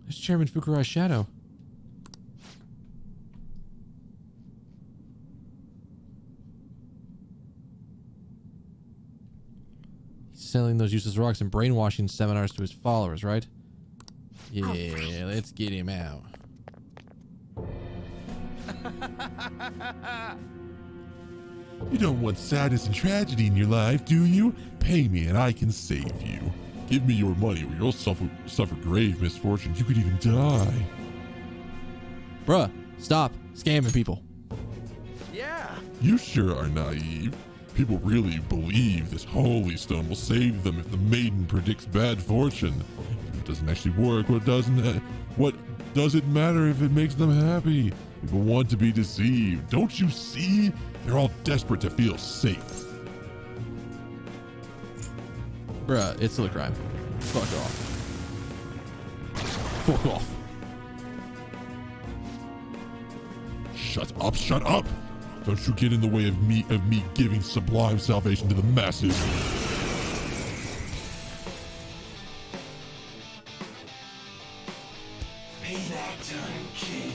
It's Chairman Fukurai's shadow. He's selling those useless rocks and brainwashing seminars to his followers, right? Yeah, let's get him out. You don't want sadness and tragedy in your life, do you? Pay me and I can save you. Give me your money or you'll suffer grave misfortune. You could even die. Bruh, stop scamming people. Yeah. You sure are naive. People really believe this holy stone will save them if the maiden predicts bad fortune. If it doesn't actually work, what does it matter if it makes them happy? People want to be deceived. Don't you see? They're all desperate to feel safe. Bruh, it's still a crime. Fuck off. Fuck off. Shut up, shut up! Don't you get in the way of me giving sublime salvation to the masses. Payback time, kid.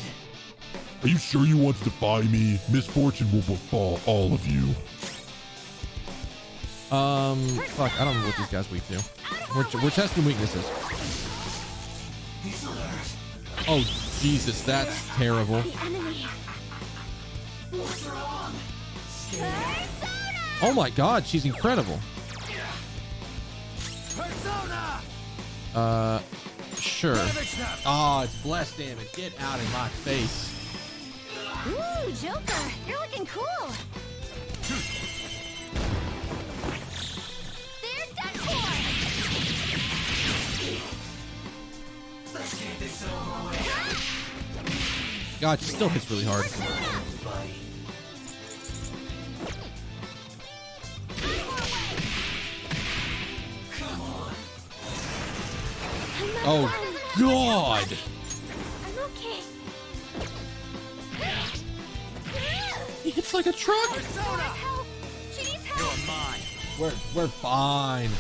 Are you sure you want to defy me? Misfortune will befall all of you. Fuck, I don't know what these guys weak to. We're testing weaknesses. Oh, Jesus, that's terrible. the enemy. What's wrong? Oh my God, she's incredible. Persona! Sure. Damage them! Oh, it's blessed damage. Get out of my face. Ooh, Joker, you're looking cool. There's that core. Let's get this over with. God, she still hits really hard. Come on. Oh, God. I'm okay. It's like a truck. Persona! Help! She needs help. You're mine. We're fine.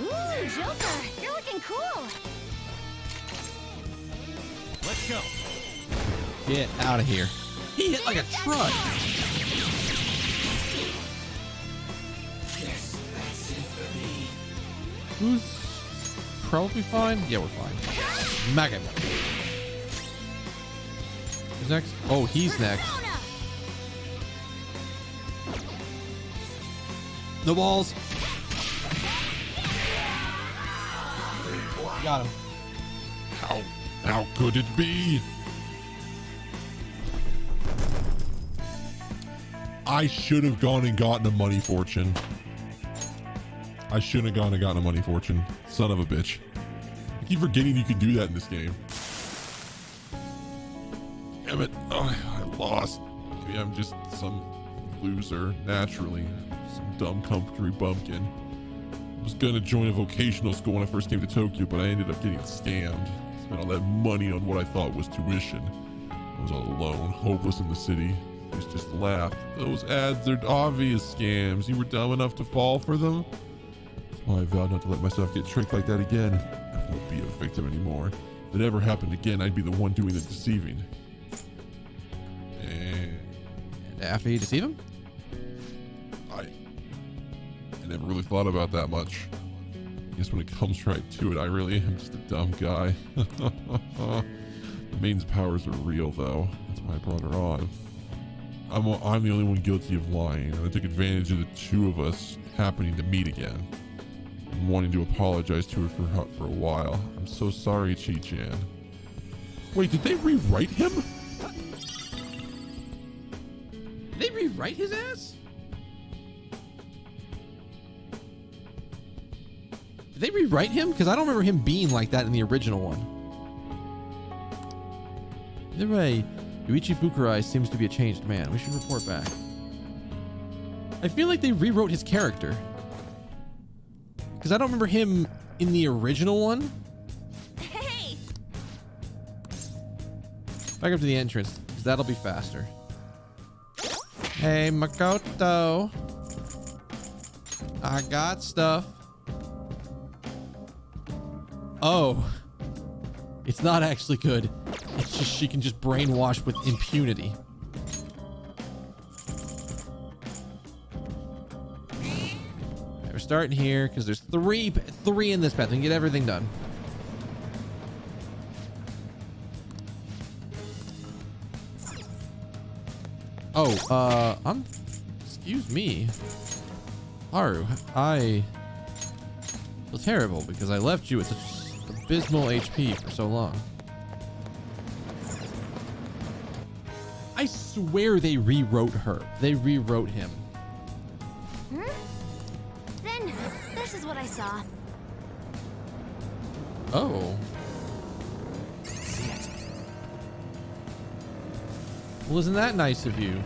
Ooh, Joker, you're looking cool. Let's go. Get out of here. He hit like a truck. Yes, that's it for me. Who's probably fine? Yeah, we're fine. Smack him. Who's next? Oh, he's next. Persona! No balls. Got him. How could it be? I should have gone and gotten a money fortune. I shouldn't have gone and gotten a money fortune. Son of a bitch. I keep forgetting you can do that in this game. Damn it. Oh, I lost. Maybe I'm just some loser, naturally. Some dumb country bumpkin. I was gonna join a vocational school when I first came to Tokyo, but I ended up getting scammed. Spent all that money on what I thought was tuition. I was all alone, hopeless in the city. I just laughed. Those ads are obvious scams. You were dumb enough to fall for them? That's why I vowed not to let myself get tricked like that again. I won't be a victim anymore. If it ever happened again, I'd be the one doing the deceiving. And After you deceive him? I never really thought about that much. I guess when it comes right to it, I really am just a dumb guy. The maiden's powers are real, though. That's why I brought her on. I'm the only one guilty of lying, and I took advantage of the two of us happening to meet again. I'm wanting to apologize to her for a while. I'm so sorry, Chi-chan. Wait, did they rewrite him? Did they rewrite his ass? Did they rewrite him? Because I don't remember him being like that in the original one. Either way, Yuichi Fukurai seems to be a changed man. We should report back. I feel like they rewrote his character. Because I don't remember him in the original one. Hey! Back up to the entrance, because that'll be faster. Hey, Makoto. I got stuff. Oh. It's not actually good. It's just she can just brainwash with impunity. Okay, we're starting here because there's three in this path. We can get everything done. Oh, excuse me. Haru, I feel terrible because I left you at such abysmal HP for so long. I swear they rewrote her. They rewrote him. Then, this is what I saw. Oh. Well, isn't that nice of you?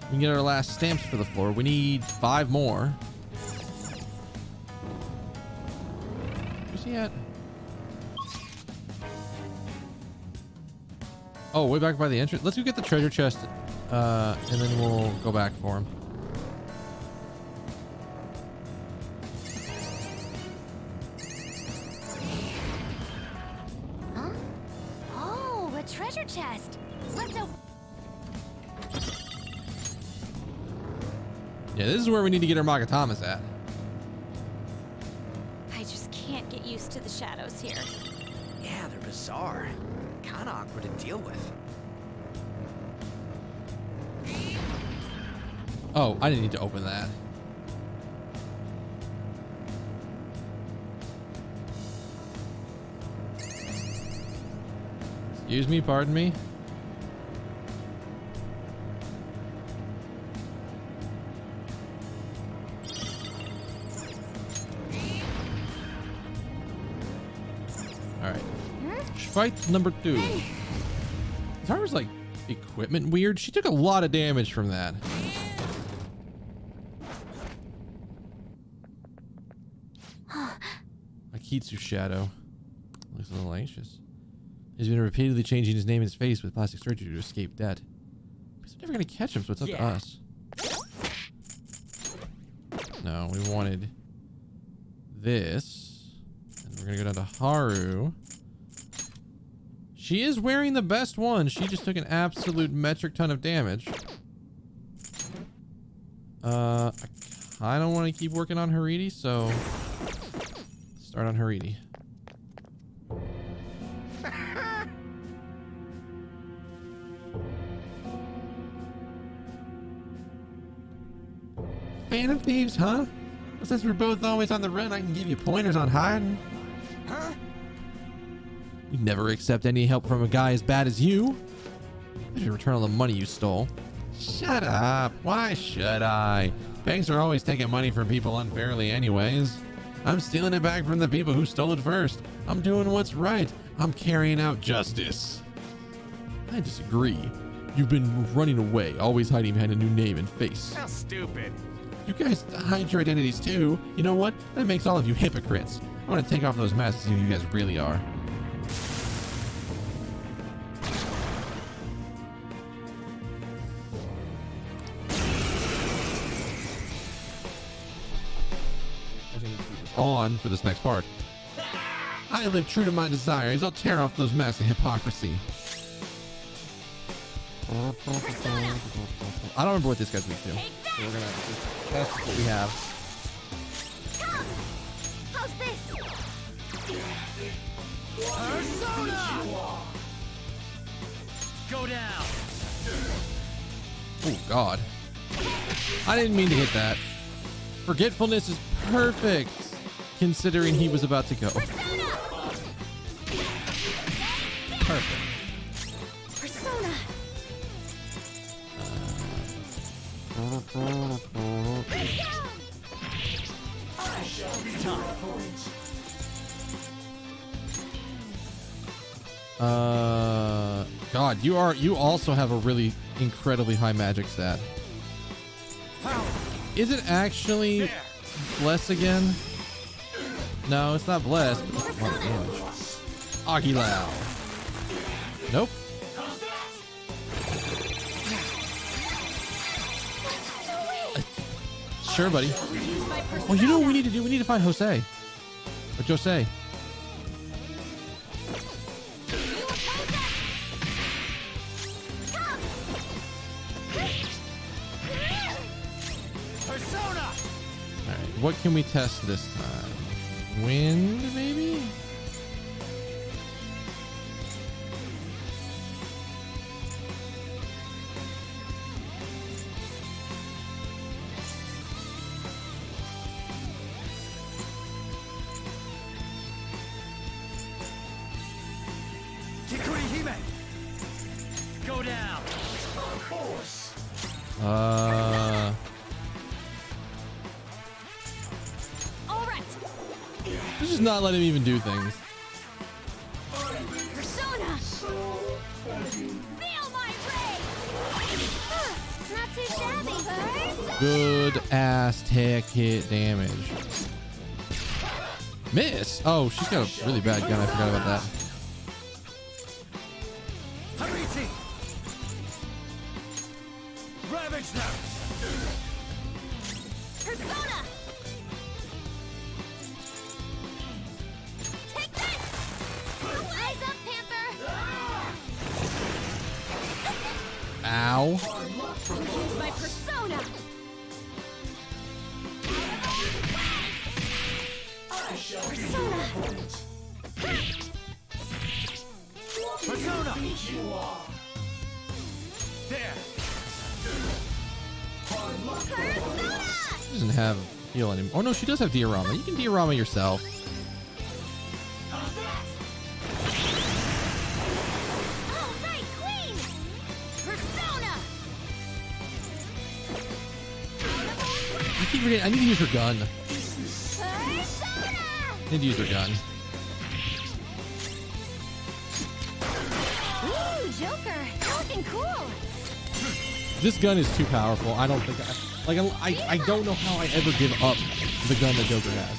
We can get our last stamps for the floor. We need 5 more. Where's he at? Oh, way back by the entrance. Let's go get the treasure chest, and then we'll go back for him. Huh? Oh, a treasure chest. Let's open. Yeah, this is where we need to get our Magatamas at. I just can't get used to the shadows here. Yeah, they're bizarre. Kinda awkward to deal with. Oh, I didn't need to open that. Excuse me, pardon me. All right. Fight number 2. Is ours like equipment weird? She took a lot of damage from that. Akitsu's shadow looks a little anxious. He's been repeatedly changing his name and his face with plastic surgery to escape debt. We're never gonna catch him, so it's up to us. No, we wanted this. And we're gonna go down to Haru. She is wearing the best one. She just took an absolute metric ton of damage. I kind of want to keep working on Haridi, so start on Haridi. Fan of thieves, huh? Well, since we're both always on the run, I can give you pointers on hiding. Huh? You never accept any help from a guy as bad as you. You should return all the money you stole. Shut up. Why should I? Banks are always taking money from people unfairly anyways. I'm stealing it back from the people who stole it first. I'm doing what's right. I'm carrying out justice. I disagree. You've been running away, always hiding behind a new name and face. How stupid. You guys hide your identities too. You know what? That makes all of you hypocrites. I want to take off those masks and see who you guys really are. on for this next part. I live true to my desires. I'll tear off those masks of hypocrisy. I don't remember what this guy's weak to. So we're gonna just test what we have. Come! How's this? Persona! Go down. Oh God. I didn't mean to hit that. Forgetfulness is perfect, considering he was about to go. Persona! Perfect. Persona! I shall be your opponent. God, you also have a really incredibly high magic stat. Is it actually bless again? No, it's not bless, but it's a lot of damage. Aguilau. Nope. Sure, buddy. Oh, you know what we need to do? We need to find Jose. Or Jose. Persona! Alright, what can we test this time? Wind, maybe? Kikuri Hime! Go down! Of course. Alright! Let's just not let him even do things. Persona! Feel my rage! It's not too shabby. Persona! Good ass tech hit damage. Miss? Oh, she's got a really bad gun. I forgot about that. Hariti! Ravage them! Persona! Take this! Eyes up, Panther! Ow. Use my persona! I shall be Persona! your opponent. Persona! Beat you all. There! Persona! She doesn't have heal anymore. Oh no, she does have diorama. You can diorama yourself. All right, Queen! Persona! I keep forgetting. I need to use her gun. Persona! I need to use her gun. Ooh, Joker! You're looking cool! This gun is too powerful. I don't think I don't know how I ever give up the gun that Joker has.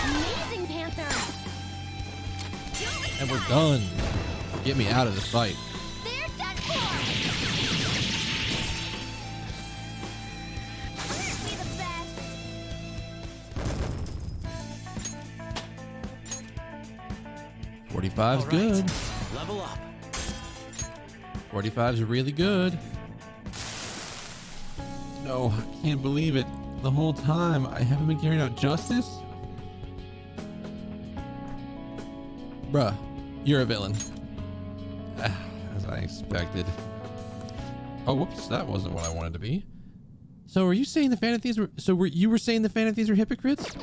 Amazing, Panther! And we're done. Get me out of this fight. They're done for! Aren't we the best? 45's All right. good. Level up. 45's really good. No, I can't believe it. The whole time I haven't been carrying out justice. Bruh, you're a villain. As I expected. Oh, whoops, that wasn't what I wanted to be. So are you saying the Phantom were you were saying the Phantom are hypocrites?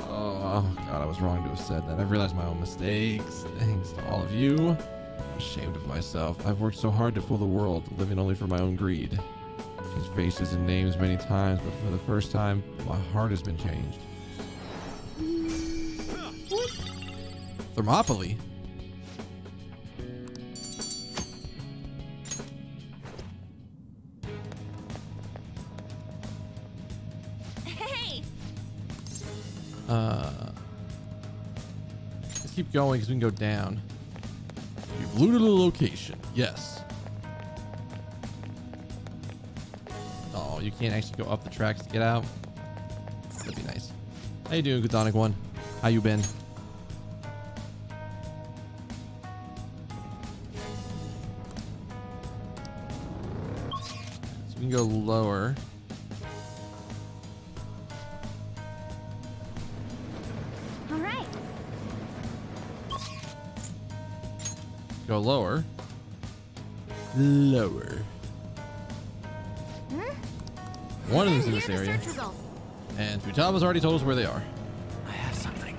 Oh god, I was wrong to have said that. I've realized my own mistakes. Thanks to all of you. I'm ashamed of myself. I've worked so hard to fool the world, living only for my own greed. Changed faces and names many times, but for the first time, my heart has been changed. Thermopylae? Hey! Let's keep going because we can go down. You've Looted a location. Yes. Oh, you can't actually go up the tracks to get out. That'd be nice. How you doing, Gutonic One? How you been? So we can go lower. All right. Go lower. Lower. One of them's in this area. And Futaba's already told us where they are. I have something.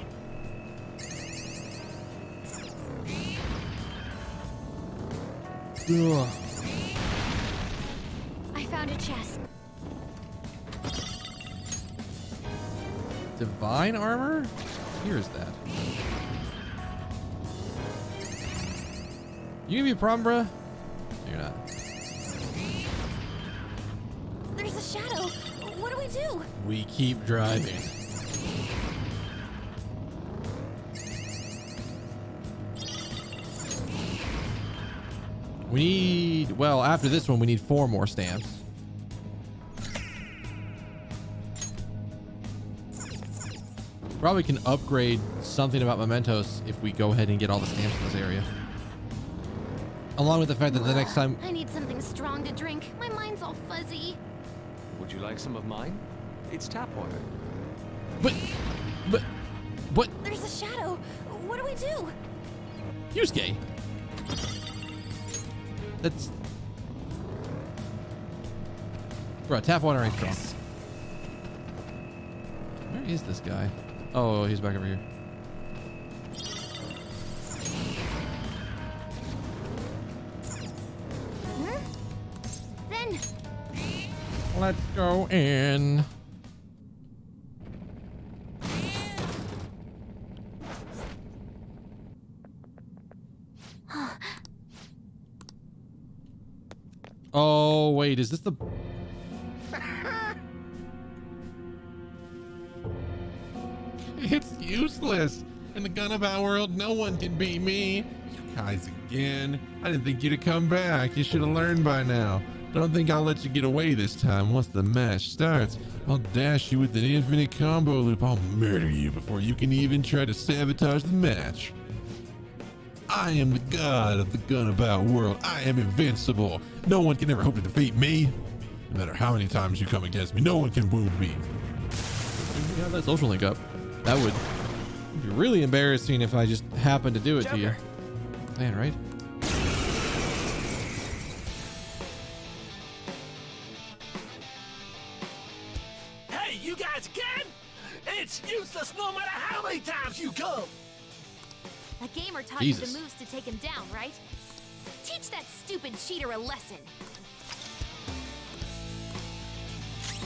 Ugh. I found a chest. Divine armor? Here is that. You gonna be a problem, bruh? No, you're not. There's a shadow. What do we do? We keep driving. We need, well, after this one, we need 4 more stamps. Probably can upgrade something about mementos if we go ahead and get all the stamps in this area. Along with the fact that the next time... I need something strong to drink. My mind's all fuzzy. Would you like some of mine? It's tap water. But, what? There's a shadow. What do we do? Yusuke. That's... Bro, tap water ain't strong. Where is this guy? Oh, he's back over here. Then Let's go in. Oh, wait, is this the... It's useless. In the Gunabout world, no one can beat me. You guys again. I didn't think you'd have come back. You should have learned by now. Don't think I'll let you get away this time. Once the match starts, I'll dash you with an infinite combo loop. I'll murder you before you can even try to sabotage the match. I am the god of the Gunabout world. I am invincible. No one can ever hope to defeat me. No matter how many times you come against me, no one can wound me. We have that social link up. That would be really embarrassing if I just happened to do it to you. Man, right? Hey, you guys again? It's useless no matter how many times you come. That gamer taught you Jesus. the moves to take him down, right? Teach that stupid cheater a lesson.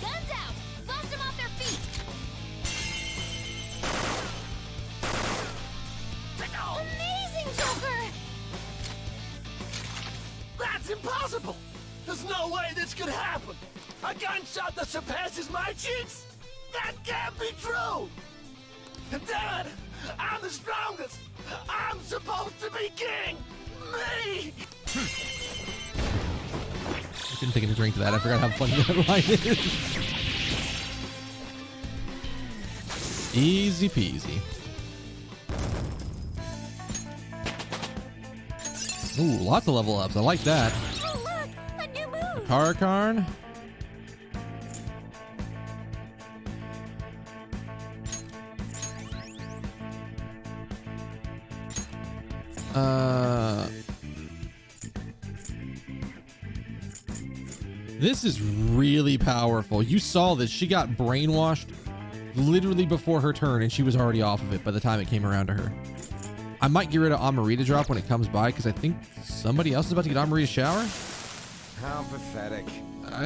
Guns out! Bust them off their feet! amazing, Joker. That's impossible. There's no way this could happen. A gunshot that surpasses my cheeks? That can't be true. Damn it! I'm the strongest. I'm supposed to be king. Me. I shouldn't take a drink to that. I forgot how funny that line is. Easy peasy. Ooh, lots of level ups. I like that. Oh, look, a new move. Karakarn. This is really powerful. You saw this. She got brainwashed literally before her turn, and she was already off of it by the time it came around to her. I might get rid of Amarita drop when it comes by, because I think somebody else is about to get Amarita shower. How pathetic.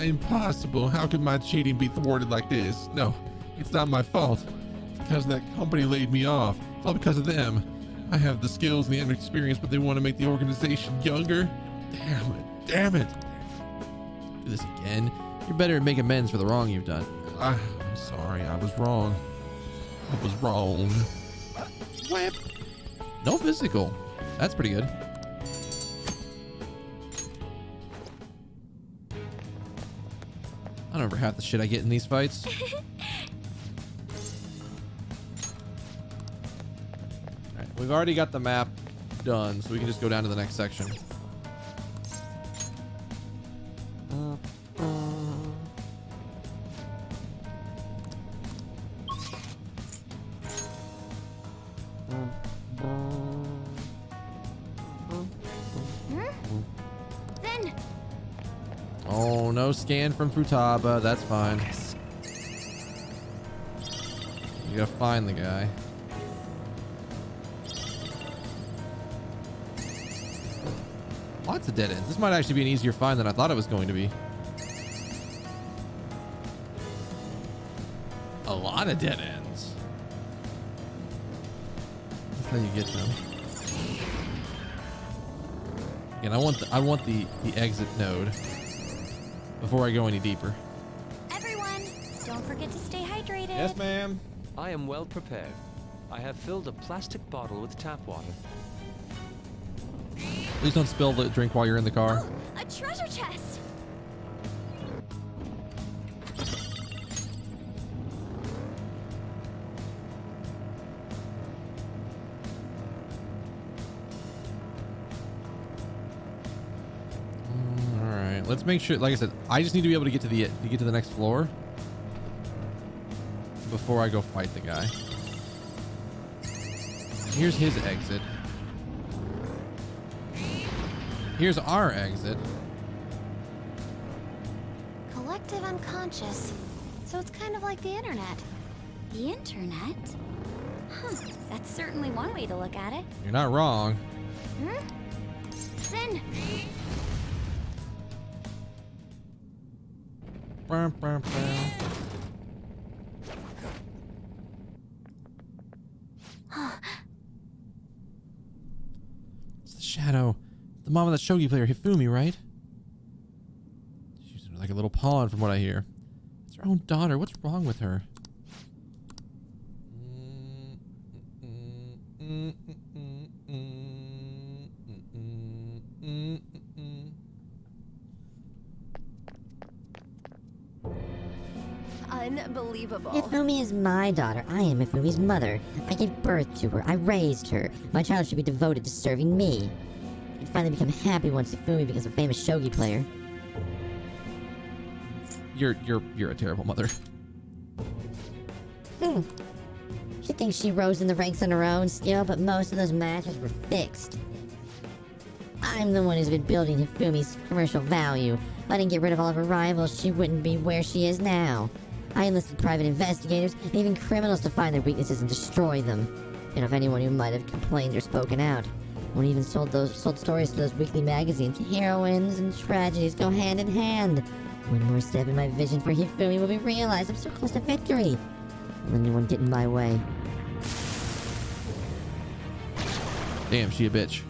Impossible. How could my cheating be thwarted like this? No, it's not my fault. It's because that company laid me off. It's all because of them. I have the skills and the experience, but they want to make the organization younger. Damn it. Damn it. Do this again. You're better at making amends for the wrong you've done. I'm sorry. I was wrong. I was wrong. Whip. No physical. That's pretty good. don't remember half the shit I get in these fights. Alright, we've already got the map done, so we can just go down to the next section. Oh, no scan from Futaba. That's fine. You gotta find the guy. Lots of dead ends. This might actually be an easier find than I thought it was going to be. A lot of dead ends. That's how you get them. Again, I want the exit node before I go any deeper. Everyone, don't forget to stay hydrated. Yes, ma'am. I am well prepared. I have filled a plastic bottle with tap water. Please don't spill the drink while you're in the car. Oh, a treasure chest. All right, let's make sure. Like I said, I just need to be able to get to the next floor before I go fight the guy. Here's his exit. Here's our exit. Collective unconscious. So it's kind of like the internet. The internet? Huh, that's certainly one way to look at it. You're not wrong. Then Bum, bum, bum. It's the shadow. The mom of that shogi player, Hifumi, right? She's like a little pawn from what I hear. It's her own daughter. What's wrong with her? Unbelievable. Ifumi is my daughter. I am Ifumi's mother. I gave birth to her. I raised her. My child should be devoted to serving me. I'd finally become happy once Ifumi becomes a famous shogi player. You're a terrible mother. She thinks she rose in the ranks on her own skill, but most of those matches were fixed. I'm the one who's been building Hifumi's commercial value. If I didn't get rid of all of her rivals, she wouldn't be where she is now. I enlisted private investigators and even criminals to find their weaknesses and destroy them. And if anyone who might have complained or spoken out. One even sold stories to those weekly magazines. Heroines and tragedies go hand in hand. One more step in my vision for Hifumi will be realized. I'm so close to victory. Will anyone get in my way? Damn, she a bitch.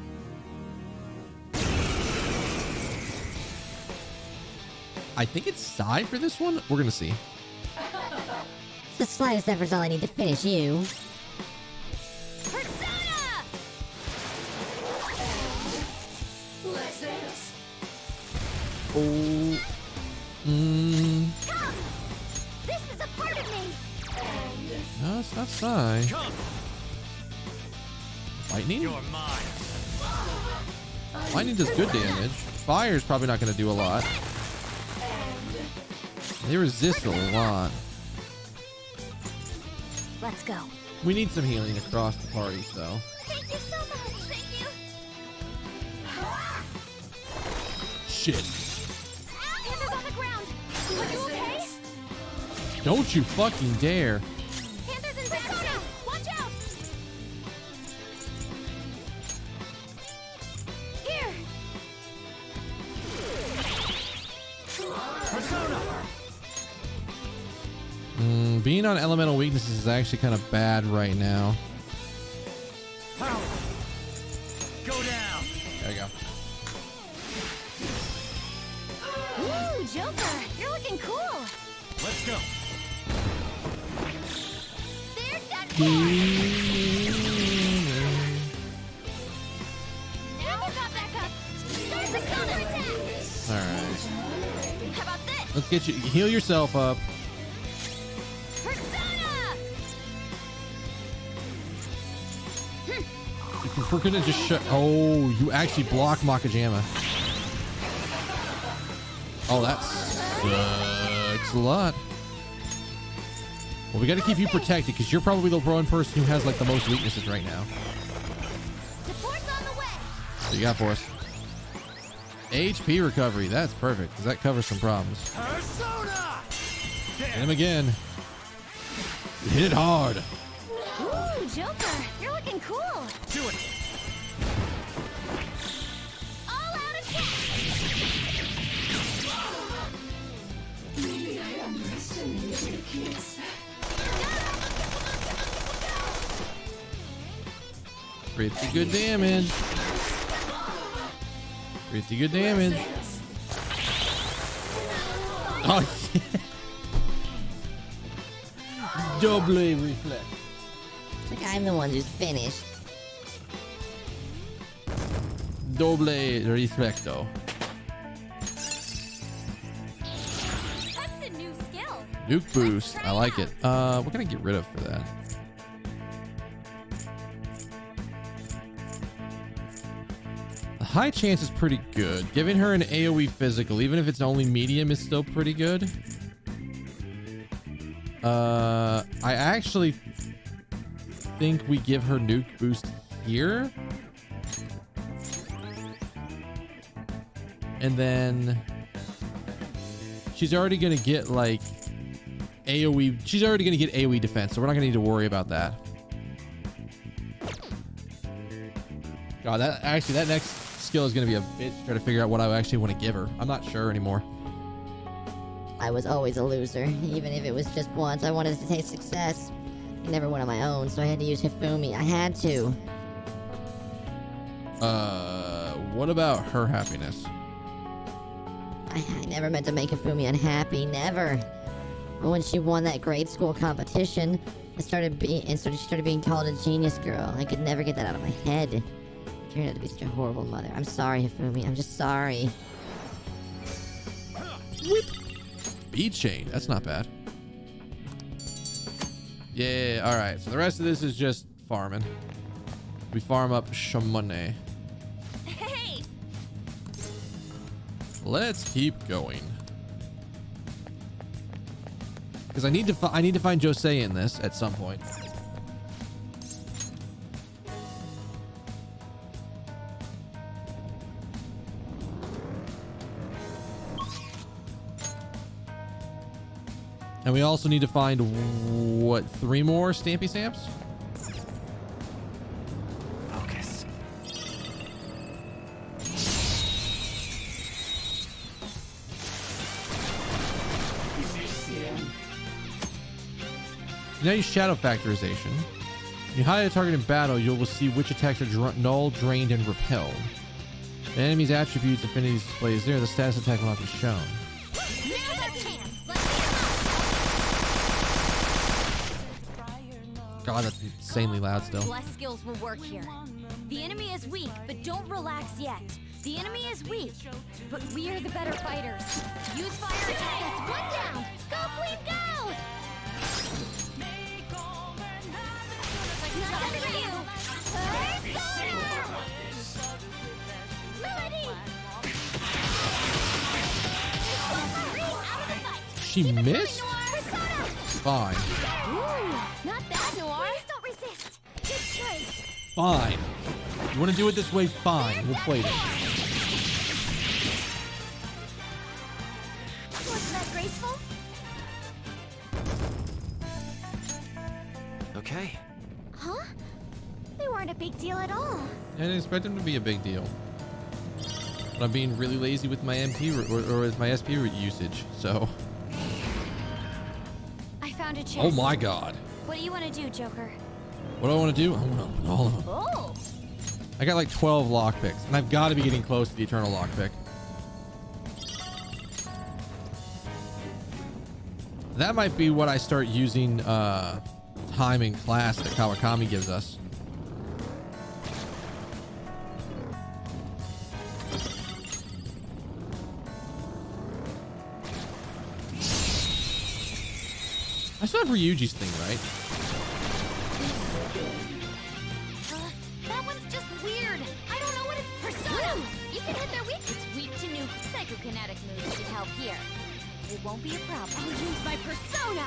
I think it's Sai for this one. We're gonna see. The slightest effort's all I need to finish you. Persona! Let's dance. Oh. Come! This is a part of me! No, it's not Sai. Come! Lightning? You're mine. Lightning does good damage. Fire's probably not gonna do a lot. They resist a lot. Let's go. We need some healing across the party, so. Thank you so much. Thank you. Shit. Panda's on the ground. Are you okay? Don't you fucking dare. Panda's in Persona. Watch out. Here. Persona! Being on elemental weaknesses is actually kind of bad right now. Power! Go down! There you go. Ooh, Joker, you're looking cool. Let's go! They're done for. Now we got back up. Start Persona attack. Alright. How about this? let's get you. Heal yourself up. We're gonna just shut. Oh, you actually block Makajama. Oh, that sucks a lot. Well, we got to keep you protected because you're probably the one person who has like the most weaknesses right now. What do you got for us? HP recovery. That's perfect because that covers some problems. Hit him again. Hit it hard. Ooh, Joker, you're looking cool. Do it. All out attack. Maybe I underestimated your kids. Pretty good damage. Pretty good damage. Oh, yeah. Double reflex. Like I'm the one who's finished. Double reflecto. That's a new skill. Nuke boost. I like it. What can I get rid of for that? The high chance is pretty good. Giving her an AoE physical, even if it's only medium, is still pretty good. I actually think we give her nuke boost here. And then she's already going to get like AoE. She's already going to get AoE defense, so we're not going to need to worry about that. God, that next skill is going to be a bitch to try to figure out what I actually want to give her. I'm not sure anymore. I was always a loser, even if it was just once. I wanted to taste success. I never went on my own, so I had to use Hifumi. I had to. What about her happiness? I never meant to make Hifumi unhappy, never. But when she won that grade school competition, she started being called a genius girl. I could never get that out of my head. She turned out to be such a horrible mother. I'm sorry, Hifumi. I'm just sorry. Speed chain. That's not bad. Yeah. All right. So the rest of this is just farming. We farm up Shamane. Hey. Let's keep going. Because I need to find Josei in this at some point. And we also need to find, what, 3 more Stampy Stamps? Focus. Now use Shadow Factorization. When you highlight a target in battle, you will see which attacks are null, drained, and repelled. The enemy's attributes, affinities displays there. The status attack will not be shown. God, that's insanely loud still. Less skills will work here. The enemy is weak, but don't relax yet. The enemy is weak, but we are the better fighters. Use fire attack. One down. Go, Queen, go! Not done for you. She missed? Fine. Ooh, not bad, Noir. Please don't resist. Good choice. Fine. You want to do it this way? Fine. We'll play it. Wasn't that graceful? Okay. Huh? They weren't a big deal at all. I didn't expect them to be a big deal. But I'm being really lazy with my MP or with my SP usage, so. I found a chest. Oh my God. What do you want to do, Joker? What do I want to do? I want to open all of them. Oh. I got like 12 lockpicks, and I've got to be getting close to the eternal lockpick. That might be what I start using time in class that Kawakami gives us. I still have Ryuji's thing, right? That one's just weird. I don't know what it's persona. You can hit their weak. It's weak to new psychokinetic moves should help here. It won't be a problem. I'll use my persona.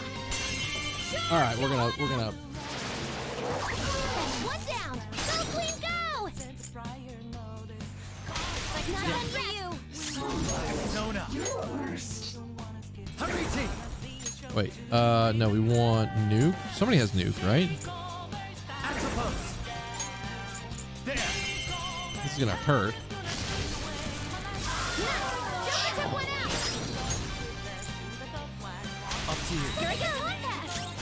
All right, we're gonna. One down. Go clean, go. Like not done for you. Persona. Hurry, Wait. No, we want nuke. Somebody has nuke, right? Axopos. There. This is gonna hurt. Up to you. Here I go.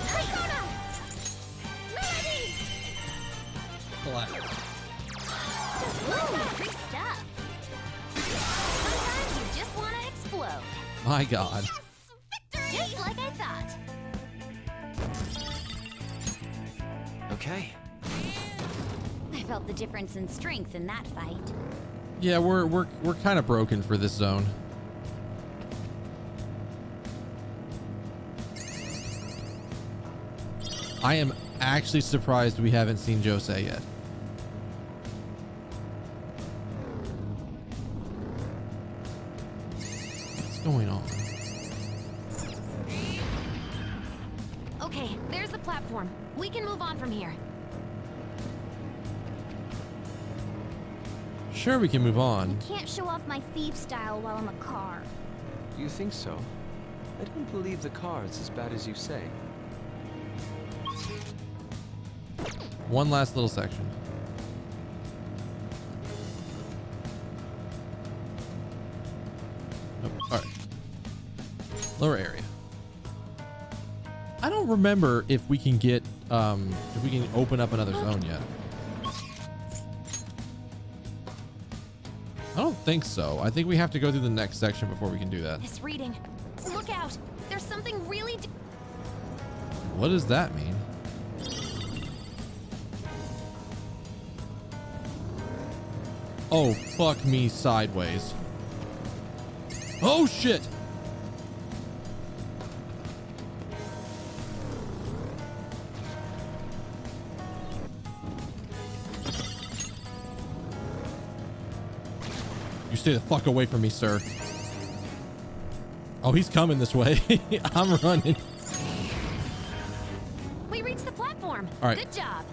Persona. Melody. Free stuff. Sometimes you just want to explode. My God. Just like I thought. Okay. I felt the difference in strength in that fight. Yeah, we're kind of broken for this zone. I am actually surprised we haven't seen Josei yet. What's going on? Okay, there's the platform. We can move on from here. Sure, we can move on. Can't show off my thief style while I'm a car. You think so? I don't believe the car is as bad as you say. One last little section. Nope. All right. Lower area. I don't remember if we can get if we can open up another zone yet. I don't think so. I think we have to go through the next section before we can do that. This reading. Look out. There's something really What does that mean? Oh, fuck me sideways. Oh, shit. You stay the fuck away from me, sir. Oh, he's coming this way. I'm running. We reached the platform. All right. Good job.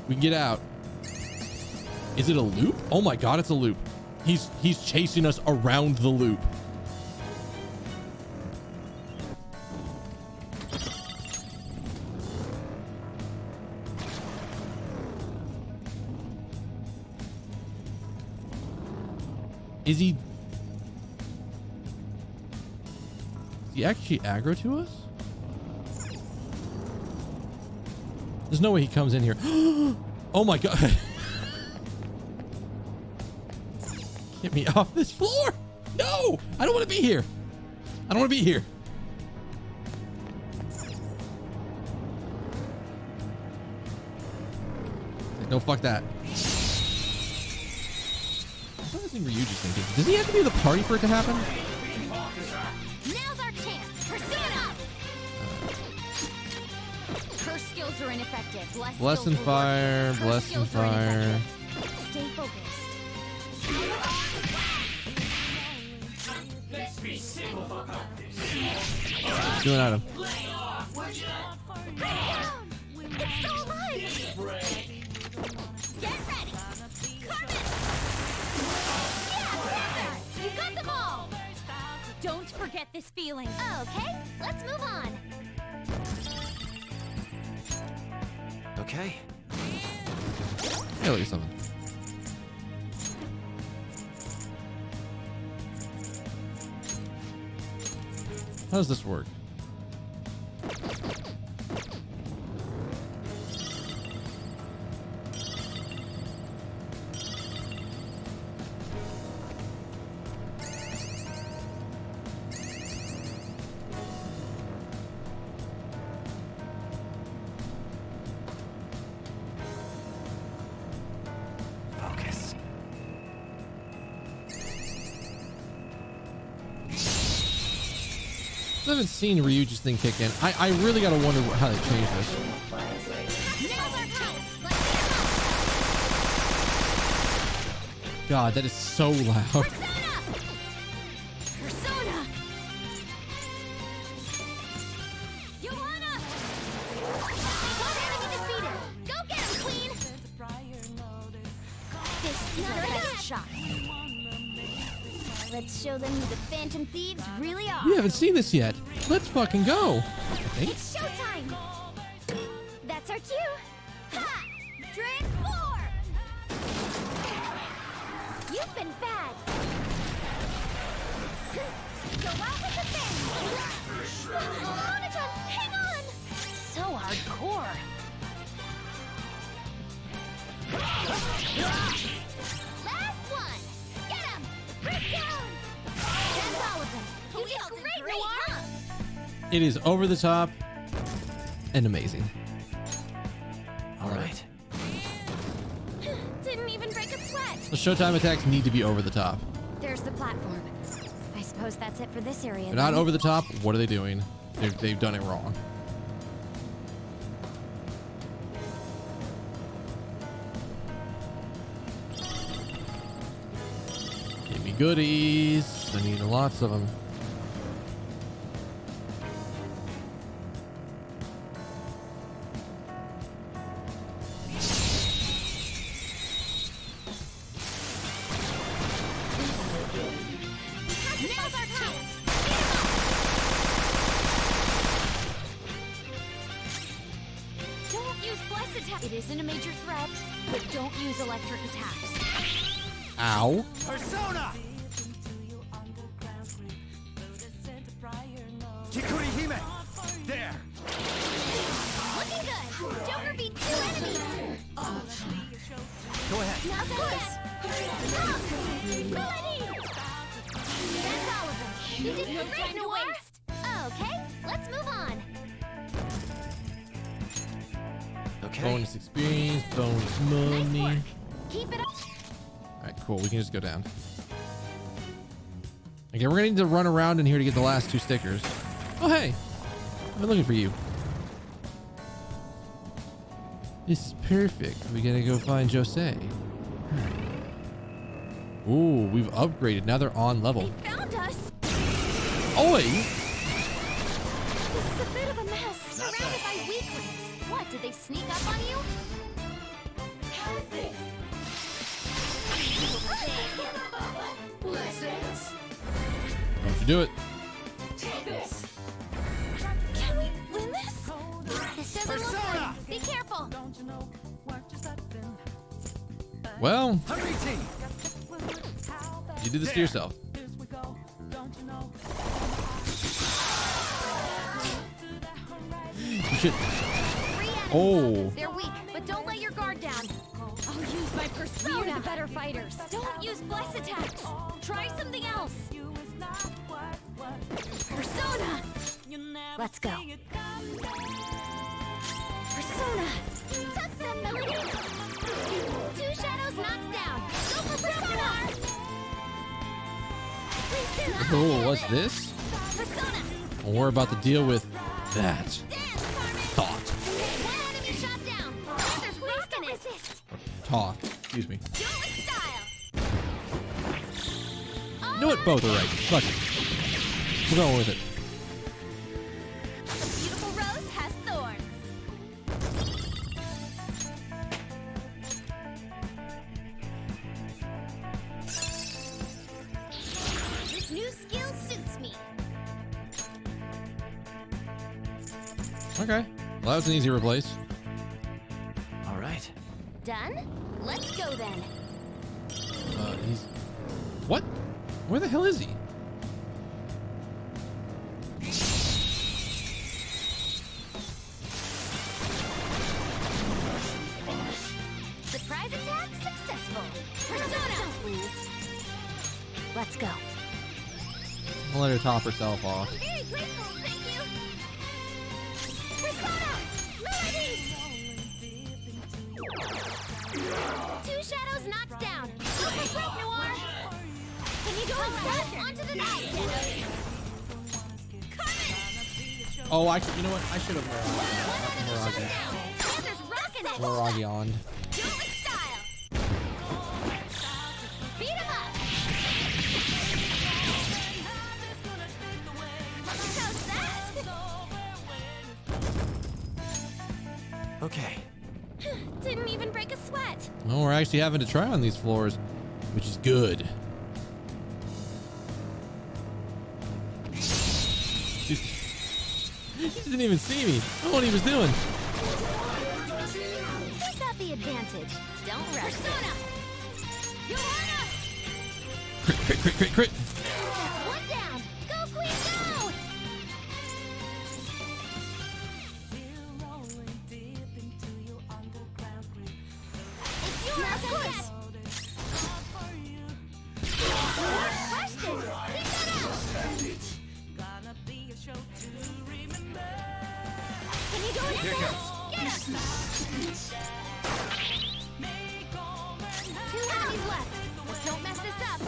We can get out. Is it a loop? Oh my God, it's a loop. He's chasing us around the loop. Is he actually aggro to us? There's no way he comes in here. Oh my God. Get me off this floor. No, I don't want to be here. I don't want to be here. No, fuck that. What is Ryuji's thinking? Does he have to be the party for it to happen? Now's our chance. Pursue it up. Her skills are ineffective. Bless and fire. Bless and fire. Stay focused. Doing at him. It's still alive. Get ready. Carmen. Yeah, you got them all. Don't forget this feeling. Okay, let's move on. Okay. Hey, look at something. How does this work? Focus. I haven't seen Ryuji's thing kick in. I really gotta wonder how they changed this. God, that is so loud. Persona! Johanna! Enemy defeated! Go get him, Queen! This is our best shot. Let's show them who the Phantom Thieves really are. You haven't seen this yet. Let's fucking go. It's showtime! That's our cue! Ha! Transform! You've been bad! Go out with the bang! Monotone, hang on! So hardcore! Last one! Get him! Break down! That's all of them! You did great, huh? It is over the top and amazing. All right. Didn't even break a sweat! The Showtime attacks need to be over the top. There's the platform. I suppose that's it for this area. They're not over the top. What are they doing? They've done it wrong. Give me goodies. I need lots of them. Now's our chance! Don't use bless attack. It isn't a major threat, but don't use electric attacks. Ow. Persona! Kikuri Hime! There! Looking good! Joker beat 2 enemies! Go ahead. Now's our chance! Melody! That's all of them. You did no time to waste. Okay, let's move on. Okay. Bonus experience, bonus Nice money. work. Keep it up. Alright, cool. We can just go down. Okay, we're gonna need to run around in here to get the last 2 stickers. Oh, hey. I've been looking for you. This is perfect. We gotta go find Jose. Ooh, we've upgraded. Now they're on level. Found us. Oi! This is a bit of a mess. Surrounded by weaklings. What, did they sneak up on you? Don't you do it. Can we win this? This doesn't look good. Be careful. Well, Hurry, you did this to yourself. You should. Oh. They're weak, but don't let your guard down. I'll use my persona. We're the better fighters. Don't use bless attacks. Try something else. Persona. Let's go. Persona. Tuck them, Melody. 2 shadows knocked down. Go for Persona. Please do not Oh, kill what's it. this? Persona. Well, we're about to deal with that Dance, Carmen. thought. One enemy shot down. There's waste in it. Resist. Talk. Excuse me. Do it with style. You know what? Both are right. Fuck it. We're going with it. The beautiful rose has thorns. This new skill suits me. Okay. Well, that was an easy replace. All right. Done? Let's go then. He's. What? Where the hell is he? Surprise attack successful. Persona. Let's go. I'll let her top herself off. I'm very grateful, thank you. Persona! Melody! 2 shadows knocked down. Go for broke, Noir! Can you go instead? Onto the night! Carmen! Oh, you know what? I should have Panthers rocking it. Mirage on. Do it with style. Beat him up. How's that? Okay. Didn't even break a sweat. Oh, we're actually having to try on these floors, which is good. He didn't even see me. I don't know what he was doing. Who's got the advantage? Don't rush. Persona! Johanna! Crit, crit, crit, crit, crit. One down. Go, Queen, go! It's yours. Now push. Crushed it. Keep that up. Can you go in Here there? comes. Get him. 2 enemies left. Let's don't mess this up.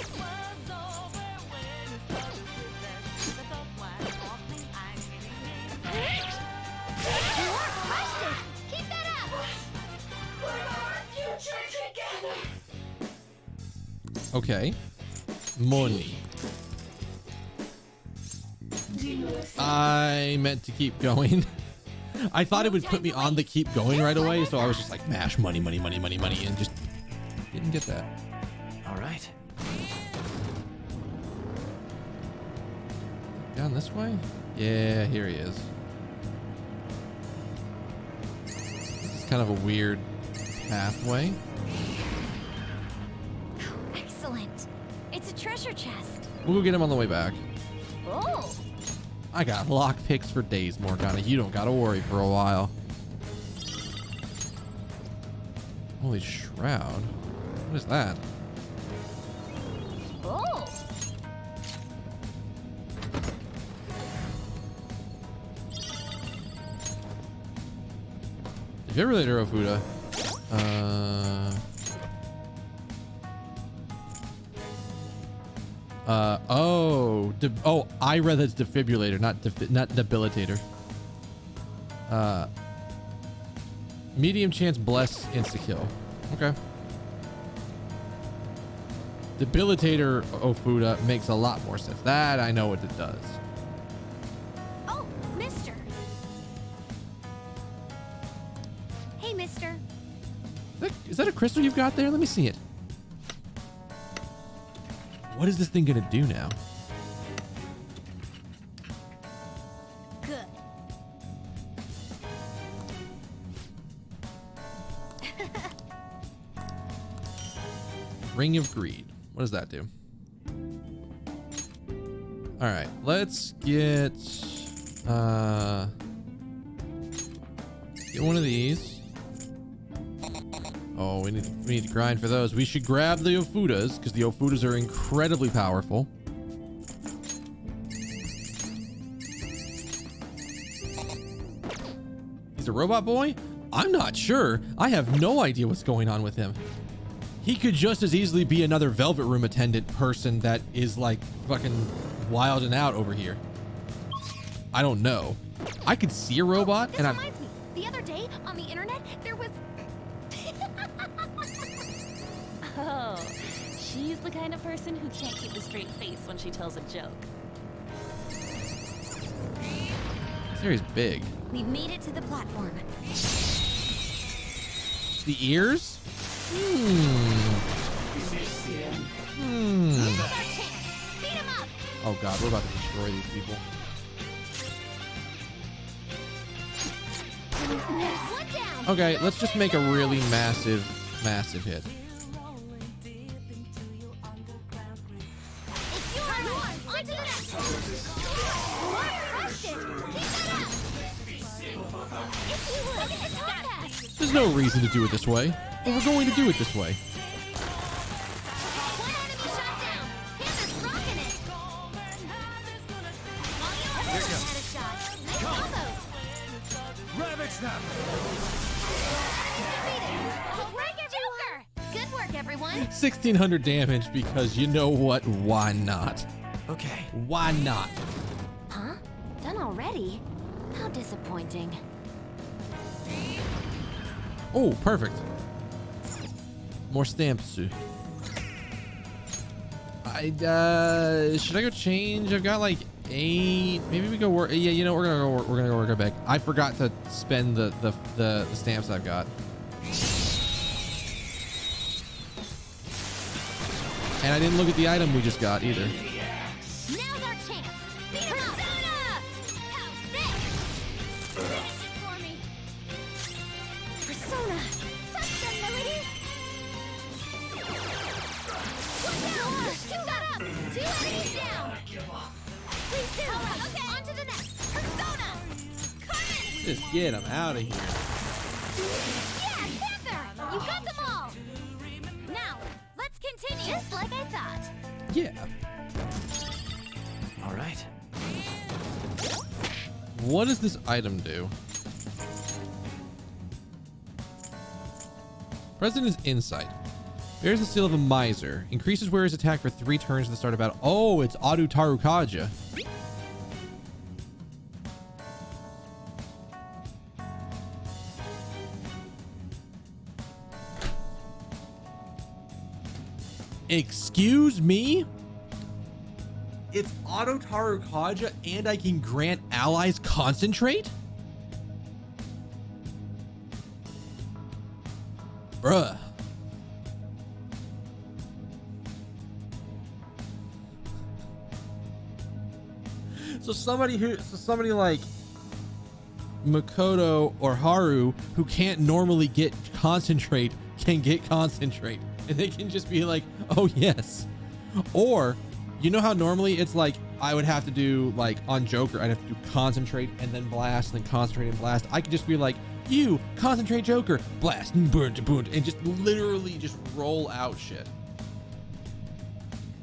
You are crushed it. Keep that up. Okay. Money. I meant to keep going. I thought it would put me on the keep going right away, so I was just like, mash money, money, money, money, money, and just didn't get that. All right. Down this way? Yeah, here he is. This is kind of a weird pathway. Excellent. It's a treasure chest. We'll go get him on the way back. Oh. I got lock picks for days, Morgana. You don't gotta worry for a while. Holy shroud. What is that? Oh. Defibrillator Ofuda. I read that's defibrillator, not debilitator. Medium chance bless insta kill. Okay. Debilitator Ofuda makes a lot more sense. That I know what it does. Oh, mister. Hey, mister. Is that a crystal you've got there? Let me see it. What is this thing gonna do now? Good. Ring of Greed. What does that do? All right, let's get one of these. Oh, we need to grind for those. We should grab the Ofudas because the Ofudas are incredibly powerful. He's a robot boy? I'm not sure. I have no idea what's going on with him. He could just as easily be another Velvet Room attendant person that is like fucking wild and out over here. I don't know. I could see a robot and I'm... Reminds me, the other day on the internet, there was... Oh, she's the kind of person who can't keep a straight face when she tells a joke. This area's big. We've made it to the platform. The ears? Beat him up. Oh god, we're about to destroy these people. One down. Okay, let's just make a really massive hit. It's yours. On to the next one. Crushed it. Keep that up. If you would, attack us. There's no reason to do it this way, but we're going to do it this way. One enemy shot down. Panthers rocking it. Here goes. Had a shot. Nice combos. Rabbit snap. We'll break Joker. Good work, everyone. 1600 damage because you know what? Why not? Okay. Why not? Huh? Done already? disappointing. Oh, perfect. More stamps. Should I go change? I've got like 8. Maybe we go work. Yeah, you know, we're gonna go work our back. I forgot to spend the stamps I've got. And I didn't look at the item we just got either. Now's our chance. Beat him up. How's this? Finish it for me. Persona. Touch them, Melody. Two got up. 2 enemies down. Please do. All right, okay. On to the next. Persona. Come in. Just get them out of here. Yeah, Panther. You got them all. Now, let's continue. Just like I thought. Yeah. All right. What does this item do? President's Insight. Bears the seal of a miser. Increases wearer's attack for 3 turns at the start of battle. Oh, it's Adu Tarukaja. Excuse me? It's Auto Tarukaja and I can grant allies concentrate? Bruh. So somebody like Makoto or Haru who can't normally get concentrate can get concentrate. And they can just be like, oh yes. Or, you know how normally it's like, I would have to do like on Joker, I'd have to do concentrate and then blast and then concentrate and blast. I could just be like, you concentrate Joker, blast and burn to boot, and just literally just roll out shit.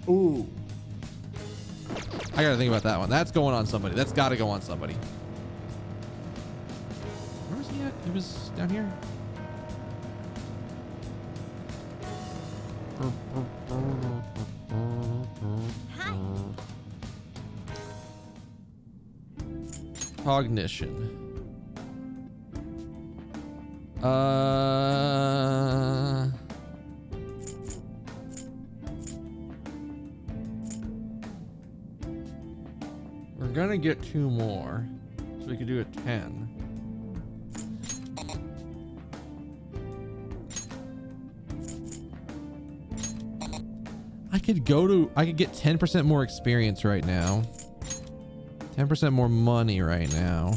Ooh. I gotta think about that one. That's going on somebody. That's gotta go on somebody. Where was he at? He was down here. Hi. Cognition. We're gonna get 2 more, so we could do a 10. I could get 10% more experience right now. 10% more money right now.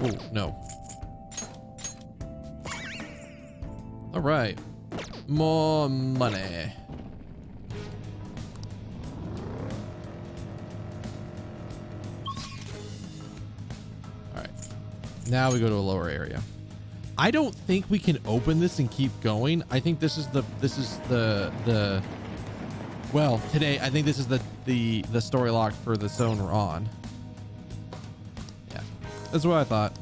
Oh, no. All right. More money. All right. Now we go to a lower area. I don't think we can open this and keep going. I think this is the well, today I think this is the story lock for the zone we're on. Yeah. That's what I thought.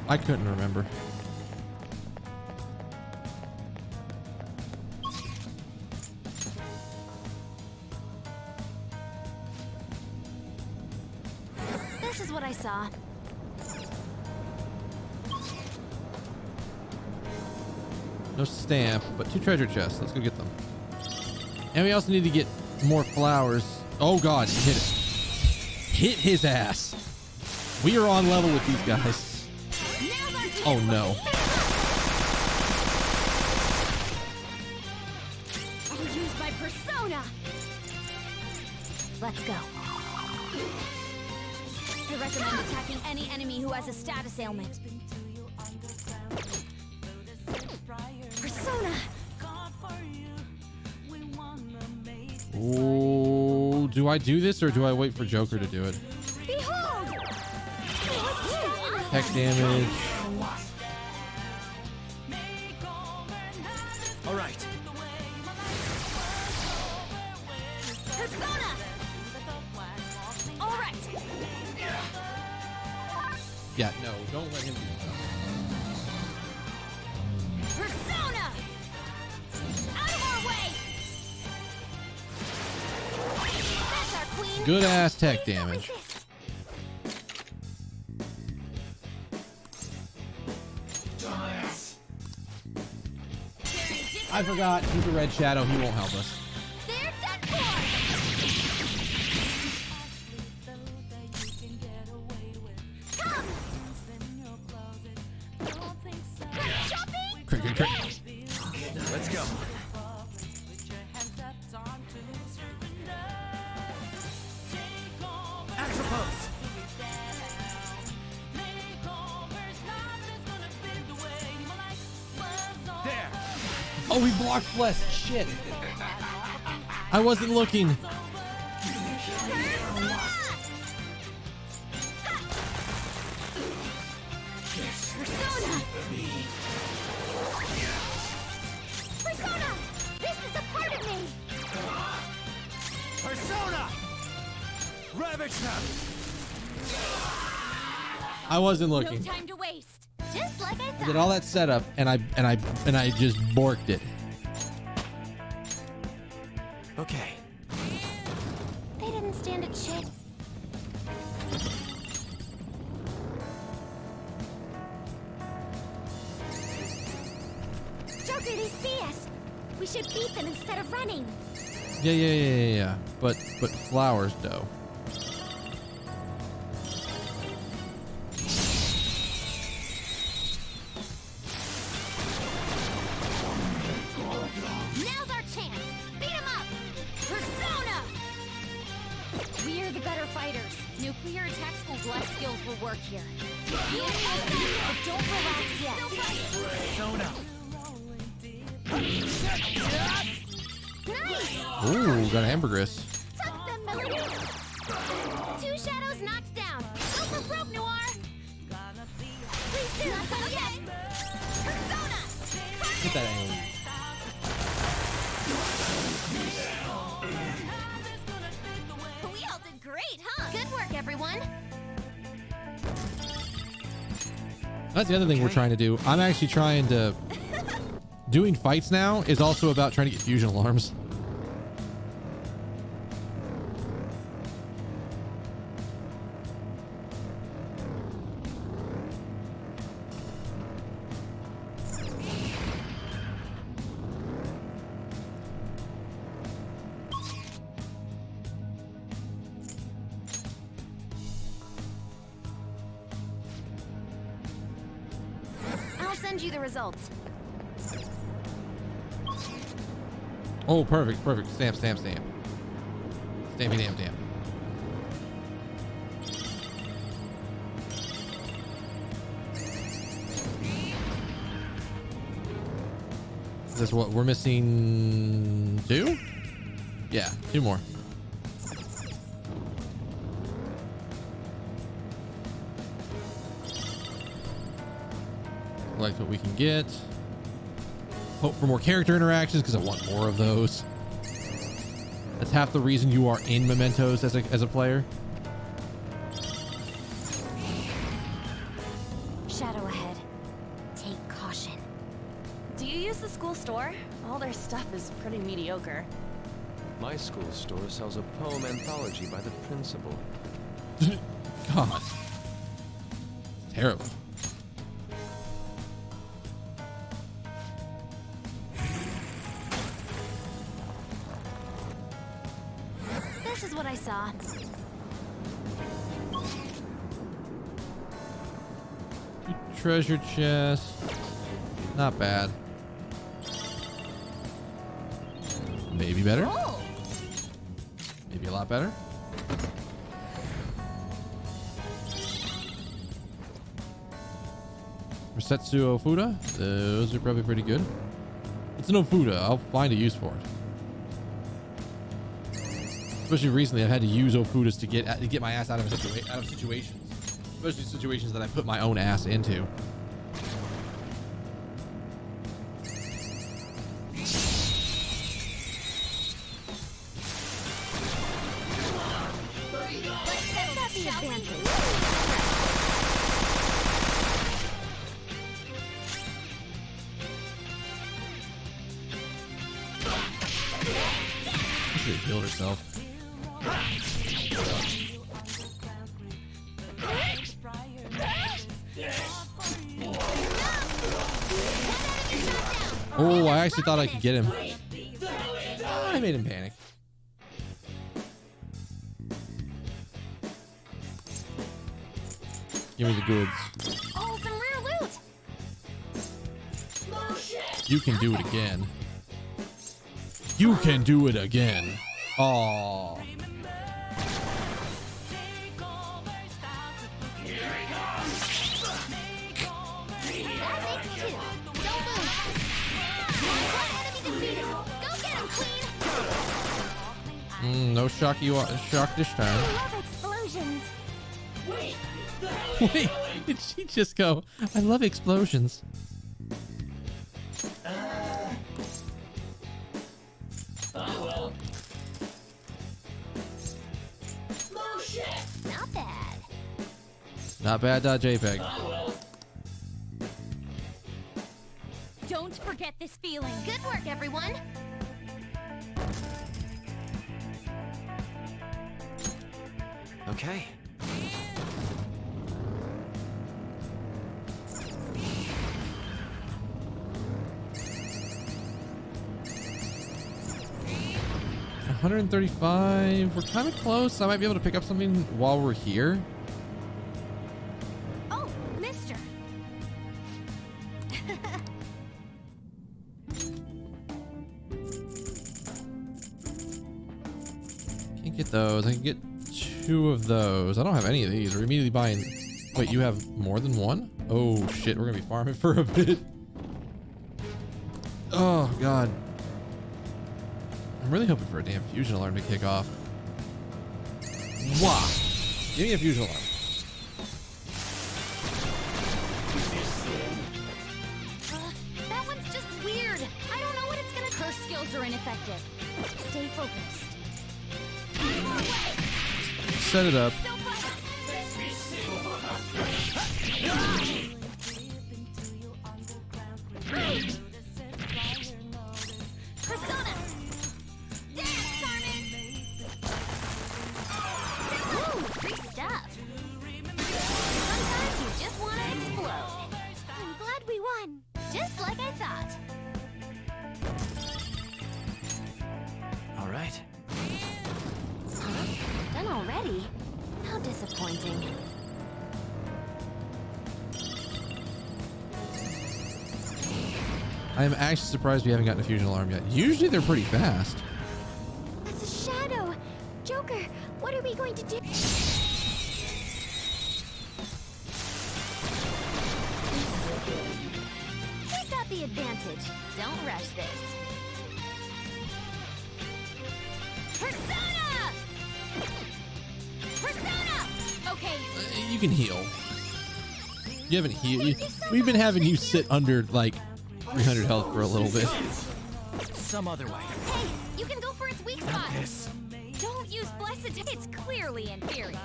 I couldn't remember. This is what I saw. No stamp, but 2 treasure chests. Let's go get them. And we also need to get more flowers. Oh god, hit it. Hit his ass. We are on level with these guys. Oh no. I'll use my persona. Let's go. I recommend attacking any enemy who has a status ailment. Persona. Oh, do I do this or do I wait for Joker to do it? Behold. Heck damage. All right. Persona. All right. Yeah, no, don't let him do that. Persona. Good ass tech damage. I forgot. He's a red shadow. He won't help us. They're done for! Come! Shopping? Crick. Let's go. Action pose. There. Oh, he blocked flesh. Shit. I wasn't looking. Persona! Persona! This is a part of me! Persona. Ravage them. I wasn't No looking. time to waste. Just like I I thought. did all that setup and I just borked it. Okay. They didn't stand a chance. Joker, they see us. We should beat them instead of running. Yeah. But flowers though. Now's our chance. Beat them up. Persona! We're the better fighters. Nuclear attack school's life skills will work here. You but don't relax yet. Persona. Nice! Ooh, got an ambergris. Tuck them, Melody! 2 shadows knocked down. Go for broke, Noir! Please do not go yet! Persona! Get that angle. We all did great, huh? Good work, everyone! That's the other thing we're trying to do. I'm actually trying to... Doing fights now is also about trying to get fusion alarms. I'll send you the results. Oh, perfect. Stamp. Stampy damn. Is this what we're missing? 2? Yeah, 2 more. Like what we can get. Hope for more character interactions because I want more of those. That's half the reason you are in Mementos as a player. Shadow ahead. Take caution. Do you use the school store? All their stuff is pretty mediocre. My school store sells a poem anthology by the principal. God. Terrible. This is what I saw. Treasure chest. Not bad. Maybe better. Oh! Maybe a lot better. Resetsu Ofuda. Those are probably pretty good. It's an Ofuda. I'll find a use for it. Especially recently, I've had to use Ofudas to get my ass out of situations. Especially situations that I put my own ass into. She should healed herself. Oh, I actually thought I could get him. I made him panic. Give me the goods. Oh, some rare loot. You can do it again. You can do it again. Oh. No shock this time. I love explosions. Wait, did she just go, I love explosions? Not bad. Not bad, JPEG. Don't forget this feeling. Good work, everyone. Okay. $135. We're kind of close. I might be able to pick up something while we're here. Oh, mister. Can't get those. I can get 2 of those. I don't have any of these. We're immediately buying. Wait, you have more than one? Oh shit, we're gonna be farming for a bit. Oh god. I'm really hoping for a damn fusion alarm to kick off. Wow. Give me a fusion alarm. That one's just weird. I don't know what it's gonna. Her skills are ineffective. Stay focused. Set it up. Persona. Dance, Carmen. Ooh, free stuff. Sometimes you just want to explode. I'm glad we won. Just like I thought. All right. Huh? Done already? How disappointing. I am actually surprised we haven't gotten a fusion alarm yet. Usually they're pretty fast. That's a shadow. Joker, what are we going to do? We've got the advantage. Don't rush this. Persona! Persona! Okay. You can heal. You haven't healed. We've been having you sit under like 300 health for a little bit. Some other way. Hey, you can go for its weak spot. This. Don't use blessed. It's clearly inferior.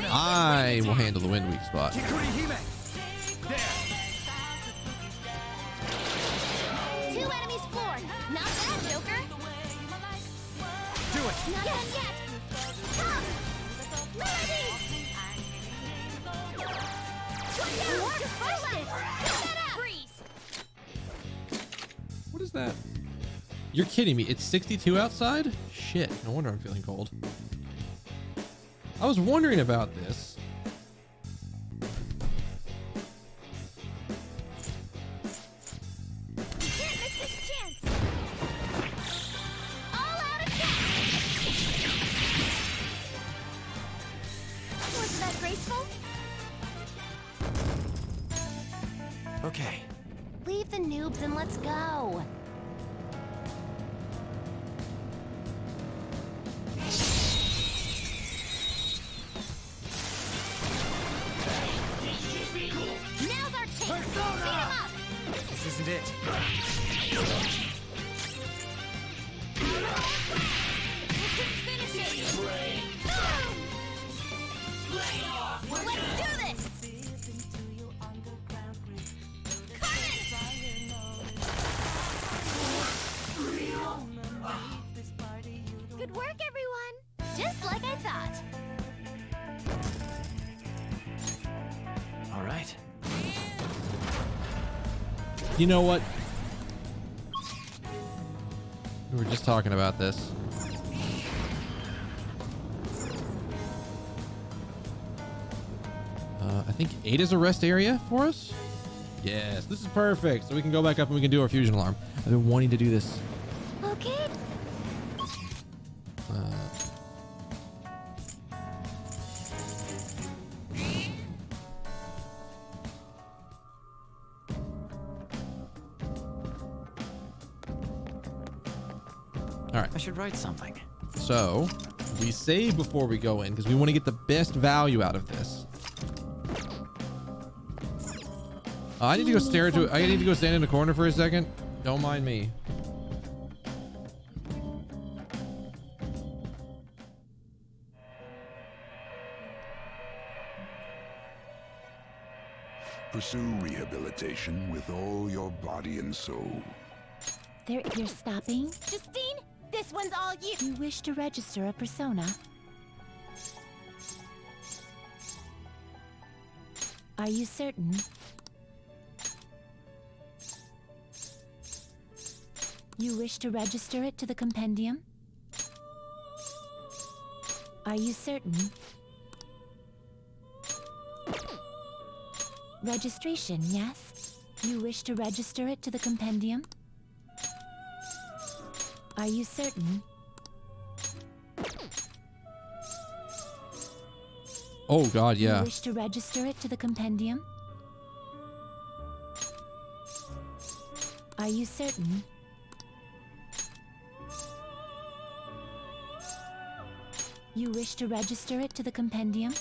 I will handle the wind weak spot. Hime. There. 2 enemies floored. Not bad, Joker. Do it. Not done yet. Come. Ready. Freeze. What is that? You're kidding me. It's 62 outside? Shit. No wonder I'm feeling cold. I was wondering about this. Can't miss this chance. All out attack. Wasn't that graceful? Okay. Leave the noobs and let's go. Now's our chance. Beat 'em up. This isn't it. Finish it. Let's do this. Good work, everyone. Just like I thought. You know what? We were just talking about this. I think 8 is a rest area for us. Yes, this is perfect. So we can go back up and we can do our fusion alarm. I've been wanting to do this. Okay. All right. I should write something. So we save before we go in because we want to get the best value out of this. I need to go stare into it. I need to go stand in the corner for a second. Don't mind me. Pursue rehabilitation with all your body and soul. You're stopping? Justine, this one's all you. You wish to register a persona? Are you certain? You wish to register it to the compendium? Are you certain? Registration, yes? You wish to register it to the compendium? Are you certain? Oh God, yeah. You wish to register it to the compendium? Are you certain? You wish to register it to the compendium?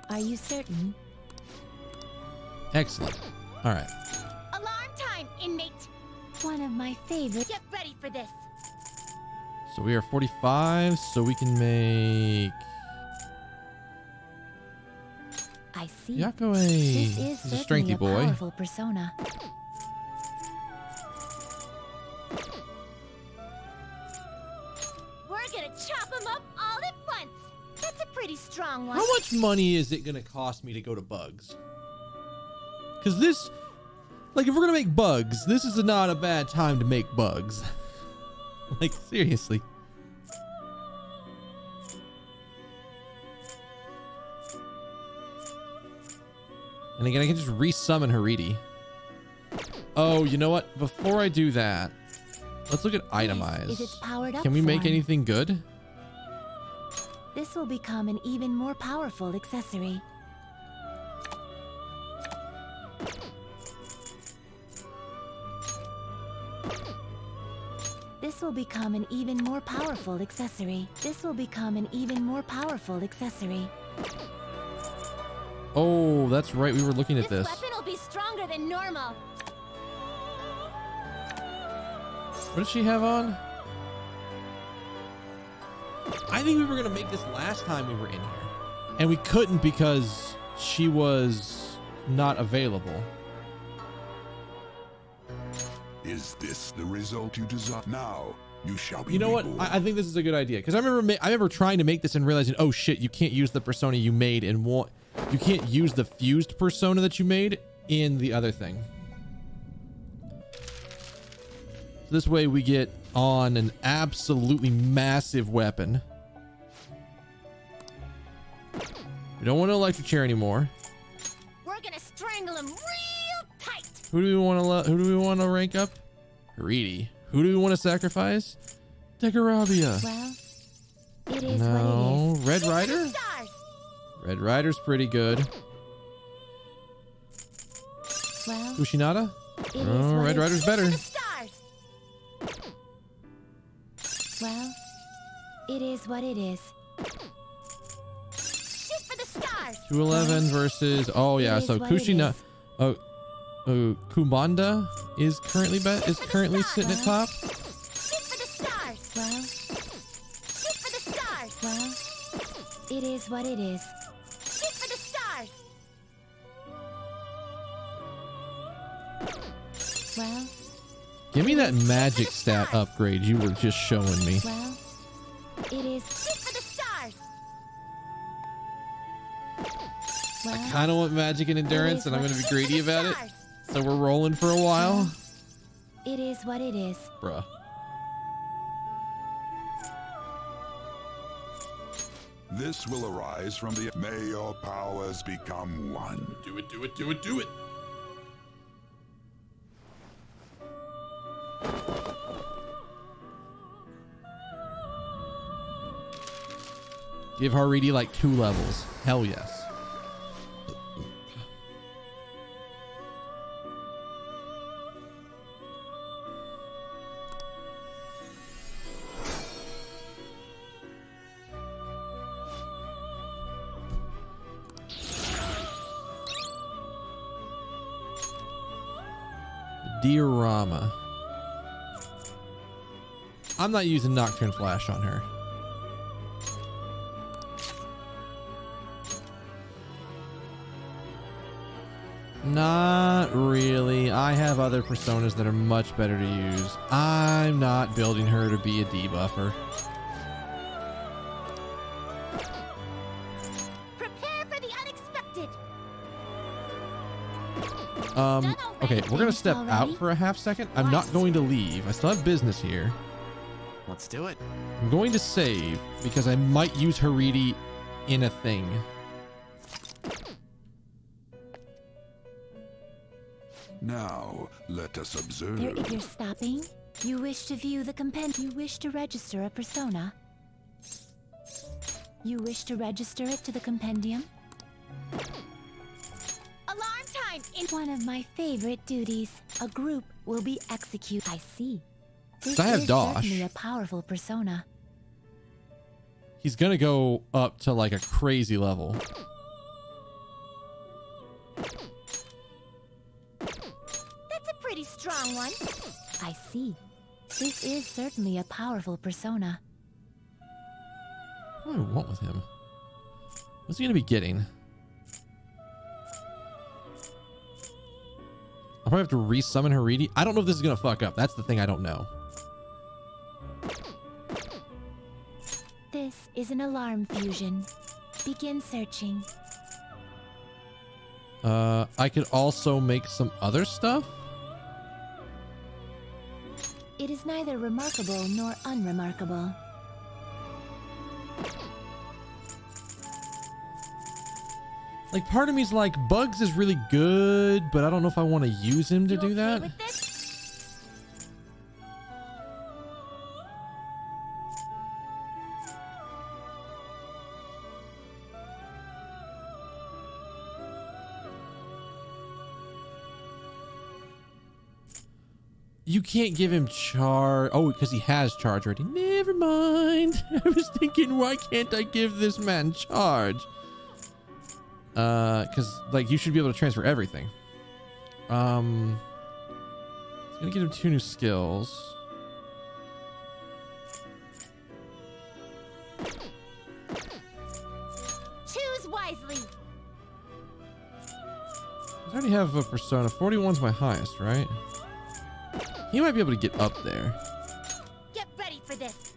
Are you certain? Excellent. All right. Alarm time, inmate. One of my favorite. Get ready for this. So we are 45, so we can make I see. Yakue. This is He's a certainly strengthy a boy. powerful persona. We're gonna chop them up all at once. That's a pretty strong one. How much money is it gonna cost me to go to Bugs? Because this, like, if we're gonna make Bugs, this is not a bad time to make Bugs. Like, seriously. And again, I can just resummon Haridi. Oh, you know what? Before I do that, let's look at itemize. Is its powered up Can we make form. anything good? This will become an even more powerful accessory. This will become an even more powerful accessory. This will become an even more powerful accessory. Oh, that's right. We were looking at this. Weapon will be stronger than normal. What does she have on? I think we were going to make this last time we were in here. And we couldn't because she was not available. Is this the result you desire? Now, you shall be You know what? reborn. I think this is a good idea. Because I remember trying to make this and realizing, oh shit, you can't use the persona you made in one. You can't use the fused persona that you made in the other thing. This way we get on an absolutely massive weapon. We don't want an electric chair anymore. We're gonna strangle him real tight. Who do we want to rank up? Haridi. Who do we want to sacrifice? Degarabia. Well, it is No, what it is. Red Rider? Stars. Red Rider's pretty good. Well, Kushinada? it is Oh, what Red it Rider's is. better. Stars. Well, it is what it is. Shoot for the stars. 211 versus. Oh yeah, It is so what it Kushina. is. Kumanda is currently sitting at top. Shoot for the stars. Well, Shoot for the stars. well, it is what it is. Shoot for the stars. Well, Give me that magic stat upgrade you were just showing me. well, it is. Shoot for the stars. Well, I kind of want magic and endurance, is and I'm what going to be it greedy For the about it. stars. So we're rolling for a while? It is what it is. Bruh. This will arise from the... May your powers become one. Do it, do it, do it, do it. Give Haridi like 2 levels. Hell yes. Diorama. I'm not using Nocturne Flash on her. Not really. I have other personas that are much better to use. I'm not building her to be a debuffer. Prepare for the unexpected. Okay, we're gonna step out for a half second. I'm not going to leave. I still have business here. Let's do it. I'm going to save because I might use Haridi in a thing. Now, let us observe. If you're stopping, you wish to view the compendium. You wish to register a persona. You wish to register it to the compendium. Alarm time! In one of my favorite duties, a group will be executed. I see. This I have is Dosh. certainly a powerful persona. He's gonna go up to like a crazy level. That's a pretty strong one. I see. This is certainly a powerful persona. What do I want with him? What's he gonna be getting? I'll probably have to resummon Haridi. I don't know if this is gonna fuck up. That's the thing I don't know. This is an alarm fusion. Begin searching. I could also make some other stuff. It is neither remarkable nor unremarkable. Like, part of me's like, Bugs is really good, but I don't know if I want to use him to do that. You can't give him charge. Oh, because he has charge already. Never mind. I was thinking, why can't I give this man charge? Because like you should be able to transfer everything. It's gonna give him 2 new skills. Choose wisely. I already have a persona. 41's my highest, right? He might be able to get up there. Get ready for this.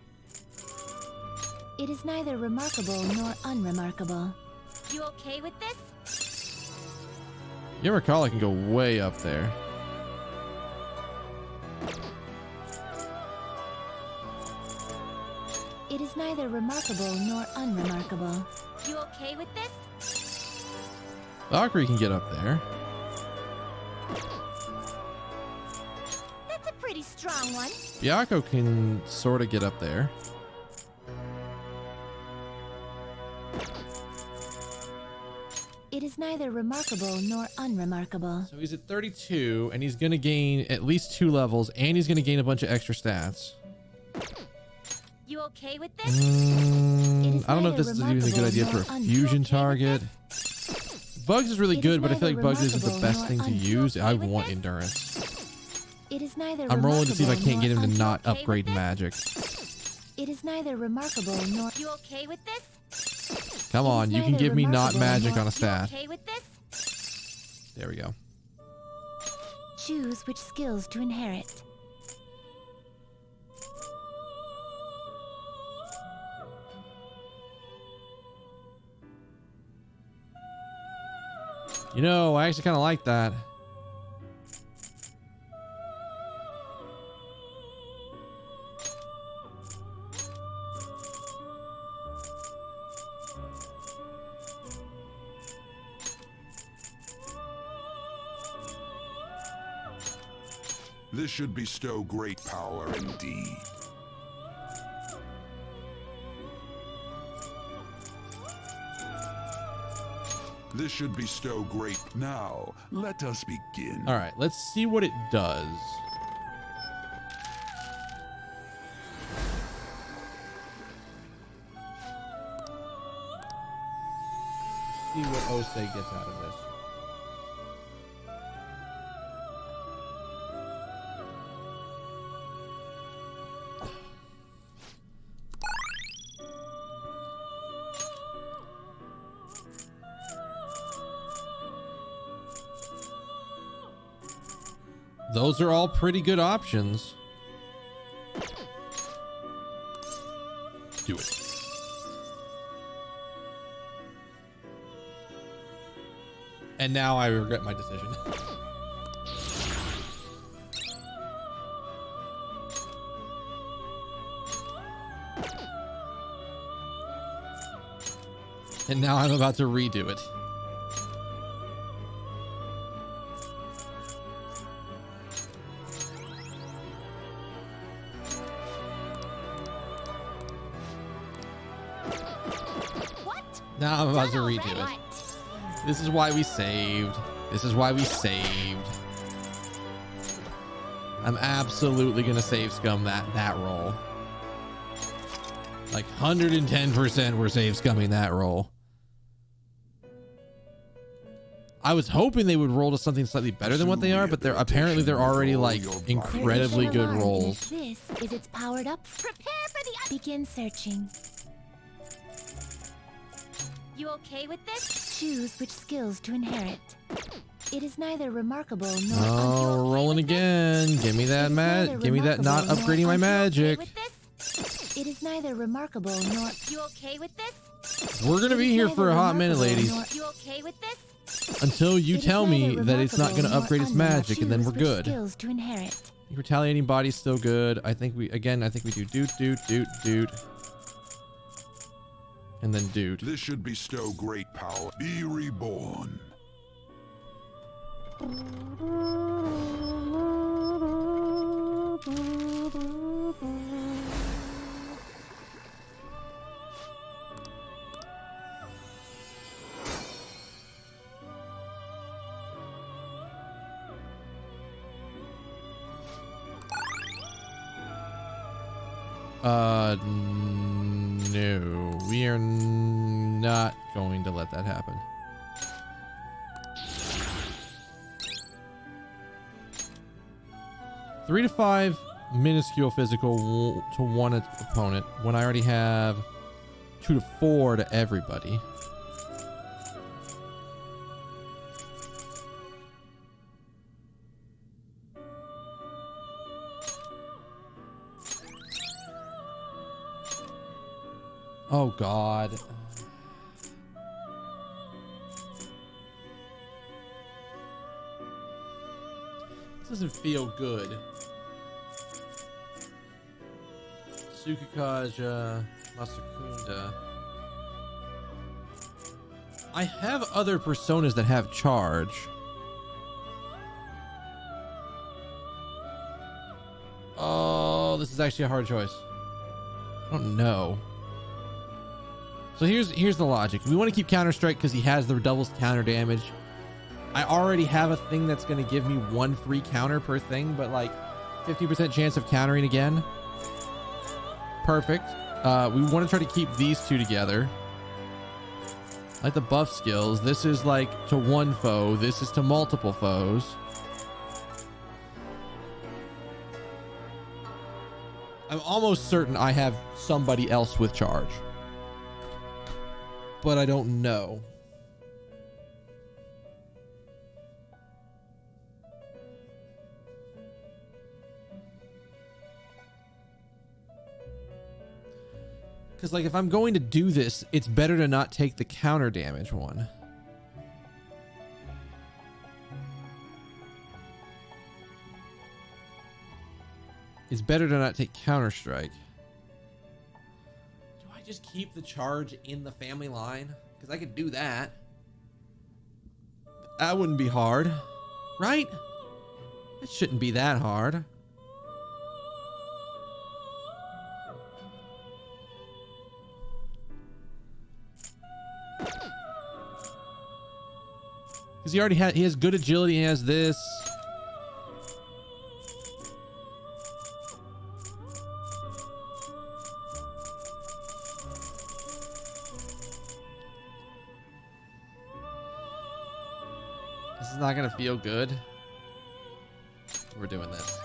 It is neither remarkable nor unremarkable. You okay with this? Yamakala can go way up there. It is neither remarkable nor unremarkable. You okay with this? Valkyrie can get up there. That's a pretty strong one. Byakko can sort of get up there. It is neither remarkable nor unremarkable. So he's at 32, and he's going to gain at least 2 levels, and he's going to gain a bunch of extra stats. You okay with this? I don't know if this is even a good idea for a fusion target. Bugs is really good, but I feel like Bugs isn't the best thing to use. I want endurance. It is neither I'm rolling to see if I can't get him to remarkable not nor upgrade magic. It is neither remarkable nor. You okay with this? Come on, you can give me not magic on a stat. Okay with this? There we go. Choose which skills to inherit. You know, I actually kind of like that. This should bestow great power indeed. This should bestow great. Now, let us begin. All right, let's see what it does. See what Osei gets out of this. Those are all pretty good options. Do it. And now I regret my decision. And now I'm about to redo it. Now I'm about to redo it. This is why we saved. This is why we saved. I'm absolutely gonna save scum that roll. Like 110% we're save scumming that roll. I was hoping they would roll to something slightly better than what they are, but they're already like incredibly good rolls. This is its powered up. Prepare for the begin searching. You okay with this? Choose which skills to inherit. It is neither remarkable nor. Oh, we're rolling again. Give me that give me that not upgrading my magic. It is neither remarkable nor. You okay with this? We're gonna be here for a hot minute, ladies. You okay with this? Until you tell me that it's not gonna upgrade its magic, and then we're good. Skills to inherit. Retaliating body's still good. I think we do doot. And then dude. This should bestow great power. Be reborn. No, we are not going to let that happen. Three to 5 minuscule physical to one opponent when I already have 2 to 4 to everybody. Oh God. This doesn't feel good. Tsukikaja, Masakunda. I have other personas that have charge. Oh, this is actually a hard choice. I don't know. So here's the logic. We want to keep Counter Strike because he has the doubles counter damage. I already have a thing that's going to give me 1 free counter per thing, but like 50% chance of countering again. Perfect. We want to try to keep these two together. Like the buff skills. This is like to one foe. This is to multiple foes. I'm almost certain I have somebody else with charge, but I don't know. Because like if I'm going to do this, it's better to not take the counter damage one. It's better to not take Counter Strike. Do I just keep the charge in the family line? Because I could do that. That wouldn't be hard, right? It shouldn't be that hard. Because he has good agility, he has this. This is not gonna feel good. We're doing this.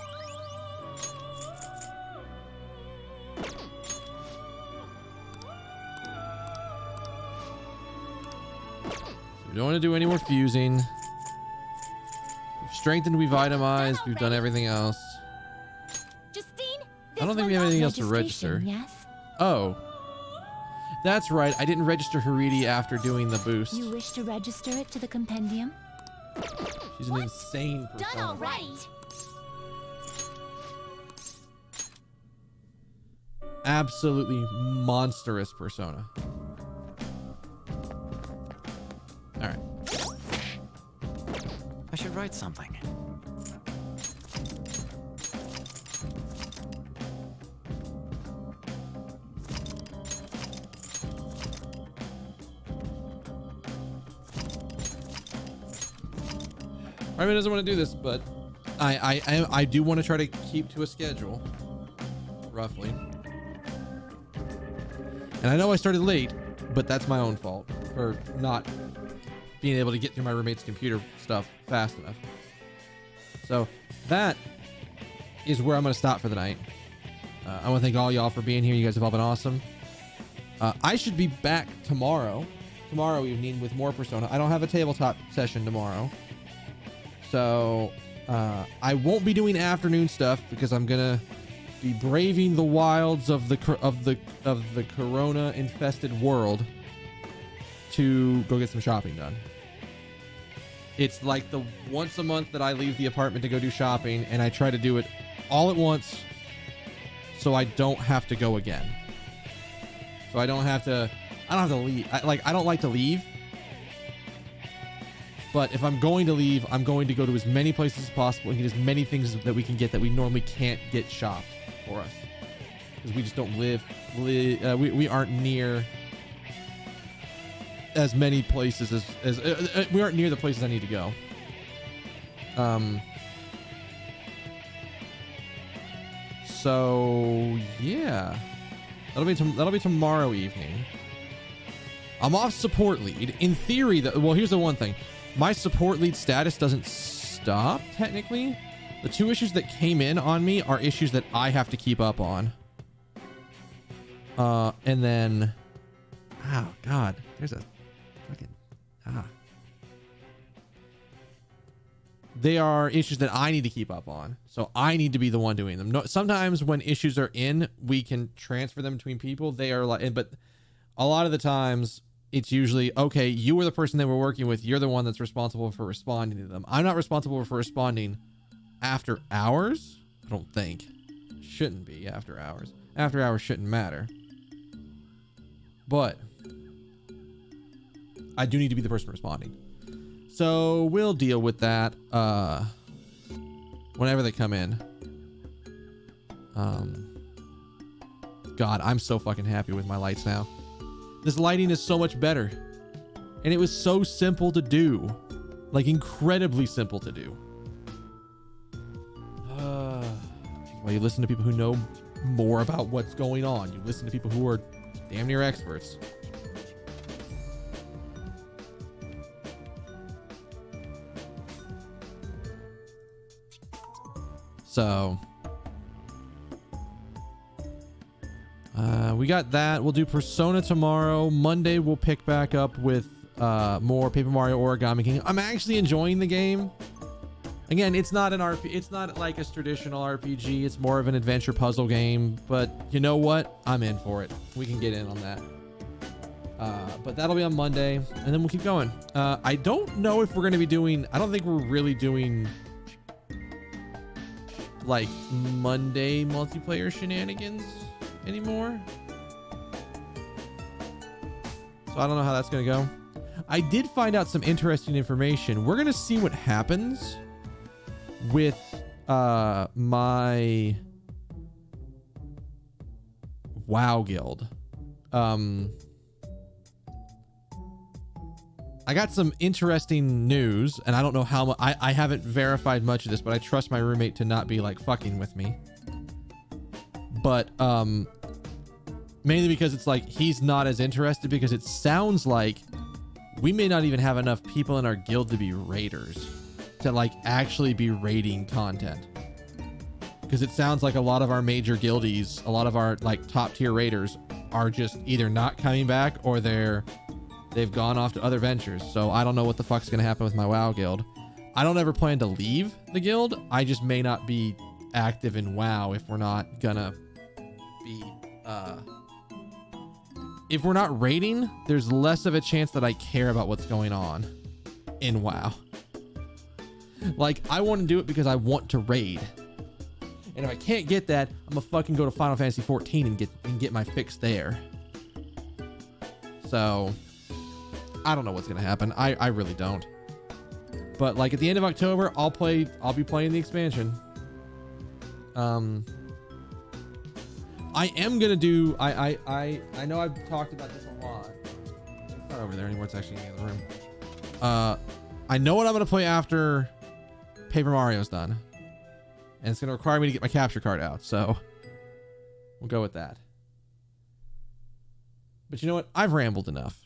We don't want to do any more fusing. We've strengthened, we've itemized, we've done everything else. Justine, I don't think we have anything else to register. Yes. Oh. That's right. I didn't register Haridi after doing the boost. You wish to register it to the compendium? She's an insane person. Done already. Absolutely monstrous persona. All right. I should write something. Ryman doesn't want to do this, but I do want to try to keep to a schedule, roughly. And I know I started late, but that's my own fault for not being able to get through my roommate's computer stuff fast enough. So that is where I'm going to stop for the night. I want to thank all y'all for being here. You guys have all been awesome. I should be back tomorrow evening with more Persona. I don't have a tabletop session tomorrow. So I won't be doing afternoon stuff because I'm gonna be braving the wilds of the corona infested world to go get some shopping done. It's like the once a month that I leave the apartment to go do shopping, and I try to do it all at once so I don't have to go again. So I don't have to leave. I don't like to leave. But if I'm going to leave, I'm going to go to as many places as possible and get as many things that we can get that we normally can't get shopped for us. Because we just don't we aren't near as many places as we aren't near the places I need to go. So yeah, that'll be tomorrow evening. I'm off support lead. In theory, well, here's the one thing. My support lead status doesn't stop, technically. The two issues that came in on me are issues that I have to keep up on. And then... Oh, God. There's a fucking... They are issues that I need to keep up on. So I need to be the one doing them. No, sometimes when issues are in, we can transfer them between people. They are like... But a lot of the times... It's usually, okay, you were the person they were working with. You're the one that's responsible for responding to them. I'm not responsible for responding after hours. I don't think. Shouldn't be after hours. After hours shouldn't matter. But I do need to be the person responding. So we'll deal with that whenever they come in. God, I'm so fucking happy with my lights now. This lighting is so much better. And it was so simple to do. Like, incredibly simple to do. Well, you listen to people who know more about what's going on. You listen to people who are damn near experts. So... we got that. We'll do Persona tomorrow. Monday we'll pick back up with more Paper Mario Origami King. I'm actually enjoying the game. Again, it's not an RP. It's not like a traditional RPG. It's more of an adventure puzzle game. But you know what? I'm in for it. We can get in on that. But that'll be on Monday, and then we'll keep going. I don't know if we're going to be doing. I don't think we're really doing like Monday multiplayer shenanigans anymore. So I don't know how that's going to go. I did find out some interesting information. We're going to see what happens with my WoW guild. I got some interesting news, and I don't know how much. I haven't verified much of this, but I trust my roommate to not be like fucking with me. But mainly because it's like he's not as interested, because it sounds like we may not even have enough people in our guild to be raiders, to like actually be raiding content. Because it sounds like a lot of our major guildies, a lot of our like top tier raiders are just either not coming back or they've gone off to other ventures. So I don't know what the fuck's gonna happen with my WoW guild. I don't ever plan to leave the guild. I just may not be active in WoW if we're not gonna be if we're not raiding. There's less of a chance that I care about what's going on in WoW. Like, I want to do it because I want to raid, and if I can't get that, I'm gonna fucking go to Final Fantasy 14 and get my fix there. So I don't know what's gonna happen. I really don't. But like at the end of October, I'll be playing the expansion. I am gonna do. I know I've talked about this a lot. It's not over there anymore. It's actually in the other room. I know what I'm gonna play after Paper Mario's done, and it's gonna require me to get my capture card out. So we'll go with that. But you know what? I've rambled enough.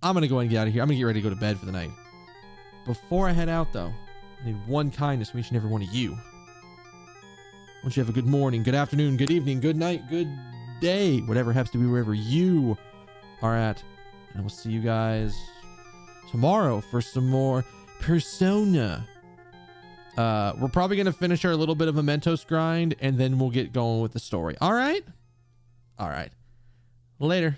I'm gonna go ahead and get out of here. I'm gonna get ready to go to bed for the night. Before I head out, though, I need one kindness from each and every one of you. I want you to have a good morning, good afternoon, good evening, good night, good day, whatever happens to be wherever you are at. And we'll see you guys tomorrow for some more Persona. We're probably going to finish our little bit of Mementos grind, and then we'll get going with the story. All right? All right. Later.